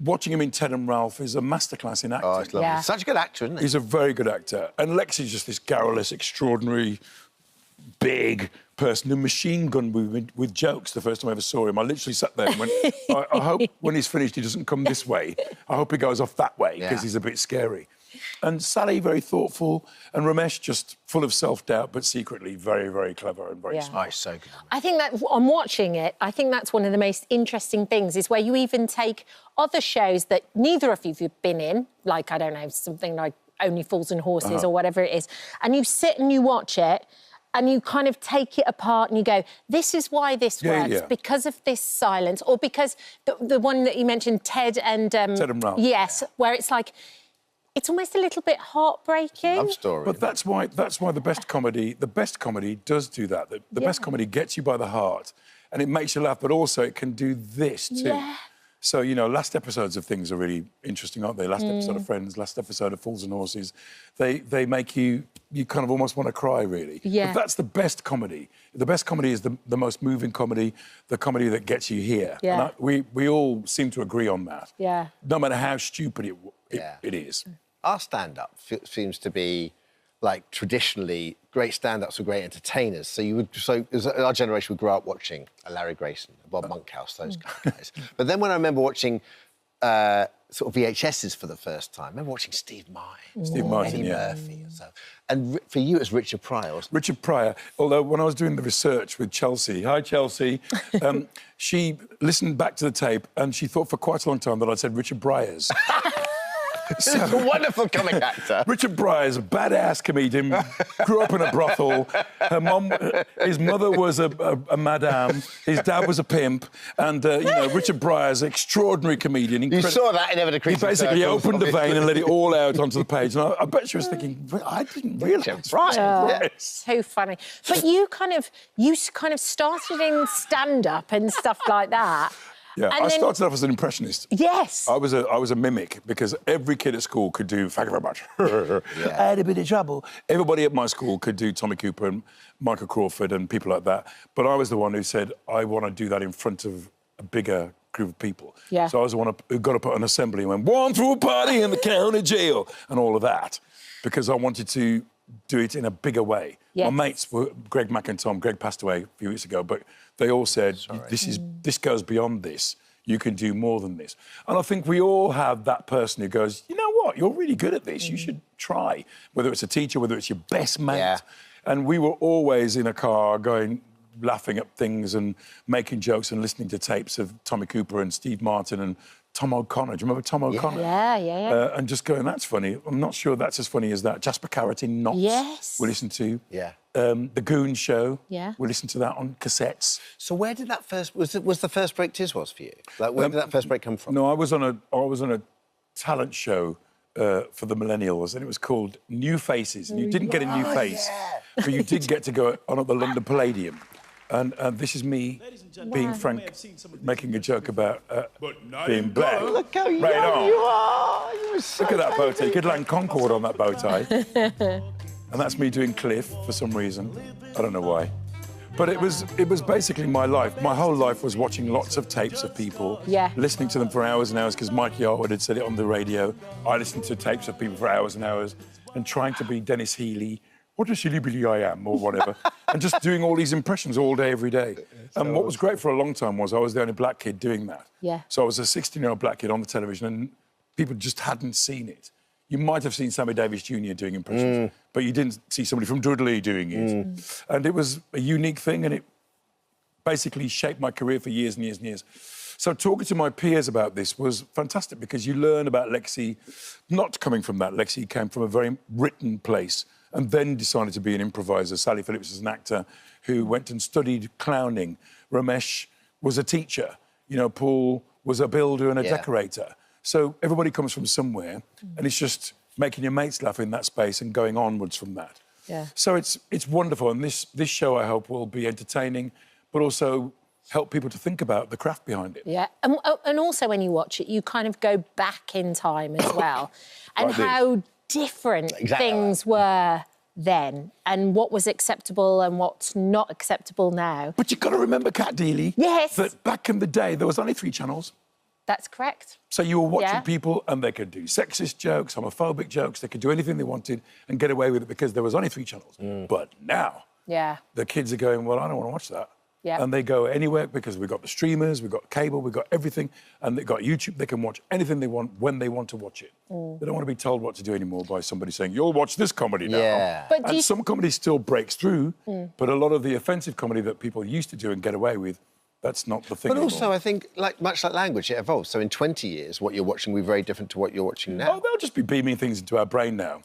Watching him in Ted and Ralph is a masterclass in acting. Oh, it's lovely. Yeah. Such a good actor, isn't he? He's a very good actor. And Lexi's just this garrulous, extraordinary, big person who machine gunned with jokes the first time I ever saw him. I literally sat there and went, I hope when he's finished he doesn't come this way. I hope he goes off that way, because he's a bit scary. And Sally, very thoughtful, and Ramesh, just full of self-doubt, but secretly very, very clever and very smart. Oh, so good. I think that, on watching it, I think that's one of the most interesting things, is where you even take other shows that neither of you have been in, like, I don't know, something like Only Fools and Horses or whatever it is, and you sit and you watch it, and you kind of take it apart and you go, this is why this works, because of this silence, or because the one that you mentioned, Ted and Ralph. Yes, where it's like, it's almost a little bit heartbreaking. Love story. But that's why the best comedy does do that. The best comedy gets you by the heart, and it makes you laugh, but also it can do this too. Yeah. So, you know, last episodes of things are really interesting, aren't they? Last episode of Friends, last episode of Fools and Horses. They make you kind of almost want to cry, really. Yeah. But that's the best comedy. The best comedy is the most moving comedy, the comedy that gets you here. Yeah. And we all seem to agree on that. Yeah. No matter how stupid it is. Our stand-up seems to be, like, traditionally, great stand-ups were great entertainers. So our generation would grow up watching Larry Grayson, Bob Monkhouse, those guys. But then when I remember watching sort of VHSs for the first time, I remember watching Steve Martin, Eddie Murphy and stuff. And for you, it was Richard Pryor, wasn't it? Richard Pryor, although when I was doing the research with Chelsea, hi Chelsea, she listened back to the tape and she thought for quite a long time that I'd said Richard Bryars. He's a wonderful comic actor. Richard Bryars, a badass comedian, grew up in a brothel. His mother was a madame, his dad was a pimp, and, you know, Richard Bryars, extraordinary comedian. You saw that in Ever Decreasing He basically Circles, opened the obviously. vein and let it all out onto the page. And I bet she was thinking, I didn't realise. So funny. But you kind of started in stand-up and stuff like that. Yeah, I started off as an impressionist. Yes. I was a mimic, because every kid at school could do "Thank you very much." I had a bit of trouble. Everybody at my school could do Tommy Cooper and Michael Crawford and people like that. But I was the one who said, I want to do that in front of a bigger group of people. Yeah. So I was the one who got up at an assembly and went, "One through a party in the county jail," and all of that, because I wanted to do it in a bigger way. Yes. My mates were Greg Mack and Tom. Greg passed away a few weeks ago, but they all said, this goes beyond this. You can do more than this. And I think we all have that person who goes, you know what, you're really good at this. You should try. Whether it's a teacher, whether it's your best mate. Yeah. And we were always in a car going, laughing at things and making jokes and listening to tapes of Tommy Cooper and Steve Martin and Tom O'Connor. Do you remember Tom O'Connor? Yeah. And just going, that's funny. I'm not sure that's as funny as that. Jasper Carradine, Knots. Yes. We listened to. Yeah. The Goon Show. Yeah. We listened to that on cassettes. So where did that was the first break Tiswas for you? Like, where did that first break come from? No, I was on a talent show for the millennials, and it was called New Faces. And you didn't get a new face, but you did get to go on at the London Palladium. And this is me being frank, making a joke about being black. Look how young you are. Look at that bow tie. You could land Concorde on that bow tie. And that's me doing Cliff for some reason. I don't know why. But it was basically my life. My whole life was watching lots of tapes of people, listening to them for hours and hours, because Mikey Artwood had said it on the radio. I listened to tapes of people for hours and hours, and trying to be Dennis Healy, what a silly billy I am, or whatever, and just doing all these impressions all day, every day. And what was great for a long time was I was the only black kid doing that. Yeah. So I was a 16-year-old black kid on the television, and people just hadn't seen it. You might have seen Sammy Davis Jr. doing impressions, but you didn't see somebody from Dudley doing it. And it was a unique thing, and it basically shaped my career for years and years and years. So talking to my peers about this was fantastic, because you learn about Lexi, not coming from that. Lexi came from a very written place and then decided to be an improviser. Sally Phillips is an actor who went and studied clowning. Ramesh was a teacher. You know, Paul was a builder and a decorator. So everybody comes from somewhere, and it's just making your mates laugh in that space and going onwards from that. Yeah. So it's wonderful, and this show, I hope, will be entertaining, but also help people to think about the craft behind it. Yeah, and also when you watch it, you kind of go back in time as well, and how different things were then, and what was acceptable and what's not acceptable now. But you've got to remember, Kat Deeley, that back in the day, there was only 3 channels. That's correct. So you were watching people and they could do sexist jokes, homophobic jokes, they could do anything they wanted and get away with it because there was only 3 channels. But now, the kids are going, well, I don't want to watch that. Yeah. And they go anywhere because we've got the streamers, we've got cable, we've got everything, and they've got YouTube. They can watch anything they want when they want to watch it. They don't want to be told what to do anymore by somebody saying, you'll watch this comedy now. Yeah. And some comedy still breaks through, but a lot of the offensive comedy that people used to do and get away with, that's not the thing But anymore. also, I think, much like language, it evolves. So in 20 years, what you're watching will be very different to what you're watching now. Oh, they'll just be beaming things into our brain now.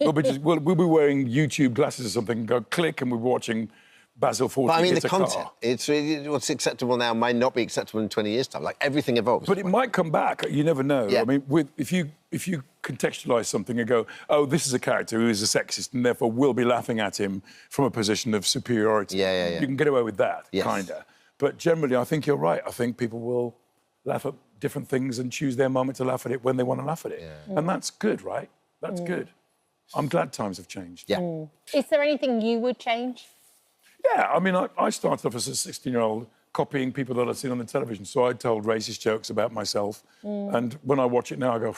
we'll be wearing YouTube glasses or something and go click and we're watching Basil Fawlty. But I mean, hit the a car. content. It's really, what's acceptable now might not be acceptable in 20 years' time. Like, everything evolves. But it might come back. You never know. Yeah. I mean, if you contextualise something and go, oh, this is a character who is a sexist and therefore we'll be laughing at him from a position of superiority. You can get away with that, kinda. But generally, I think you're right. I think people will laugh at different things and choose their moment to laugh at it when they want to laugh at it. And that's good, right? That's good. I'm glad times have changed. Is there anything you would change? Yeah, I mean, I started off as a 16-year-old copying people that I'd seen on the television. So I told racist jokes about myself. And when I watch it now, I go,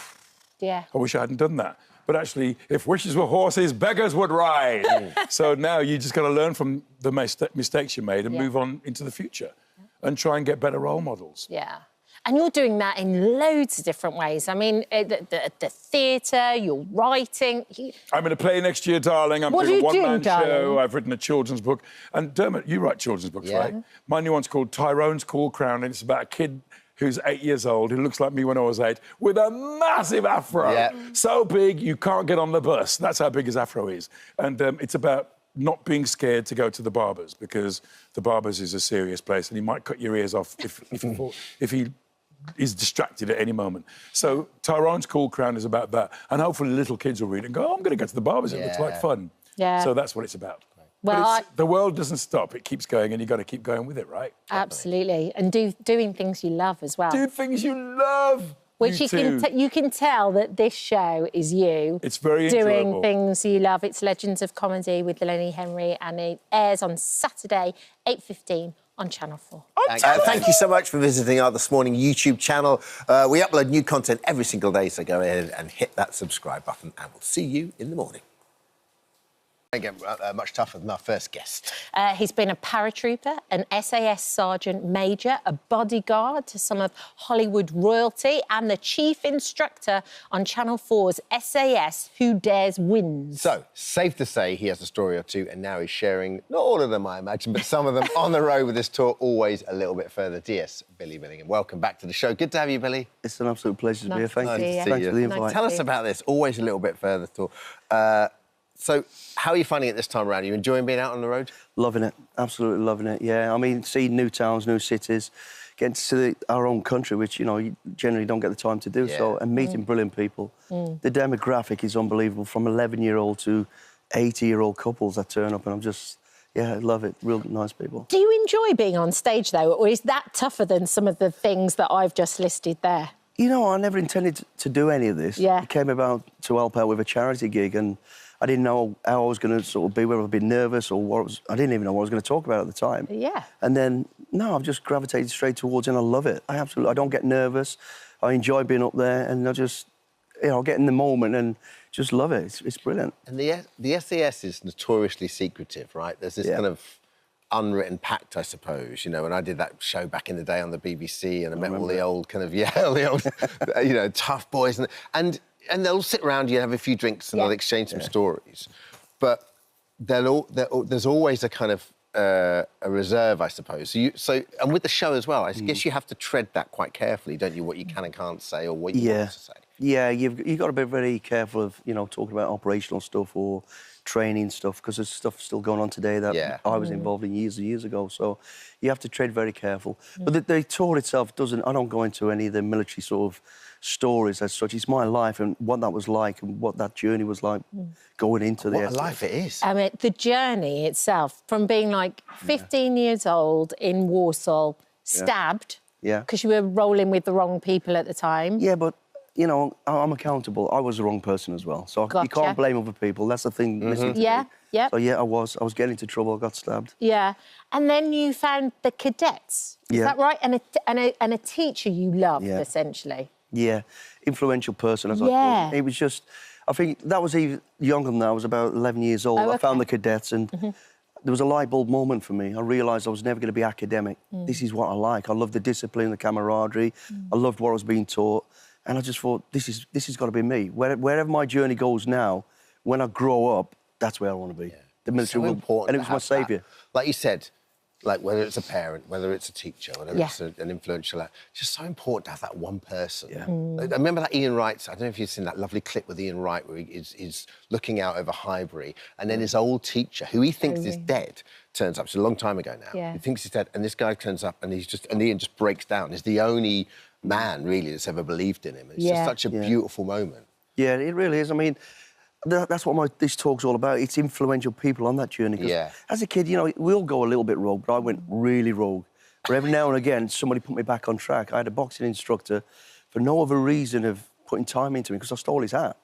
yeah, I wish I hadn't done that. But actually, if wishes were horses, beggars would ride. So now you just got to learn from the mistakes you made and move on into the future and try and get better role models. Yeah. And you're doing that in loads of different ways. I mean, the theatre, you're writing. I'm in a play next year, darling. I'm doing a one-man show. I've written a children's book. And Dermot, you write children's books, right? My new one's called Tyrone's Cool Crown, and it's about a kid who's 8 years old, who looks like me when I was 8, with a massive afro. So big, you can't get on the bus. That's how big his afro is. And it's about not being scared to go to the barbers, because the barbers is a serious place, and he might cut your ears off if he is distracted at any moment. So Tyrone's Cool Crown is about that. And hopefully little kids will read it and go, oh, I'm going to go to the barbers. It looks like fun. So that's what it's about. Well, the world doesn't stop. It keeps going, and you've got to keep going with it, right? Absolutely. And doing things you love as well. Do things you love. Which you can tell that this show is you. It's very doing enjoyable. Things you love. It's Legends of Comedy with Lenny Henry, and it airs on Saturday, 8:15 on Channel 4. Thank you so much for visiting our This Morning YouTube channel. We upload new content every single day, so go ahead and hit that subscribe button, and we'll see you in the morning. Again, much tougher than our first guest. He's been a paratrooper, an SAS sergeant major, a bodyguard to some of Hollywood royalty, and the chief instructor on Channel 4's SAS Who Dares Wins. So, safe to say he has a story or two, and now he's sharing, not all of them, I imagine, but some of them on the road with this tour, always a little bit further. DS, Billy Billingham. Welcome back to the show. Good to have you, Billy. It's an absolute pleasure to be here. Thanks for the invite. Tell us about this, always a little bit further tour. So, how are you finding it this time around? Are you enjoying being out on the road? Loving it, absolutely loving it, yeah. I mean, seeing new towns, new cities, getting to see our own country, which, you know, you generally don't get the time to do so, and meeting brilliant people. The demographic is unbelievable, from 11-year-old to 80-year-old couples that turn up, and I'm just, yeah, I love it, real nice people. Do you enjoy being on stage, though, or is that tougher than some of the things that I've just listed there? You know, I never intended to do any of this. It came about to help out with a charity gig, and I didn't know how I was going to sort of be, whether I'd be nervous or what I didn't even know what I was going to talk about at the time. And then, no, I've just gravitated straight towards it, and I love it. I don't get nervous. I enjoy being up there, and I just, you know, get in the moment and just love it. It's brilliant. And the SAS is notoriously secretive, right? There's this kind of unwritten pact, I suppose, you know, and I did that show back in the day on the BBC, and I met all the old kind of, all the old, you know, tough boys, and they'll sit around you and have a few drinks and they'll exchange some stories. But there's always a kind of a reserve, I suppose. And with the show as well, I guess you have to tread that quite carefully, don't you, what you can and can't say or what you want to say. Yeah, you've got to be very careful of, you know, talking about operational stuff or training stuff, because there's stuff still going on today that I was involved in years and years ago. So you have to tread very careful. But the tour itself doesn't... I don't go into any of the military sort of stories as such. It's my life and what that was like and what that journey was like going into the... What a life it is. I mean, the journey itself, from being like 15 years old in Warsaw, stabbed, because you were rolling with the wrong people at the time. Yeah, but, you know, I'm accountable. I was the wrong person as well. So you can't blame other people. That's the thing missing today. So, yeah, I was getting into trouble. I got stabbed. Yeah. And then you found the cadets. Is that right? And a teacher you loved, essentially. Yeah, influential person, as I call it. It was just... I think that was even younger than that. I was about 11 years old. I found the cadets and there was a light bulb moment for me. I realised I was never going to be academic. This is what I like. I love the discipline, the camaraderie. I loved what I was being taught. And I just thought, this has got to be me. Wherever my journey goes now, when I grow up, that's where I want to be. Yeah. The military will... important. And it was my saviour. Like you said, like whether it's a parent, whether it's a teacher, whether it's an influential... It's just so important to have that one person. Yeah. I remember that Ian Wright... I don't know if you've seen that lovely clip with Ian Wright where he's looking out over Highbury and then his old teacher, who he thinks is dead, turns up. It's a long time ago now. Yeah. He thinks he's dead and this guy turns up and Ian just breaks down. He's the only man, really, that's ever believed in him. It's just such a beautiful moment. Yeah, it really is. I mean... That's what this talk's all about. It's influential people on that journey. As a kid, you know, we all go a little bit rogue, but I went really rogue. But every now and again, somebody put me back on track. I had a boxing instructor for no other reason of putting time into me, because I stole his hat.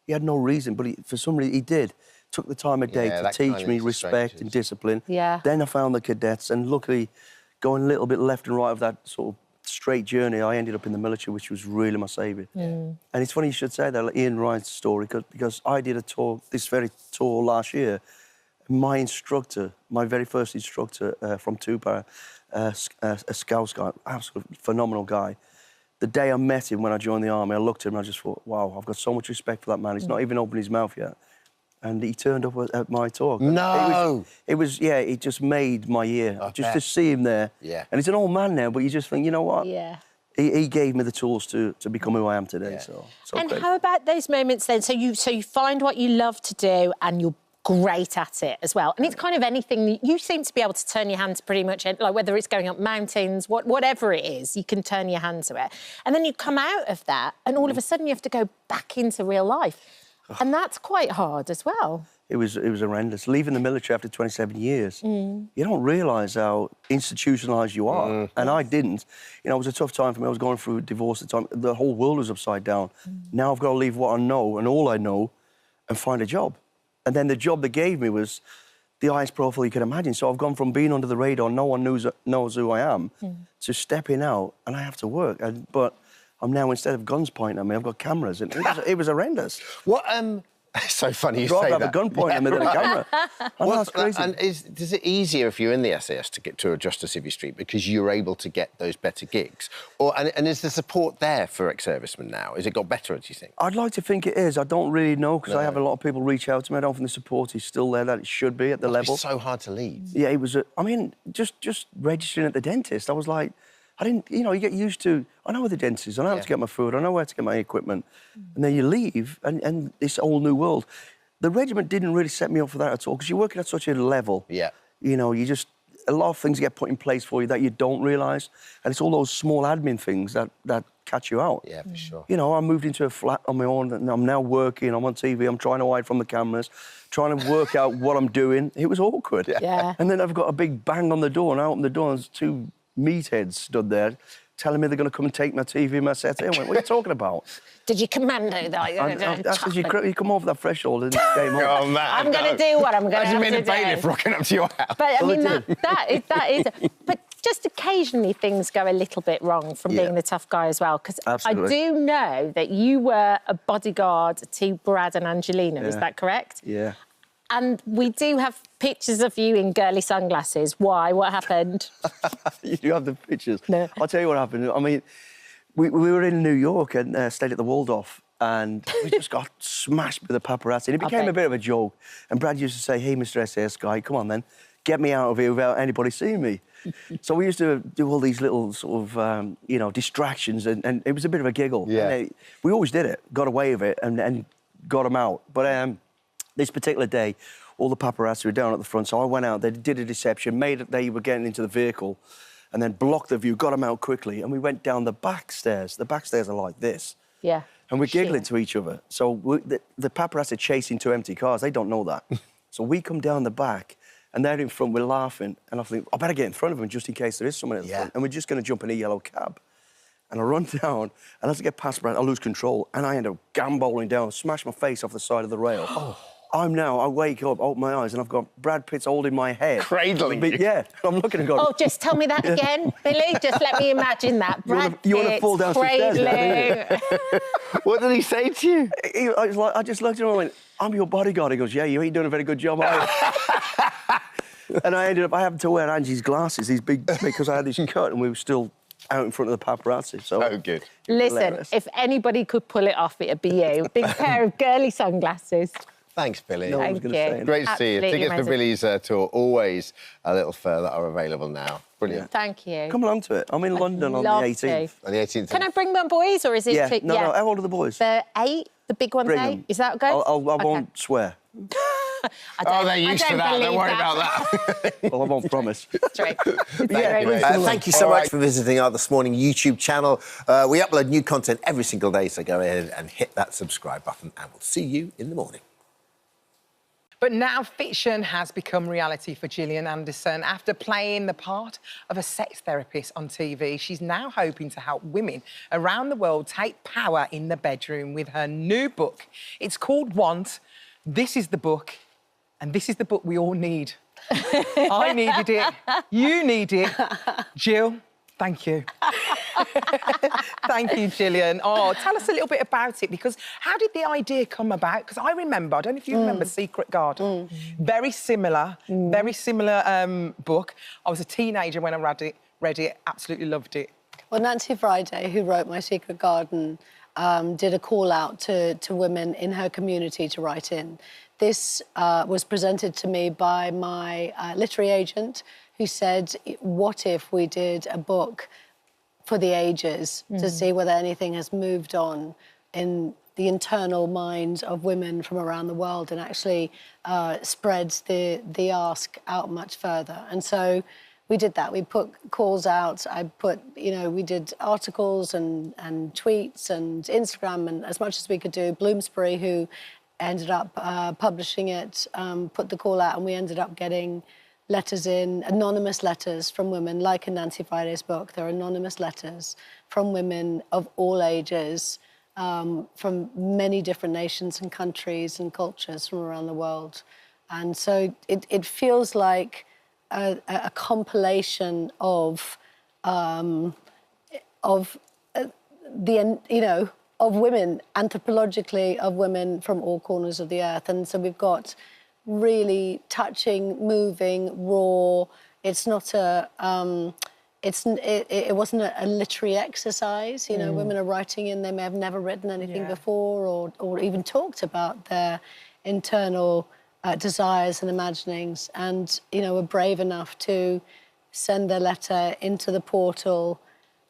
He had no reason, but for some reason he did. Took the time of day to teach me respect and discipline. Yeah. Then I found the cadets, and luckily, going a little bit left and right of that sort of straight journey, I ended up in the military, which was really my saviour. And it's funny you should say that, like Ian Wright's story, because I did a tour, this very tour last year. My instructor, my very first instructor from Tupa, a Scouts guy, absolutely phenomenal guy. The day I met him when I joined the army, I looked at him and I just thought, wow, I've got so much respect for that man. He's not even opened his mouth yet. And he turned up at my talk. No! It just made my year. Just to see him there. Yeah. And he's an old man now, but you just think, you know what? Yeah. He gave me the tools to become who I am today. Yeah. So and how about those moments then? So you find what you love to do and you're great at it as well. And it's kind of anything. You seem to be able to turn your hand to pretty much, like whether it's going up mountains, whatever it is, you can turn your hand to it. And then you come out of that and all of a sudden you have to go back into real life. And that's quite hard as well. It was horrendous. Leaving the military after 27 years, you don't realise how institutionalised you are. And I didn't. You know, it was a tough time for me. I was going through a divorce at the time. The whole world was upside down. Now I've got to leave what I know and all I know and find a job. And then the job they gave me was the highest profile you could imagine. So I've gone from being under the radar, no one knows who I am, to stepping out and I have to work. But I'm now, instead of guns pointing at me, I've got cameras. And it was horrendous. What, it's so funny you say that. I'd rather have a gun pointing at me than a camera. That's crazy. And is it easier if you're in the SAS to get to a Justice Civvy Street because you're able to get those better gigs? And is the support there for ex-servicemen now? Has it got better, do you think? I'd like to think it is. I don't really know, because I have a lot of people reach out to me. I don't think the support is still there that it should be at the level. It's so hard to leave. Yeah, it was... I mean, just registering at the dentist, I was like... I didn't, you know, you get used to, I know where the dentist is, I know how to get my food, I know where to get my equipment. And then you leave, and this whole new world. The regiment didn't really set me up for that at all, because you're working at such a level. Yeah. You know, you just, a lot of things get put in place for you that you don't realise. And it's all those small admin things that catch you out. Yeah, for sure. You know, I moved into a flat on my own, and I'm now working, I'm on TV, I'm trying to hide from the cameras, trying to work out what I'm doing. It was awkward. Yeah. And then I've got a big bang on the door, and I open the door, and there's two meatheads stood there telling me they're going to come and take my TV and my settee. I went, what are you talking about? Did you commando that? That's because you come over that threshold and it's game on. Oh, man, I'm going to do what I'm going to have to do. As you mean a bailiff rocking up to your house. But, I mean, that is... But just occasionally things go a little bit wrong from being the tough guy as well, because I do know that you were a bodyguard to Brad and Angelina, is that correct? Yeah. And we do have pictures of you in girly sunglasses. Why? What happened? You do have the pictures? No. I'll tell you what happened. I mean, we were in New York and stayed at the Waldorf, and we just got smashed with the paparazzi. And it became a bit of a joke. And Brad used to say, hey, Mr. SAS guy, come on then, get me out of here without anybody seeing me. So we used to do all these little sort of, you know, distractions, and it was a bit of a giggle. Yeah. And we always did it, got away with it, and got them out. But this particular day, all the paparazzi were down at the front, so I went out, they did a deception, made it they were getting into the vehicle, and then blocked the view, got them out quickly, and we went down the back stairs. The back stairs are like this. Yeah. And we're giggling to each other. So the paparazzi are chasing 2 empty cars. They don't know that. So we come down the back, and they're in front, we're laughing, and I think, I better get in front of them just in case there is someone at the front. And we're just going to jump in a yellow cab. And I run down, and as I get past Brad, I lose control, and I end up gambolling down, smash my face off the side of the rail. I wake up, open my eyes, and I've got Brad Pitt's holding my head. Cradling you. Yeah, I'm looking and going... Oh, just tell me that again, Billy. Just let me imagine that. Brad You want to fall down some stairs now, What did he say to you? I just looked at him and I went, I'm your bodyguard. He goes, yeah, you ain't doing a very good job, are you? And I happened to wear Angie's glasses, these big, because I had this cut, and we were still out in front of the paparazzi. So good. Listen, Hilarious. if anybody could pull it off, it'd be you. Big pair of girly sunglasses. Thanks, Billy. No one's gonna say anything. Great to see you. Absolutely Tickets for amazing. Billy's tour, always a little further, are available now. Brilliant. Thank you. Come along to it. I'm in London on the love 18th. to. On the 18th. Can I bring my boys, or is it... Yeah, no, how old are the boys? They're 8. The big one's Bring 8. them. Is that good? I won't swear. They're used to that. Don't worry about that. Well, I won't promise. Straight. Thank you so much for visiting our This Morning YouTube channel. We upload new content every single day, so go ahead and hit that subscribe button, and we'll see you in the morning. But now fiction has become reality for Gillian Anderson. After playing the part of a sex therapist on TV, she's now hoping to help women around the world take power in the bedroom with her new book. It's called Want. This is the book, and this is the book we all need. I needed it. You need it. Jill, thank you. Thank you, Gillian. Oh, tell us a little bit about it, because how did the idea come about? Because I remember, I don't know if you remember Secret Garden. Very similar book. I was a teenager when I read it, absolutely loved it. Well, Nancy Friday, who wrote My Secret Garden, did a call out to women in her community to write in. This was presented to me by my literary agent, who said, what if we did a book for the ages to see whether anything has moved on in the internal minds of women from around the world, and actually spreads the ask out much further. And so we did that. We put calls out. We did articles and tweets and Instagram, and as much as we could do. Bloomsbury, who ended up publishing it, put the call out, and we ended up getting letters in, anonymous letters from women, like in Nancy Friday's book. There are anonymous letters from women of all ages, from many different nations and countries and cultures from around the world. And so it feels like a compilation of women, anthropologically, of women from all corners of the earth. And so we've got really touching, moving, raw. It's not it wasn't a literary exercise. Women are writing in, they may have never written anything before, or even talked about their internal desires and imaginings, and were brave enough to send their letter into the portal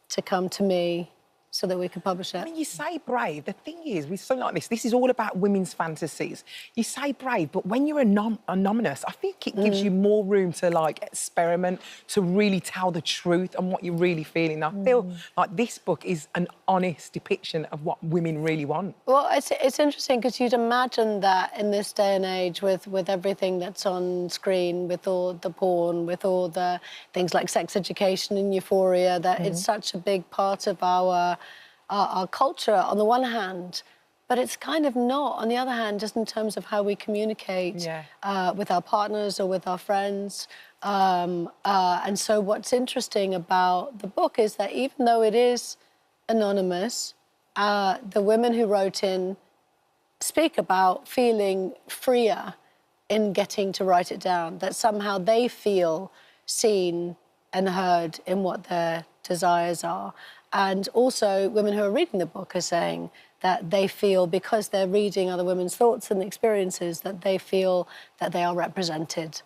to come to me so that we could publish it. I mean, you say brave. The thing is, with something like this is all about women's fantasies. You say brave, but when you're anonymous, I think it gives you more room to, experiment, to really tell the truth and what you're really feeling. I feel like this book is an honest depiction of what women really want. Well, it's interesting, because you'd imagine that in this day and age, with everything that's on screen, with all the porn, with all the things like sex education and euphoria, that it's such a big part of our culture on the one hand, but it's kind of not on the other hand, just in terms of how we communicate with our partners or with our friends. And so what's interesting about the book is that even though it is anonymous, the women who wrote in speak about feeling freer in getting to write it down, that somehow they feel seen and heard in what their desires are. And also, women who are reading the book are saying that they feel, because they're reading other women's thoughts and experiences, that they feel that they are represented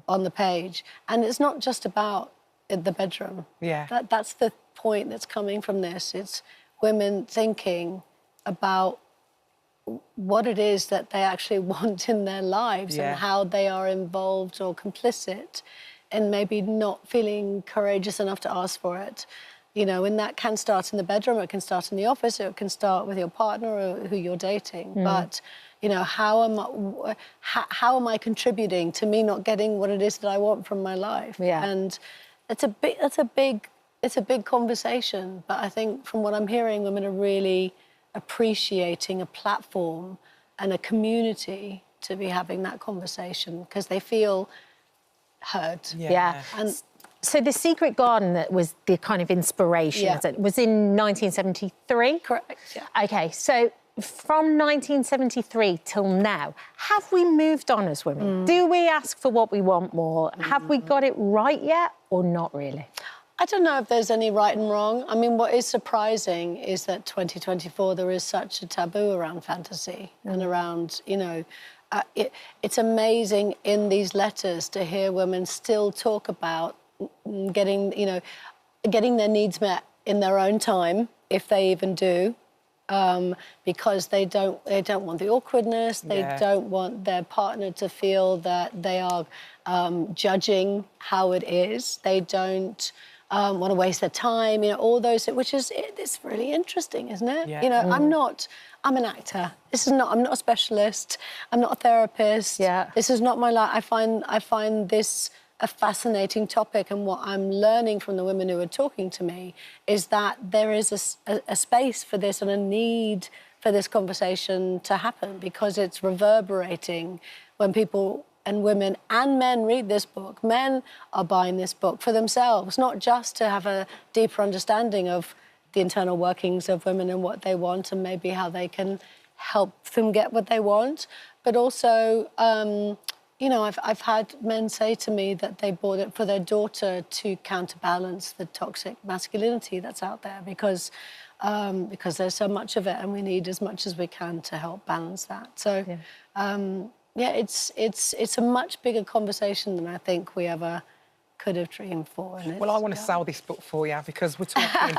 on the page. And it's not just about the bedroom. Yeah. That's the point that's coming from this. It's women thinking about what it is that they actually want in their lives and how they are involved or complicit and maybe not feeling courageous enough to ask for it. You know, and that can start in the bedroom, it can start in the office, it can start with your partner or who you're dating. But, you know, how am I contributing to me not getting what it is that I want from my life? And it's a big conversation. But I think from what I'm hearing, women are really appreciating a platform and a community to be having that conversation because they feel heard. And so the Secret Garden that was the kind of inspiration was in 1973? Correct, OK, so from 1973 till now, have we moved on as women? Do we ask for what we want more? Have we got it right yet or not really? I don't know if there's any right and wrong. I mean, what is surprising is that 2024 there is such a taboo around fantasy and around, you know, it's amazing in these letters to hear women still talk about getting their needs met in their own time, if they even do, because they don't want the awkwardness. They don't want their partner to feel that they are judging how it is. They don't want to waste their time. You know, all those, it's really interesting, isn't it? You know, I'm an actor. I'm not a specialist. I'm not a therapist. This is not my life. I find this a fascinating topic, and what I'm learning from the women who are talking to me is that there is a space for this and a need for this conversation to happen because it's reverberating when people and women and men read this book. Men are buying this book for themselves, not just to have a deeper understanding of the internal workings of women and what they want and maybe how they can help them get what they want, but also you know, I've had men say to me that they bought it for their daughter to counterbalance the toxic masculinity that's out there because there's so much of it and we need as much as we can to help balance that. So, it's a much bigger conversation than I think we ever could have dreamed for. Well, I want to sell this book for you because we're talking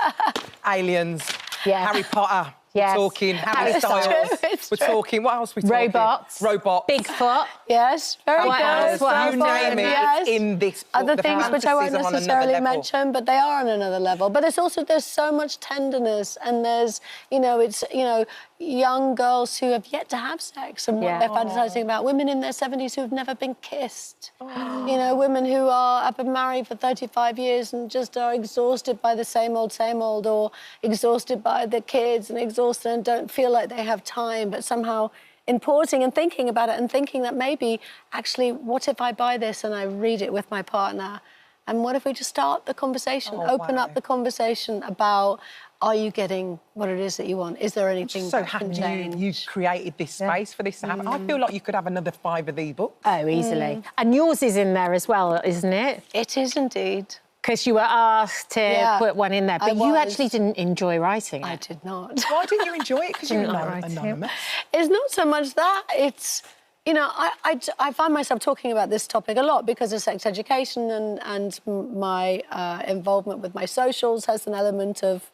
aliens, Harry Potter. We're talking Harry Styles. We're talking, what else are we talking? Robots. Bigfoot. Yes, very good. You name it, in this book. Other things which I won't necessarily mention, but they are on another level. But there's so much tenderness and there's, you know, it's, you know, young girls who have yet to have sex and what they're fantasizing about. Women in their 70s who've never been kissed. You know, women who have been married for 35 years and just are exhausted by the same old, or exhausted by the kids and exhausted and don't feel like they have time, but somehow in pausing and thinking about it and thinking that maybe, actually, what if I buy this and I read it with my partner? And what if we just start the conversation, open up the conversation about, are you getting what it is that you want? Is there anything so happy you created this space for this to happen? I feel like you could have another 5 of these books. Oh, easily. And yours is in there as well, isn't it? It is indeed. Because you were asked to put one in there, but you actually didn't enjoy writing it. I did not. Why didn't you enjoy it? Because you're anonymous. It's not so much that, it's, you know, I find myself talking about this topic a lot because of sex education and my involvement with my socials has an element of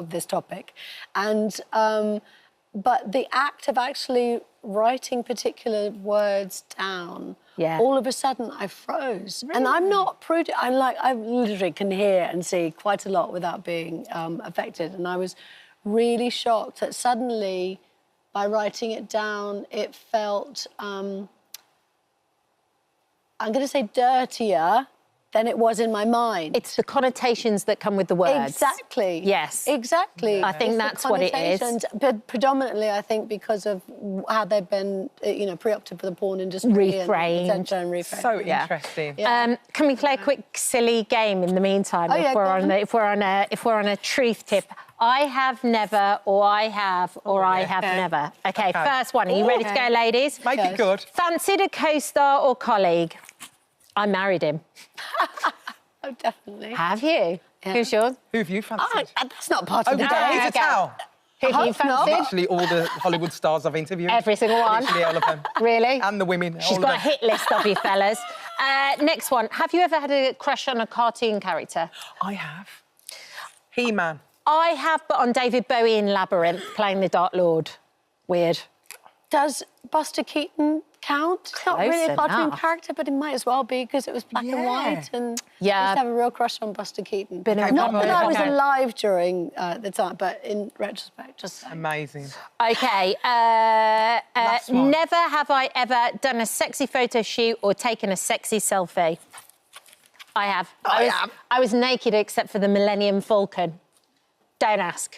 this topic. And, but the act of actually writing particular words down, all of a sudden I froze. Really? And I'm not prudent. I literally can hear and see quite a lot without being affected. And I was really shocked that suddenly, by writing it down, it felt, I'm going to say dirtier than it was in my mind. It's the connotations that come with the words. Exactly. Yes. Exactly. I think that's what it is. But predominantly, I think, because of how they've been, you know, pre-opted for the porn industry. Reframed. And reframed. So interesting. Can we play a quick silly game in the meantime? If we're on a truth tip. I have never, or I have, or I have never. Okay, first one. Are you ready to go, ladies? Make it good. Fancied a co-star or colleague? I married him. Oh, definitely. Have you? Yeah. Who's yours? Who have you fancied? That's not part of the game. Here's a towel. Who do you fancy? Literally all the Hollywood stars I've interviewed. Every single one? Literally all of them. Really? And the women. She's got a hit list of you fellas. Next one. Have you ever had a crush on a cartoon character? I have. He-Man. I have, but on David Bowie in Labyrinth, playing the Dark Lord. Weird. Does Buster Keaton count? It's not really a cartoon enough. character, but it might as well be because it was black and white. And Yeah. I used to have a real crush on Buster Keaton. Been a Not that I was okay. alive during the time, but in retrospect, just amazing. OK. Never have I ever done a sexy photo shoot or taken a sexy selfie. I have. I was naked except for the Millennium Falcon. Don't ask.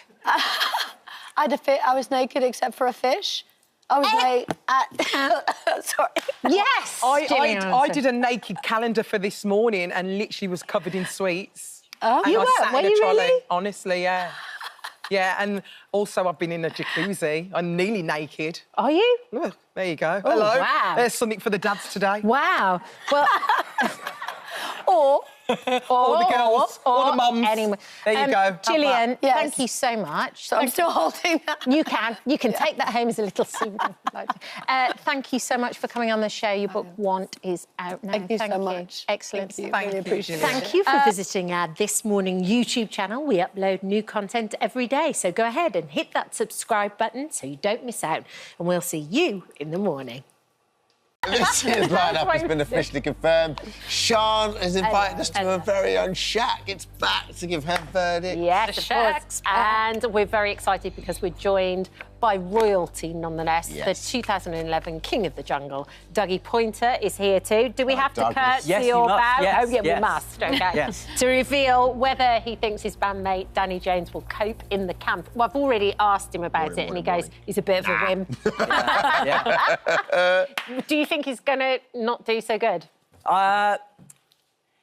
I was naked except for a fish. I was sorry. Yes! I did a naked calendar for this morning and literally was covered in sweets. Oh, and you I were? sat Were in a you trolley. really? Honestly, yeah. Yeah, and also I've been in a jacuzzi. I'm nearly naked. Are you? Look, there you go. Oh, Hello. wow. There's something for the dads today. Wow. Well... or the girls, or the mums. Anyway. There you go. Have Gillian, that. thank you so much. So I'm still holding that. You can take that home as a little souvenir. Thank you so much for coming on the show. Your book, Want, is out now. Thank you so much. Excellent. Thank you. Really appreciate it. Thank you for visiting our This Morning YouTube channel. We upload new content every day, so go ahead and hit that subscribe button so you don't miss out. And we'll see you in the morning. This year's lineup has been officially confirmed. Sean has invited us to her very own shack. It's back to give her verdict. Yes, of course. And we're very excited because we're joined by royalty, nonetheless. Yes. The 2011 King of the Jungle, Dougie Poynter, is here too. Do we have to Douglas. curtsy Yes, you or must. bow? Yes, Oh, yeah, yes. we must, OK. Yes. To reveal whether he thinks his bandmate Danny Jones will cope in the camp. Well, I've already asked him about it, and he goes, he's a bit of a whim. Do you think he's going to not do so good?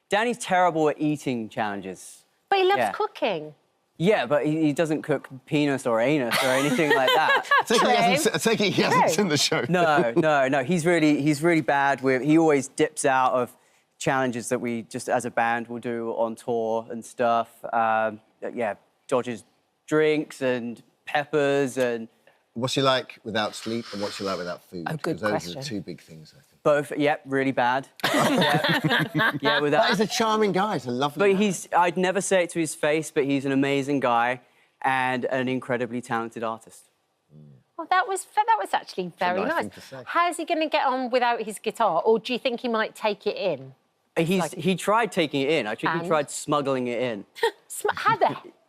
Danny's terrible at eating challenges. But he loves cooking. Yeah, but he doesn't cook penis or anus or anything like that. I take it he hasn't seen the show. No. He's really bad with. He always dips out of challenges that we just as a band will do on tour and stuff. Dodges drinks and peppers and. What's he like without sleep and what's he like without food? Oh, good Those question. are the two big things, I think. Both, really bad. Without. But he's a charming guy. He's a lovely But I'd never say it to his face, but he's an amazing guy and an incredibly talented artist. Well, that was actually very nice nice. thing to say. How's he going to get on without his guitar, or do you think he might take it in? He tried taking it in. I think he tried smuggling it in.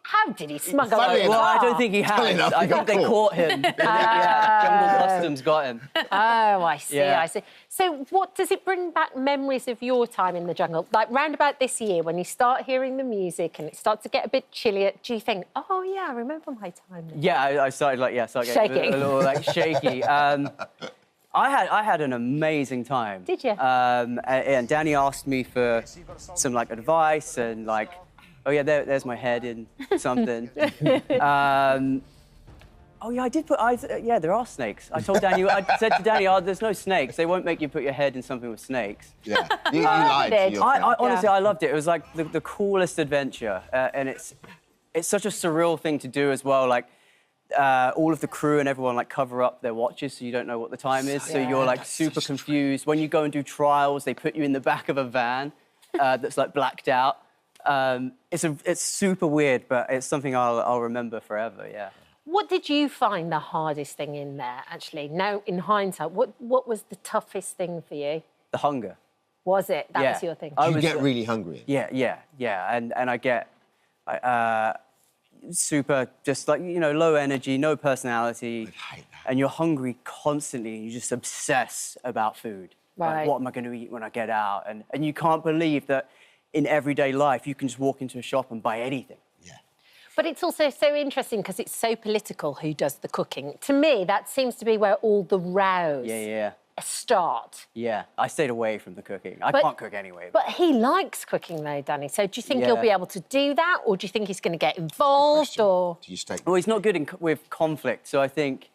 How did he smuggle Well, it? I don't think he has. I think they caught him. Jungle Customs got him. Oh, I see, Yeah. I see. So what does it bring back memories of your time in the jungle? Like, round about this year, when you start hearing the music and it starts to get a bit chillier, do you think, oh, yeah, I remember my time there? Yeah, I started getting a little shaky. I had an amazing time. Did you? And Danny asked me for some advice and oh yeah, there's my head in something. Oh yeah, I did put. Yeah, there are snakes. I told Danny. I said to Danny, "Oh, there's no snakes. They won't make you put your head in something with snakes." Yeah, you lied to your friend. Honestly, I loved it. It was like the coolest adventure, and it's such a surreal thing to do as well. All of the crew and everyone cover up their watches so you don't know what the time is. So you're super confused. When you go and do trials, they put you in the back of a van that's blacked out. It's super weird, but it's something I'll remember forever. Yeah. What did you find the hardest thing in there, actually? Now, in hindsight, what was the toughest thing for you? The hunger. Was it? That was your thing? You get really hungry. Yeah. And I get super, just low energy, no personality. I hate that. And you're hungry constantly, and you just obsess about food. Right. What am I going to eat when I get out? And you can't believe that in everyday life, you can just walk into a shop and buy anything. But it's also so interesting because it's so political who does the cooking. To me, that seems to be where all the rows start. Yeah, I stayed away from the cooking. I can't cook anyway. But he likes cooking, though, Danny. So do you think he'll be able to do that, or do you think he's going to get involved, or...? Do you stay... Well, he's not good with conflict, so I think...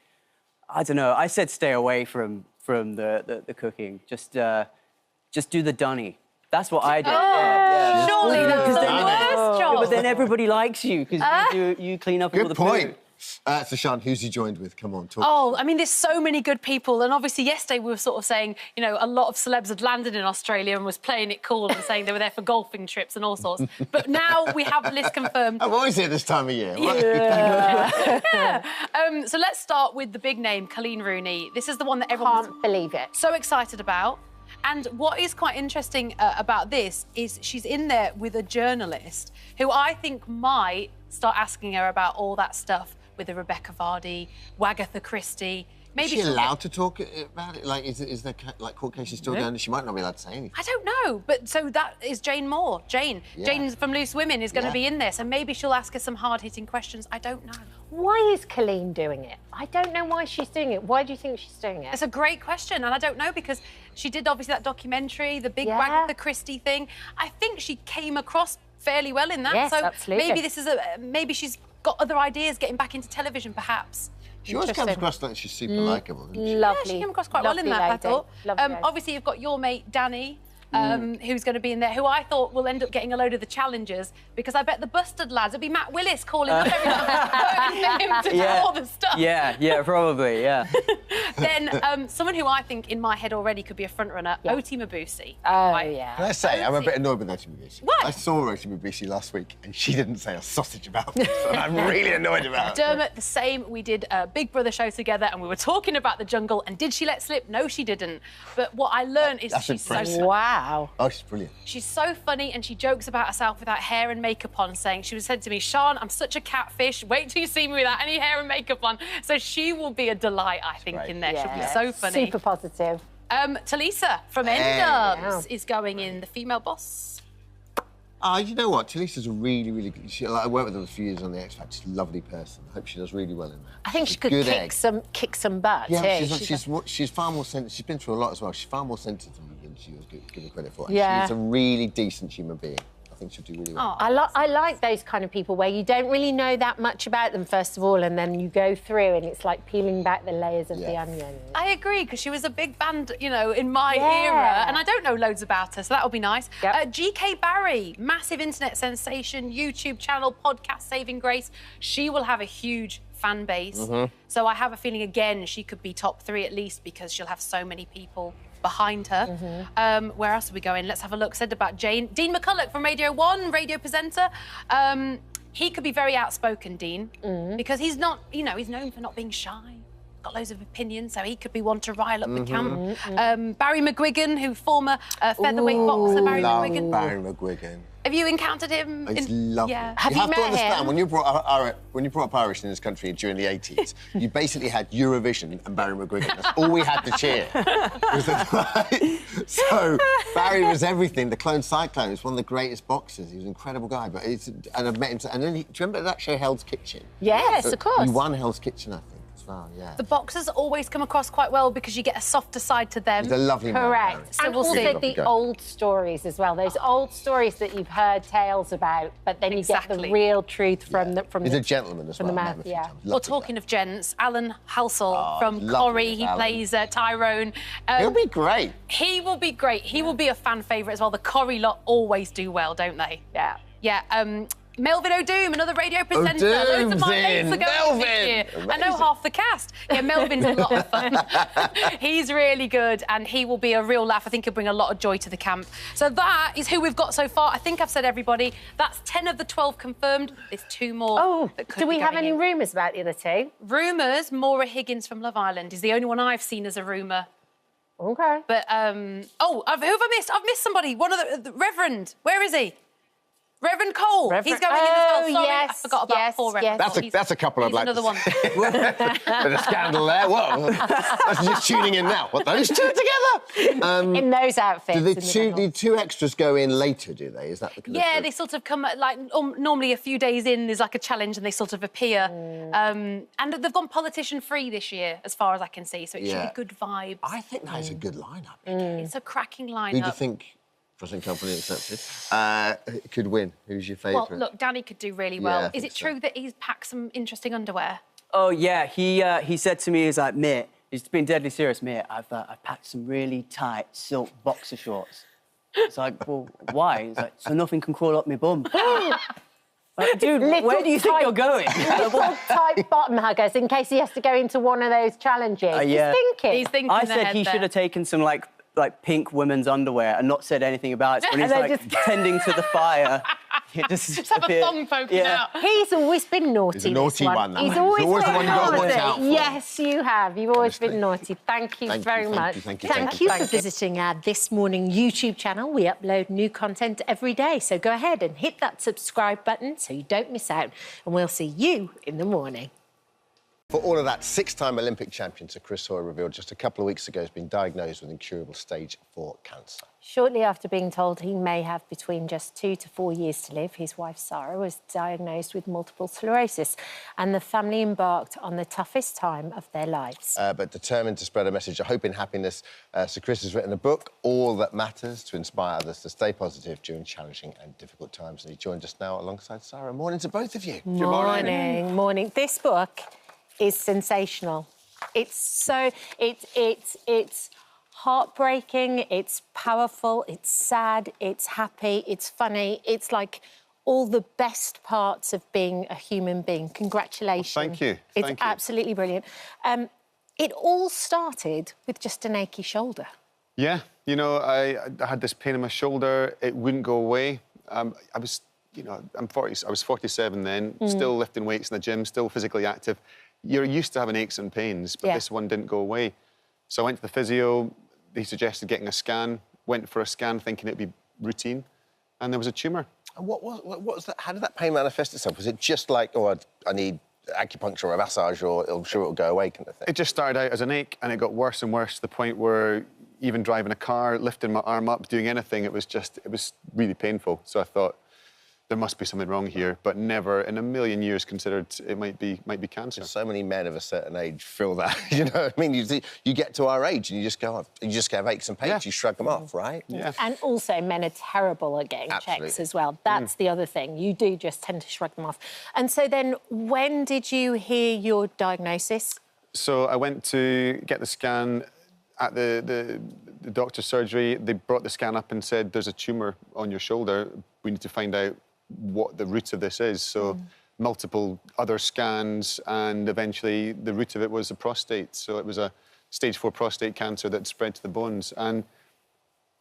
I don't know. I said stay away from the cooking. Just do the dunny. That's what I did. Surely that's the worst job. But then everybody likes you because you clean up all the food. So, Sian, who's you joined with? Come on, talk. Oh, I mean, there's so many good people. And obviously, yesterday we were sort of saying, you know, a lot of celebs had landed in Australia and was playing it cool and saying they were there for golfing trips and all sorts. But now we have the list confirmed. I'm always here this time of year. Yeah. So let's start with the big name, Colleen Rooney. This is the one that everyone can't believe it. So excited about. And what is quite interesting about this is she's in there with a journalist who I think might start asking her about all that stuff with the Rebecca Vardy, Wagatha Christie. Maybe is she allowed to talk about it? Like, is there like court cases still going? She might not be allowed to say anything. I don't know, but so that is Jane Moore. Jane from Loose Women is going to be in this, and maybe she'll ask her some hard-hitting questions. I don't know. Why is Colleen doing it? I don't know why she's doing it. Why do you think she's doing it? It's a great question, and I don't know because she did obviously that documentary, the big Wagatha Christie thing. I think she came across fairly well in that. Yes, so absolutely. maybe this is maybe she's got other ideas getting back into television, perhaps. She always comes across like she's super likeable, doesn't she? Lovely. Yeah, she came across quite well in that, I thought. Obviously, you've got your mate, Danny, who's going to be in there, who I thought will end up getting a load of the challengers, because I bet the Busted lads, it'll be Matt Willis calling up every time for him to do all the stuff. Yeah, probably, yeah. Then someone who I think in my head already could be a front-runner, Oti Mabuse. Yeah. Can I say, I'm a bit annoyed with Oti Mabuse. What? I saw Oti Mabuse last week and she didn't say a sausage about it, so I'm really annoyed about it. Dermot, the same. We did a Big Brother show together and we were talking about the jungle, and did she let slip? No, she didn't. But what I learned is she's impressive. so... Wow. Oh, she's brilliant. She's so funny, and she jokes about herself without hair and makeup on, saying, she was said to me, Sian, I'm such a catfish, wait till you see me without any hair and makeup on. So she will be a delight, I think, in there. She'll be so funny. Super positive. Talisa from N-Dubs is going in, the female boss. You know what? Talisa's a really, really good... I worked with her a few years on the X Factor. She's a lovely person. I hope she does really well in there. I think she could kick some butt, yeah, too. she's far more sensitive. She's been through a lot as well. She's far more sensitive than she was given credit for. Yeah. She's a really decent human being. I think she'll do really well. I like those kind of people where you don't really know that much about them, first of all, and then you go through and it's like peeling back the layers of the onion. I agree, because she was a big band, you know, in my era, and I don't know loads about her, so that'll be nice. GK Barry, massive internet sensation, YouTube channel, podcast saving grace. She will have a huge fan base. So I have a feeling, again, she could be top 3 at least, because she'll have so many people behind her. Where else are we going? Let's have a look. Said about Jane. Dean McCulloch from Radio 1, radio presenter. He could be very outspoken, Dean, because he's not, you know, he's known for not being shy. Got loads of opinions, so he could be one to rile up the camp. Barry McGuigan, who former featherweight boxer Barry McGuigan. Barry McGuigan. Have you encountered him? It's lovely. Yeah. You have to understand, when you brought up Irish in this country during the 80s, you basically had Eurovision and Barry McGuigan. That's all we had to cheer. So Barry was everything. The Clone Cyclone. He was one of the greatest boxers. He was an incredible guy. But and I've met him. And then do you remember that show Hell's Kitchen? Yes, of course. He won Hell's Kitchen, I think. Yeah. The boxers always come across quite well because you get a softer side to them. He's a lovely man. Correct. So and we'll also see. the old stories as well. Those old stories that you've heard tales about, but then you get the real truth from the... He's a gentleman as well. From the mouth, Well, talking of gents, Alan Halsall from Corrie, he plays Tyrone. He'll be great. He will be great. He will be a fan favourite as well. The Corrie lot always do well, don't they? Yeah. Yeah. Melvin O'Doom, another radio presenter. Loads of my mates are going this year. I know half the cast. Yeah, Melvin's a lot of fun. He's really good, and he will be a real laugh. I think he'll bring a lot of joy to the camp. So that is who we've got so far. I think I've said everybody. That's 10 of the 12 confirmed. There's 2 more. Oh, do we have any rumours about the other 2? Rumours, Maura Higgins from Love Island is the only one I've seen as a rumour. OK. But, who have I missed? I've missed somebody. One of the Reverend. Where is he? Reverend Cole. He's going in as well. Sorry, I forgot about Paul Reverend. That's a couple I'd like another one. Bit of scandal there. Whoa. That's just tuning in now. What, those 2 together? In those outfits. Do the 2 extras go in later, do they? Is that the kind of... Yeah, they sort of come, like, normally a few days in, there's like a challenge and they sort of appear. And they've gone politician-free this year, as far as I can see, so it should be good vibes. I think that is a good lineup. It's a cracking lineup. Who do you think... Present company accepted. Could win. Who's your favourite? Well, look, Danny could do really well. Is it true that he's packed some interesting underwear? Oh yeah, he said to me, he's like, mate, he's been deadly serious, mate. I've packed some really tight silk boxer shorts. It's like, well, why? He's like, so nothing can crawl up my bum. Dude, where do you think you're going? Little tight bottom huggers in case he has to go into one of those challenges. Yeah. He's thinking I said he should have taken some, like pink women's underwear and not said anything about it. So when he's, like, tending to the fire, it just have a thong poking out. He's always been naughty. He's a naughty one. He's always the been one you got to watch out for. Yes, you have. You've always been naughty. Thank you very much. Thank you for visiting our This Morning YouTube channel. We upload new content every day, so go ahead and hit that subscribe button so you don't miss out. And we'll see you in the morning. For all of that, 6-time Olympic champion Sir Chris Hoy revealed just a couple of weeks ago has been diagnosed with incurable stage 4 cancer. Shortly after being told he may have between just 2 to 4 years to live, his wife Sarah was diagnosed with multiple sclerosis, and the family embarked on the toughest time of their lives. But determined to spread a message of hope and happiness, Sir Chris has written a book, All That Matters, to inspire others to stay positive during challenging and difficult times. And he joined us now alongside Sarah. Morning to both of you. Morning. Morning. This book is sensational. It's so... It's heartbreaking, it's powerful, it's sad, it's happy, it's funny. It's like all the best parts of being a human being. Congratulations. Thank you. It's absolutely brilliant. It all started with just an achy shoulder. Yeah, you know, I had this pain in my shoulder. It wouldn't go away. I was, you know, I was 47 then, still lifting weights in the gym, still physically active. You're used to having aches and pains, but this one didn't go away. So I went to the physio. He suggested getting a scan. Went for a scan thinking it'd be routine, and there was a tumour. And what was that? How did that pain manifest itself? Was it just like, oh, I need acupuncture or a massage, or I'm sure it'll go away kind of thing? It just started out as an ache, and it got worse and worse to the point where even driving a car, lifting my arm up, doing anything, it was really painful. So I thought, there must be something wrong here, but never in a million years considered it might be cancer. So many men of a certain age feel that, you know what I mean? You get to our age and you just go, you just get aches and pains, you shrug them off, right? Yeah. And also men are terrible at getting checks as well. That's the other thing. You do just tend to shrug them off. And so then when did you hear your diagnosis? So I went to get the scan at the doctor's surgery. They brought the scan up and said, there's a tumour on your shoulder. We need to find out what the root of this is. So multiple other scans, and eventually the root of it was the prostate. So it was a stage 4 prostate cancer that spread to the bones. And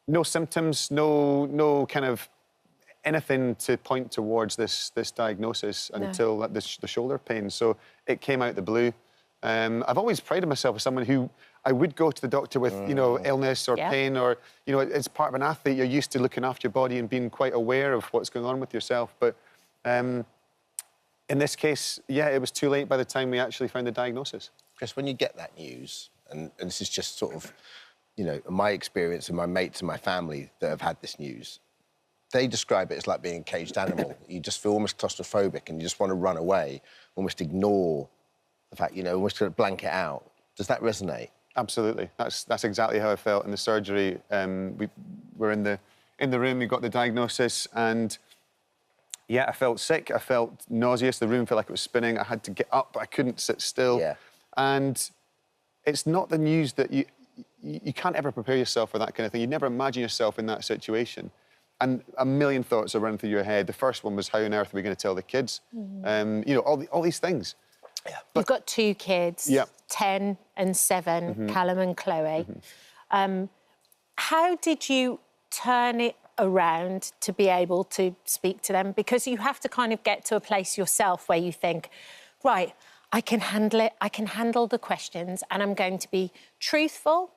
no symptoms, no kind of anything to point towards this diagnosis until the shoulder pain. So it came out the blue. I've always prided myself as someone who I would go to the doctor with, you know, illness or pain, or, you know, as part of an athlete, you're used to looking after your body and being quite aware of what's going on with yourself. But in this case, yeah, it was too late by the time we actually found the diagnosis. Chris, when you get that news, and this is just sort of, you know, my experience and my mates and my family that have had this news, they describe it as like being a caged animal. You just feel almost claustrophobic and you just want to run away, almost ignore the fact, you know, almost blank it out. Does that resonate? Absolutely. That's exactly how I felt in the surgery. We were in the room, we got the diagnosis, and yeah, I felt sick, I felt nauseous, the room felt like it was spinning, I had to get up, I couldn't sit still. Yeah. And it's not the news that you can't ever prepare yourself for that kind of thing. You never imagine yourself in that situation. And a million thoughts are running through your head. The first one was, how on earth are we going to tell the kids? You know, all these things. Yeah. You've got 2 kids, 10 and 7, Callum and Chloe. How did you turn it around to be able to speak to them? Because you have to kind of get to a place yourself where you think, right, I can handle it, I can handle the questions, and I'm going to be truthful,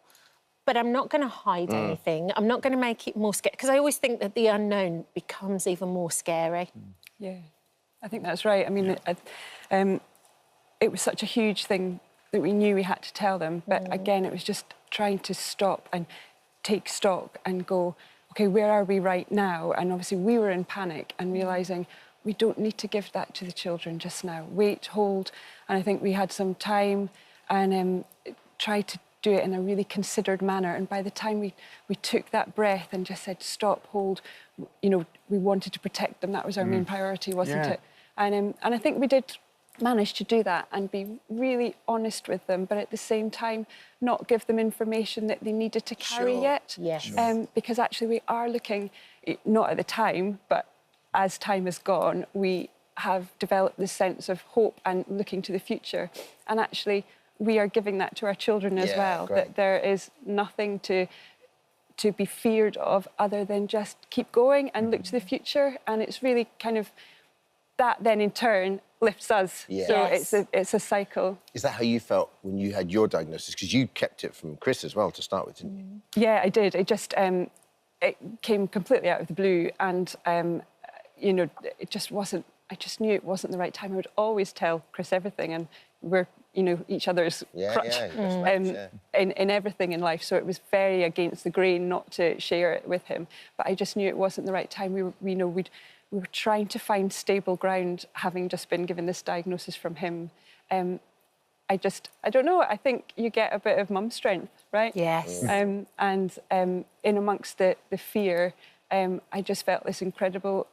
but I'm not going to hide anything. I'm not going to make it more scary, because I always think that the unknown becomes even more scary. Yeah, I think that's right. I mean, it was such a huge thing that we knew we had to tell them. But again, it was just trying to stop and take stock and go, OK, where are we right now? And obviously we were in panic and realising we don't need to give that to the children just now. Wait, hold. And I think we had some time and tried to do it in a really considered manner. And by the time we took that breath and just said, stop, hold, you know, we wanted to protect them. That was our main priority, wasn't it? And I think we did manage to do that and be really honest with them, but at the same time not give them information that they needed to carry yet. Yes. Because actually we are looking, not at the time, but as time has gone, we have developed this sense of hope and looking to the future. And actually, we are giving that to our children as well, that there is nothing to be feared of other than just keep going and look to the future. And it's really kind of that then in turn lifts us. So it's a cycle. Is that how you felt when you had your diagnosis? Because you kept it from Chris as well to start with, didn't you? Yeah, I did. It just it came completely out of the blue, and you know, it just wasn't. I just knew it wasn't the right time. I would always tell Chris everything, and we're, you know, each other's crutch in everything in life. So it was very against the grain not to share it with him. But I just knew it wasn't the right time. We were trying to find stable ground, having just been given this diagnosis from him. I don't know. I think you get a bit of mum strength, right? Yes. And in amongst the fear, I just felt this incredible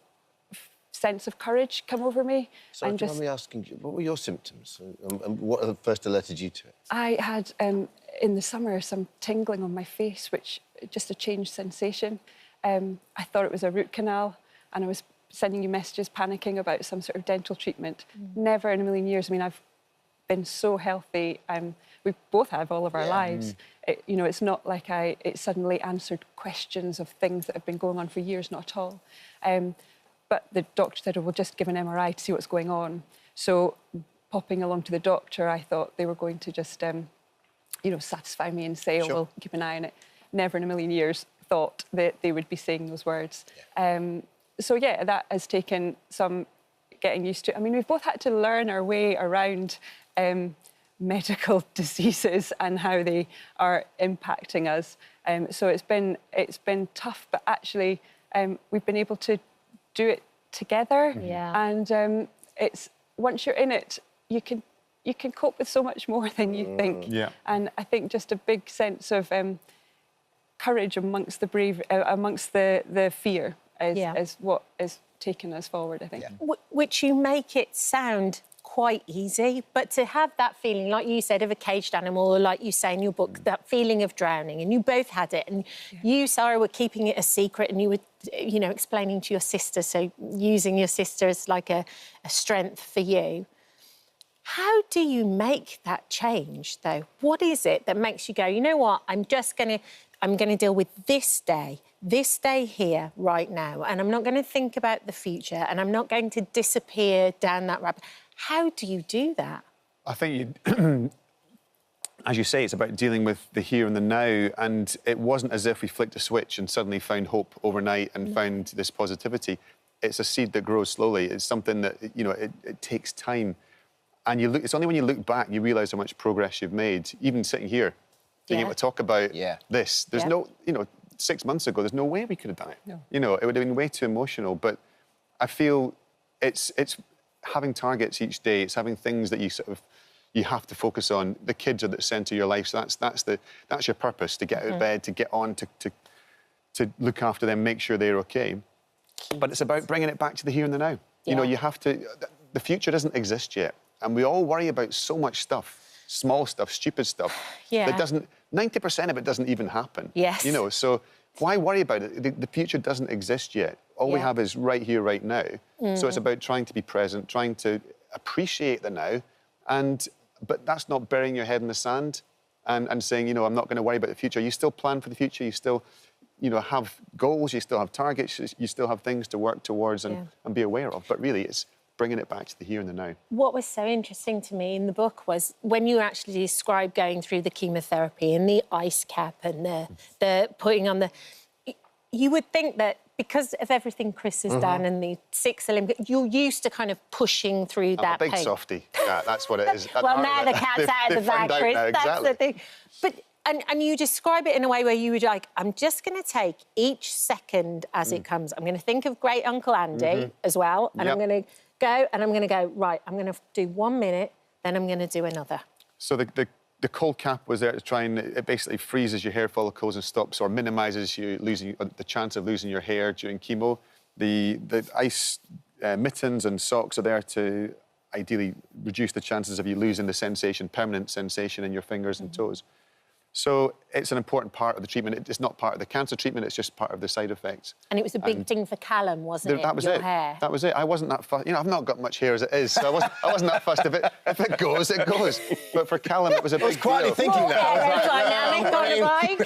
sense of courage come over me. So and I'm asking you, what were your symptoms? And what first alerted you to it? I had, in the summer, some tingling on my face, which just a changed sensation. I thought it was a root canal, and I was sending you messages panicking about some sort of dental treatment. Never in a million years. I mean, I've been so healthy. We both have all of our lives. You know, it's not like it suddenly answered questions of things that have been going on for years, not at all. But the doctor said, oh, we'll just give an MRI to see what's going on. So popping along to the doctor, I thought they were going to just, you know, satisfy me and say, oh, we'll keep an eye on it. Never in a million years thought that they would be saying those words. So, yeah, that has taken some getting used to. I mean, we've both had to learn our way around medical diseases and how they are impacting us. So it's been tough, but actually we've been able to do it together. And it's once you're in it, you can cope with so much more than you think. And I think just a big sense of courage amongst the fear is what is taking us forward, I think. Which you make it sound quite easy, but to have that feeling, like you said, of a caged animal, or like you say in your book, that feeling of drowning, and you both had it, and you, Sarah, were keeping it a secret, and you were, you know, explaining to your sister, so using your sister as like a strength for you. How do you make that change, though? What is it that makes you go, you know what, I'm going to deal with this day here, right now, and I'm not going to think about the future, and I'm not going to disappear down that rabbit. How do you do that? I think, as you say, it's about dealing with the here and the now, and it wasn't as if we flicked a switch and suddenly found hope overnight and found this positivity. It's a seed that grows slowly. It's something that, you know, it takes time. And you look, it's only when you look back you realise how much progress you've made, even sitting here, being able to talk about this. There's no, you know, 6 months ago, there's no way we could have done it. No. You know, it would have been way too emotional. But I feel it's having targets each day. It's having things that you have to focus on. The kids are the centre of your life. So that's your purpose, to get out of bed, to get on, to look after them, make sure they're okay. But it's about bringing it back to the here and the now. You know, you have to. The future doesn't exist yet, and we all worry about so much stuff. Small stuff, stupid stuff. That doesn't, 90% of it doesn't even happen. Yes. You know, so why worry about it? The future doesn't exist yet. All we have is right here, right now. So it's about trying to be present, trying to appreciate the now, but that's not burying your head in the sand and saying, you know, I'm not going to worry about the future. You still plan for the future. You still, you know, have goals. You still have targets. You still have things to work towards and be aware of. But really, it's bringing it back to the here and the now. What was so interesting to me in the book was when you actually described going through the chemotherapy and the ice cap and the putting on the... You would think that because of everything Chris has done and the 6 Olympics, you're used to kind of pushing through that pain. I'm a big softie. Yeah, that's what it is. Well, now the cat's out of the bag, Chris. That's the thing. But and you describe it in a way where you would like, I'm just going to take each second as it comes. I'm going to think of great Uncle Andy as well, and I'm going to go, and I'm going to go, right, I'm going to do 1 minute, then I'm going to do another. So the cold cap was there to try and, it basically freezes your hair follicles and stops or minimises you losing the chance of losing your hair during chemo. The ice mittens and socks are there to ideally reduce the chances of you losing the sensation, permanent sensation in your fingers and toes. So it's an important part of the treatment. It's not part of the cancer treatment, it's just part of the side effects. And it was a big thing for Callum, wasn't it? That was Your it. hair. That was it. I wasn't that fussed. You know, I've not got much hair as it is, so I wasn't that fussed. If it goes, it goes. But for Callum, it was a big deal. quietly thinking that. Aerodynamic on a bike.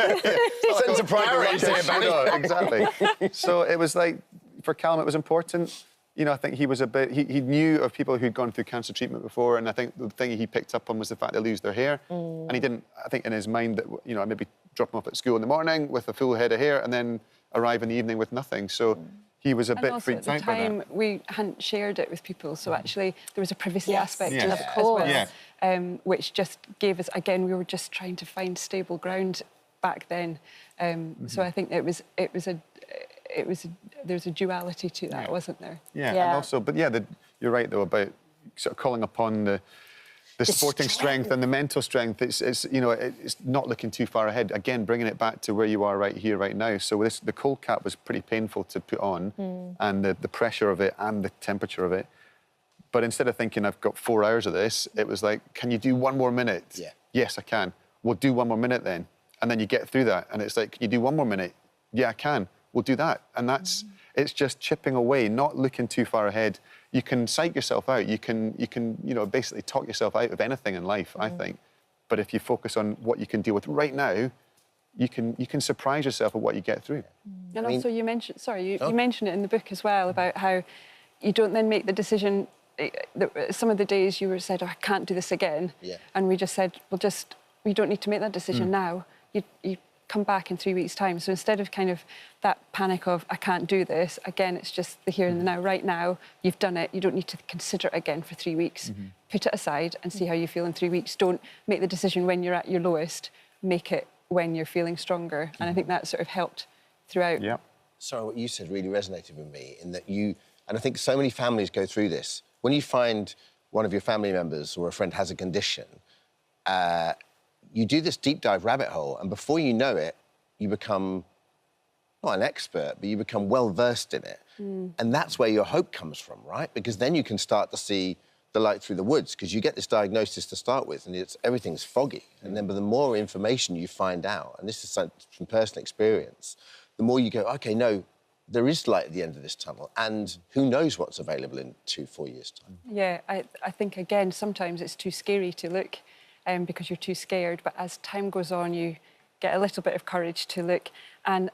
Send a private Exactly. So it was like, for Callum, it was important. You know, I think he was a bit... He knew of people who'd gone through cancer treatment before, and I think the thing he picked up on was the fact they lose their hair. And he didn't, I think, in his mind that, you know, I maybe drop him off at school in the morning with a full head of hair and then arrive in the evening with nothing. So he was a bit freaked out by that. At the time, we hadn't shared it with people, so actually there was a privacy aspect Yes. to Of it course. as well, which just gave us, again, we were just trying to find stable ground back then. So I think there was a duality to that, wasn't there? Yeah, and also, but yeah, you're right though about sort of calling upon the sporting strength and the mental strength. It's you know, it's not looking too far ahead. Again, bringing it back to where you are right here, right now. So the cold cap was pretty painful to put on, and the pressure of it and the temperature of it. But instead of thinking I've got 4 hours of this, it was like, can you do 1 more minute? Yeah. Yes, I can. We'll do 1 more minute then. And then you get through that, and it's like, can you do 1 more minute? Yeah, I can. We'll do that. And that's, it's just chipping away, not looking too far ahead. You can psych yourself out. You can, you know, basically talk yourself out of anything in life, I think. But if you focus on what you can deal with right now, you can surprise yourself at what you get through. And also you mentioned, you mentioned it in the book as well, about how you don't then make the decision. Some of the days you were said, oh, I can't do this again. Yeah. And we just said, well, we don't need to make that decision now. You come back in 3 weeks' time. So instead of kind of that panic of, I can't do this, again, it's just the here and the now. Right now, you've done it. You don't need to consider it again for 3 weeks. Put it aside and see how you feel in 3 weeks. Don't make the decision when you're at your lowest. Make it when you're feeling stronger. And I think that sort of helped throughout. Yeah. Sorry, what you said really resonated with me in that and I think so many families go through this. When you find one of your family members or a friend has a condition, you do this deep dive rabbit hole, and before you know it, you become not an expert, but you become well versed in it. And that's where your hope comes from, right? Because then you can start to see the light through the woods, because you get this diagnosis to start with, and everything's foggy. And then, but the more information you find out, and this is from personal experience, the more you go, OK, no, there is light at the end of this tunnel, and who knows what's available in 2-4 years' time. Yeah, I think, again, sometimes it's too scary to look because you're too scared, but as time goes on, you get a little bit of courage to look. And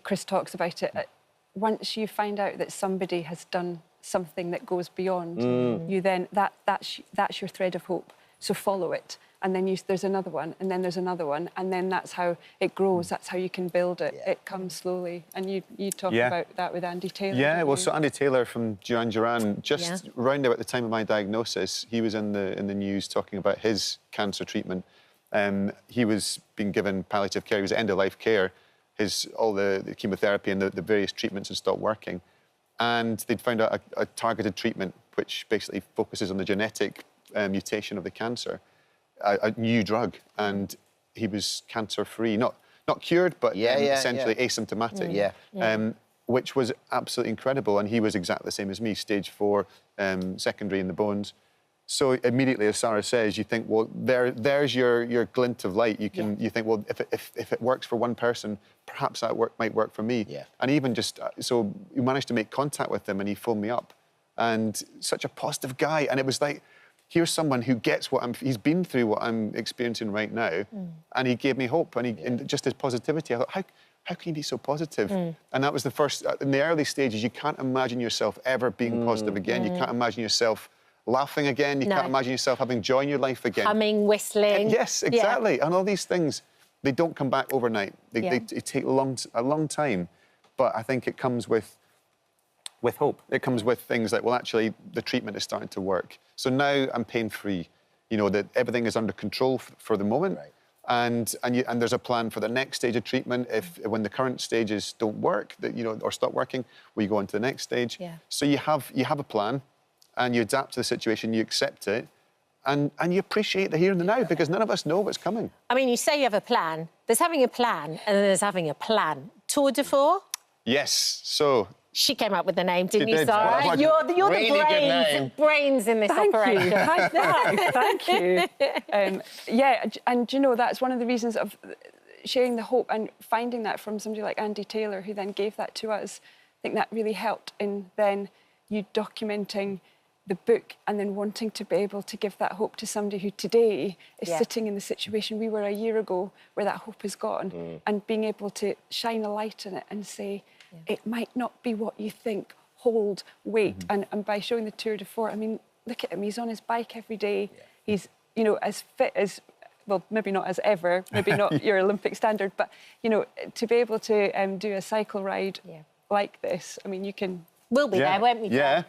Chris talks about it. Once you find out that somebody has done something that goes beyond, you then, that's your thread of hope. So follow it. And then there's another one, and then there's another one, and then that's how it grows. That's how you can build it. It comes slowly. And you talk about that with Andy Taylor. Yeah, well, so Andy Taylor from Duran Duran, just round about the time of my diagnosis, he was in the news talking about his cancer treatment. He was being given palliative care. He was at end-of-life care. All the chemotherapy and the various treatments had stopped working. And they'd found out a targeted treatment, which basically focuses on the genetic mutation of the cancer. A new drug, and he was cancer-free, not cured, but essentially asymptomatic. Which was absolutely incredible, and he was exactly the same as me, stage 4, secondary in the bones. So immediately, as Sarah says, you think, well, there's your glint of light. You think, well, if it works for one person, perhaps that might work for me. And even so we managed to make contact with him, and he phoned me up, and such a positive guy, and it was like, here's someone who gets he's been through what I'm experiencing right now, and he gave me hope, and just his positivity. I thought, how can you be so positive? And that was the first, in the early stages, you can't imagine yourself ever being positive again. You can't imagine yourself laughing again. You can't imagine yourself having joy in your life again. Humming, whistling. Yes, exactly. And all these things, they don't come back overnight. They take a long time. But I think it comes with hope. It comes with things like, well, actually, the treatment is starting to work. So now I'm pain-free. You know, that everything is under control for the moment. Right. And there's a plan for the next stage of treatment. When the current stages don't work, or stop working, we go on to the next stage. Yeah. So you have a plan, and you adapt to the situation, you accept it, and you appreciate the here and the now, because none of us know what's coming. I mean, you say you have a plan. There's having a plan, and then there's having a plan. Tour de force? Yes. So She came up with the name, didn't you, did. Sarah? Like You're really the brains in this operation. Thank you. Yeah, and you know, that's one of the reasons of sharing the hope and finding that from somebody like Andy Taylor, who then gave that to us. I think that really helped in then you documenting the book and then wanting to be able to give that hope to somebody who today is sitting in the situation we were a year ago, where that hope is gone, and being able to shine a light on it and say, it might not be what you think, hold, wait. And by showing the Tour de Force, I mean, look at him, he's on his bike every day. He's, you know, as fit as, well, maybe not as ever, maybe not your Olympic standard, but, you know, to be able to do a cycle ride like this, I mean, you can... We'll be there, won't we? Yeah.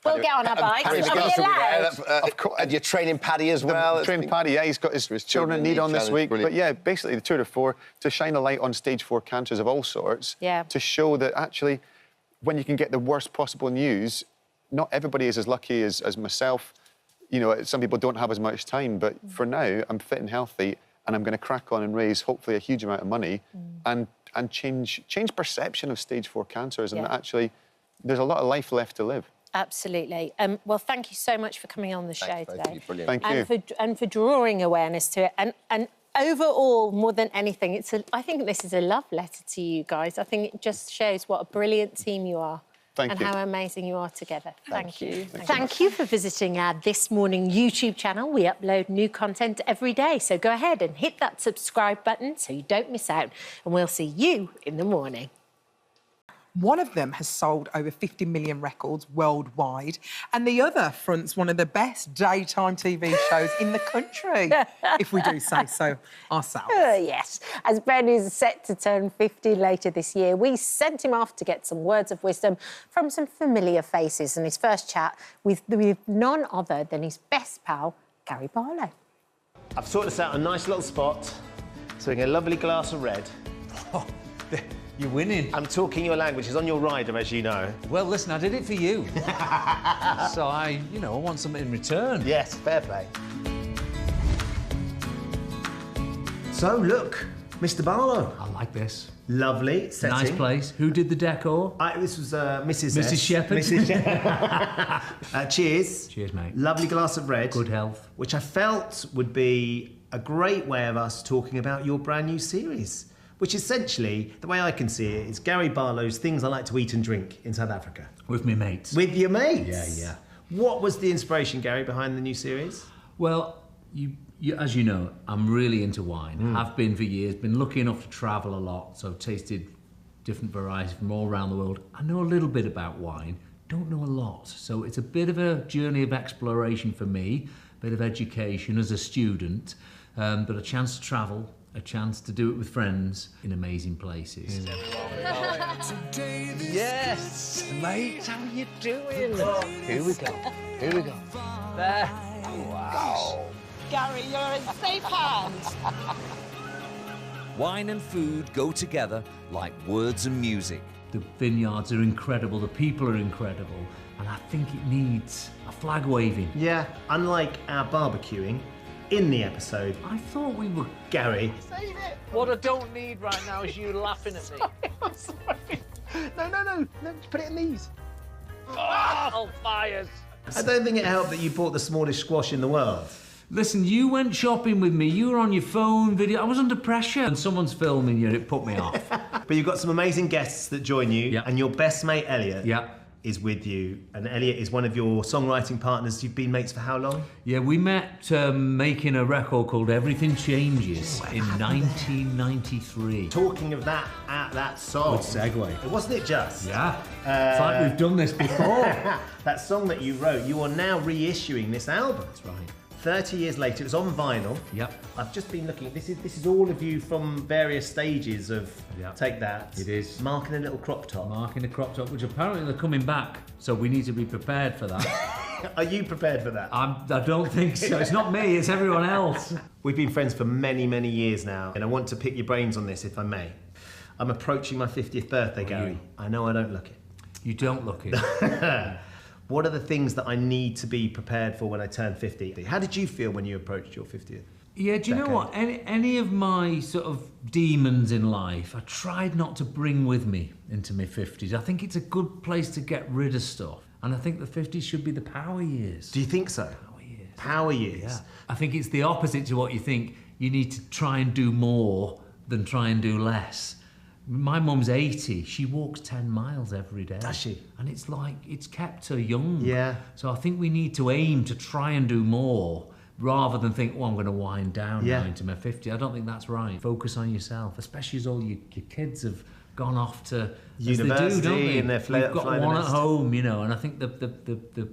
We'll get on our bikes. Are we allowed? Of course, and you're training Paddy as well. Training Paddy, yeah, he's got his children in need on this week. Brilliant. But yeah, basically the Tour de Force, to shine a light on stage 4 cancers of all sorts, to show that actually when you can get the worst possible news, not everybody is as lucky as myself. You know, some people don't have as much time, but for now, I'm fit and healthy, and I'm going to crack on and raise hopefully a huge amount of money and change perception of stage 4 cancers, and that actually there's a lot of life left to live. Absolutely. Well, thank you so much for coming on the show today. Brilliant. Thank you. And for drawing awareness to it. And overall, more than anything, I think this is a love letter to you guys. I think it just shows what a brilliant team you are. Thank you. How amazing you are together. Thank you. Thank you for visiting our This Morning YouTube channel. We upload new content every day, so go ahead and hit that subscribe button so you don't miss out. And we'll see you in the morning. One of them has sold over 50 million records worldwide, and the other fronts one of the best daytime TV shows in the country, if we do say so ourselves. Yes. As Ben is set to turn 50 later this year, we sent him off to get some words of wisdom from some familiar faces, and his first chat with none other than his best pal, Gary Barlow. I've sorted us out a nice little spot, so a lovely glass of red. Oh, you're winning. I'm talking your language. It's on your rider, as you know. Well, listen, I did it for you. So I want something in return. Yes, fair play. So, look, Mr. Barlow. I like this. Lovely setting. Nice place. Who did the decor? This was Mrs. Mrs. Shepherd. Mrs. Shepherd. Cheers. Cheers, mate. Lovely glass of red. Good health. Which I felt would be a great way of us talking about your brand new series. Which essentially, the way I can see it, is Gary Barlow's Things I Like to Eat and Drink in South Africa. With me mates. With your mates? Yeah. What was the inspiration, Gary, behind the new series? Well, you, as you know, I'm really into wine. Have been for years, been lucky enough to travel a lot, so tasted different varieties from all around the world. I know a little bit about wine, don't know a lot, so it's a bit of a journey of exploration for me, a bit of education as a student, but a chance to travel, a chance to do it with friends in amazing places. Yes, mate, how you doing? Here we go. There. Wow. Gary, you're in safe hands. Wine and food go together like words and music. The vineyards are incredible, the people are incredible, and I think it needs a flag waving. Yeah, unlike our barbecuing, in the episode, I thought we were... Gary. What I don't need right now is you laughing at me. I'm sorry. No, just put it in these. Oh, fires. I don't think it helped that you bought the smallest squash in the world. Listen, you went shopping with me, you were on your phone, video, I was under pressure. And someone's filming you and it put me off. But you've got some amazing guests that join you, and your best mate, Elliot, is with you. And Elliot is one of your songwriting partners. You've been mates for how long? Yeah, we met making a record called Everything Changes in 1993. Talking of that song. Good segue. Wasn't it just? Yeah. It's like we've done this before. That song that you wrote, you are now reissuing this album. That's right. 30 years later, it was on vinyl. Yep. I've just been looking. This is all of you from various stages of Take That. It is. Marking a little crop top. Marking a crop top, which apparently they're coming back, so we need to be prepared for that. Are you prepared for that? I don't think so. It's not me, it's everyone else. We've been friends for many, many years now, and I want to pick your brains on this, if I may. I'm approaching my 50th birthday, Gary. I know I don't look it. You don't look it. What are the things that I need to be prepared for when I turn 50? How did you feel when you approached your 50th? Yeah, do you know what? Any of my sort of demons in life, I tried not to bring with me into my 50s. I think it's a good place to get rid of stuff. And I think the 50s should be the power years. Do you think so? Power years. Power years? Yeah. I think it's the opposite to what you think. You need to try and do more than try and do less. My mum's 80. She walks 10 miles every day. Does she? And it's like, it's kept her young. Yeah. So I think we need to aim to try and do more rather than think, oh, I'm going to wind down now into my 50. I don't think that's right. Focus on yourself, especially as all your kids have gone off to university, as they do, don't they? and they're You've got one at home, you know, and I think the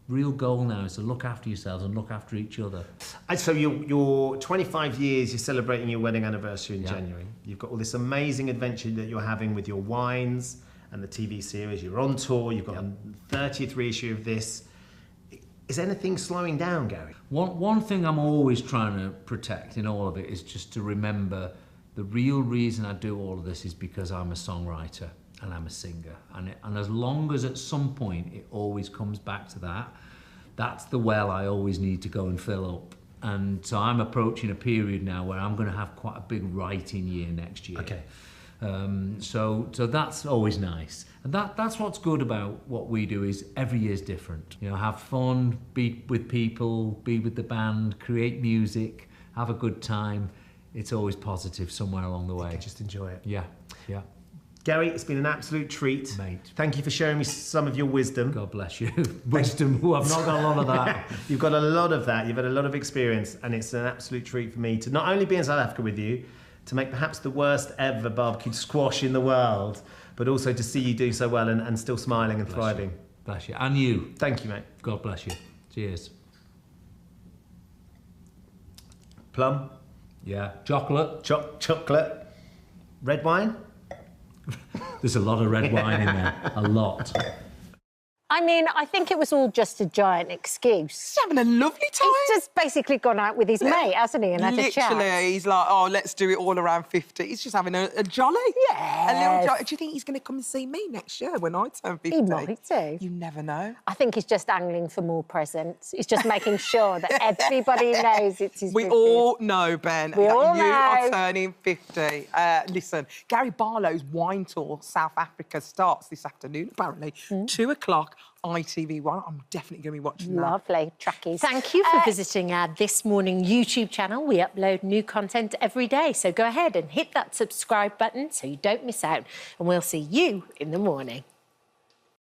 real goal now is to look after yourselves and look after each other. And so you're 25 years, you're celebrating your wedding anniversary in January. You've got all this amazing adventure that you're having with your wines and the TV series. You're on tour, you've got a 30th reissue of this. Is anything slowing down, Gary? One thing I'm always trying to protect in all of it is just to remember the real reason I do all of this is because I'm a songwriter and I'm a singer. And as long as at some point it always comes back to that, that's the well I always need to go and fill up. And so I'm approaching a period now where I'm going to have quite a big writing year next year. Okay. So that's always nice. And that's what's good about what we do is every year's different. You know, have fun, be with people, be with the band, create music, have a good time. It's always positive somewhere along the way. Just enjoy it. Yeah. Gary, it's been an absolute treat. Mate. Thank you for sharing me some of your wisdom. God bless you. Wisdom. Oh, I've not got a lot of that. You've got a lot of that. You've had a lot of experience, and it's an absolute treat for me to not only be in South Africa with you, to make perhaps the worst ever barbecued squash in the world, but also to see you doing so well and still smiling and thriving. Bless you. And you. Thank you, mate. God bless you. Cheers. Plum? Yeah. Chocolate? Chocolate. Red wine? There's a lot of red wine in there. A lot. I mean, I think it was all just a giant excuse. He's having a lovely time. He's just basically gone out with his mate, hasn't he, and had a chat. Literally, he's like, oh, let's do it all around 50. He's just having a jolly. Yeah. A little jolly. Do you think he's going to come and see me next year when I turn 50? He might do. You never know. I think he's just angling for more presents. He's just making sure that everybody knows it's his 50th. We all know, Ben, We all you know. are turning 50. Listen, Gary Barlow's wine tour, South Africa, starts this afternoon, apparently. 2 o'clock. ITV1. I'm definitely going to be watching that. Lovely, trackies. Thank you for visiting our This Morning YouTube channel. We upload new content every day, so go ahead and hit that subscribe button so you don't miss out, and we'll see you in the morning.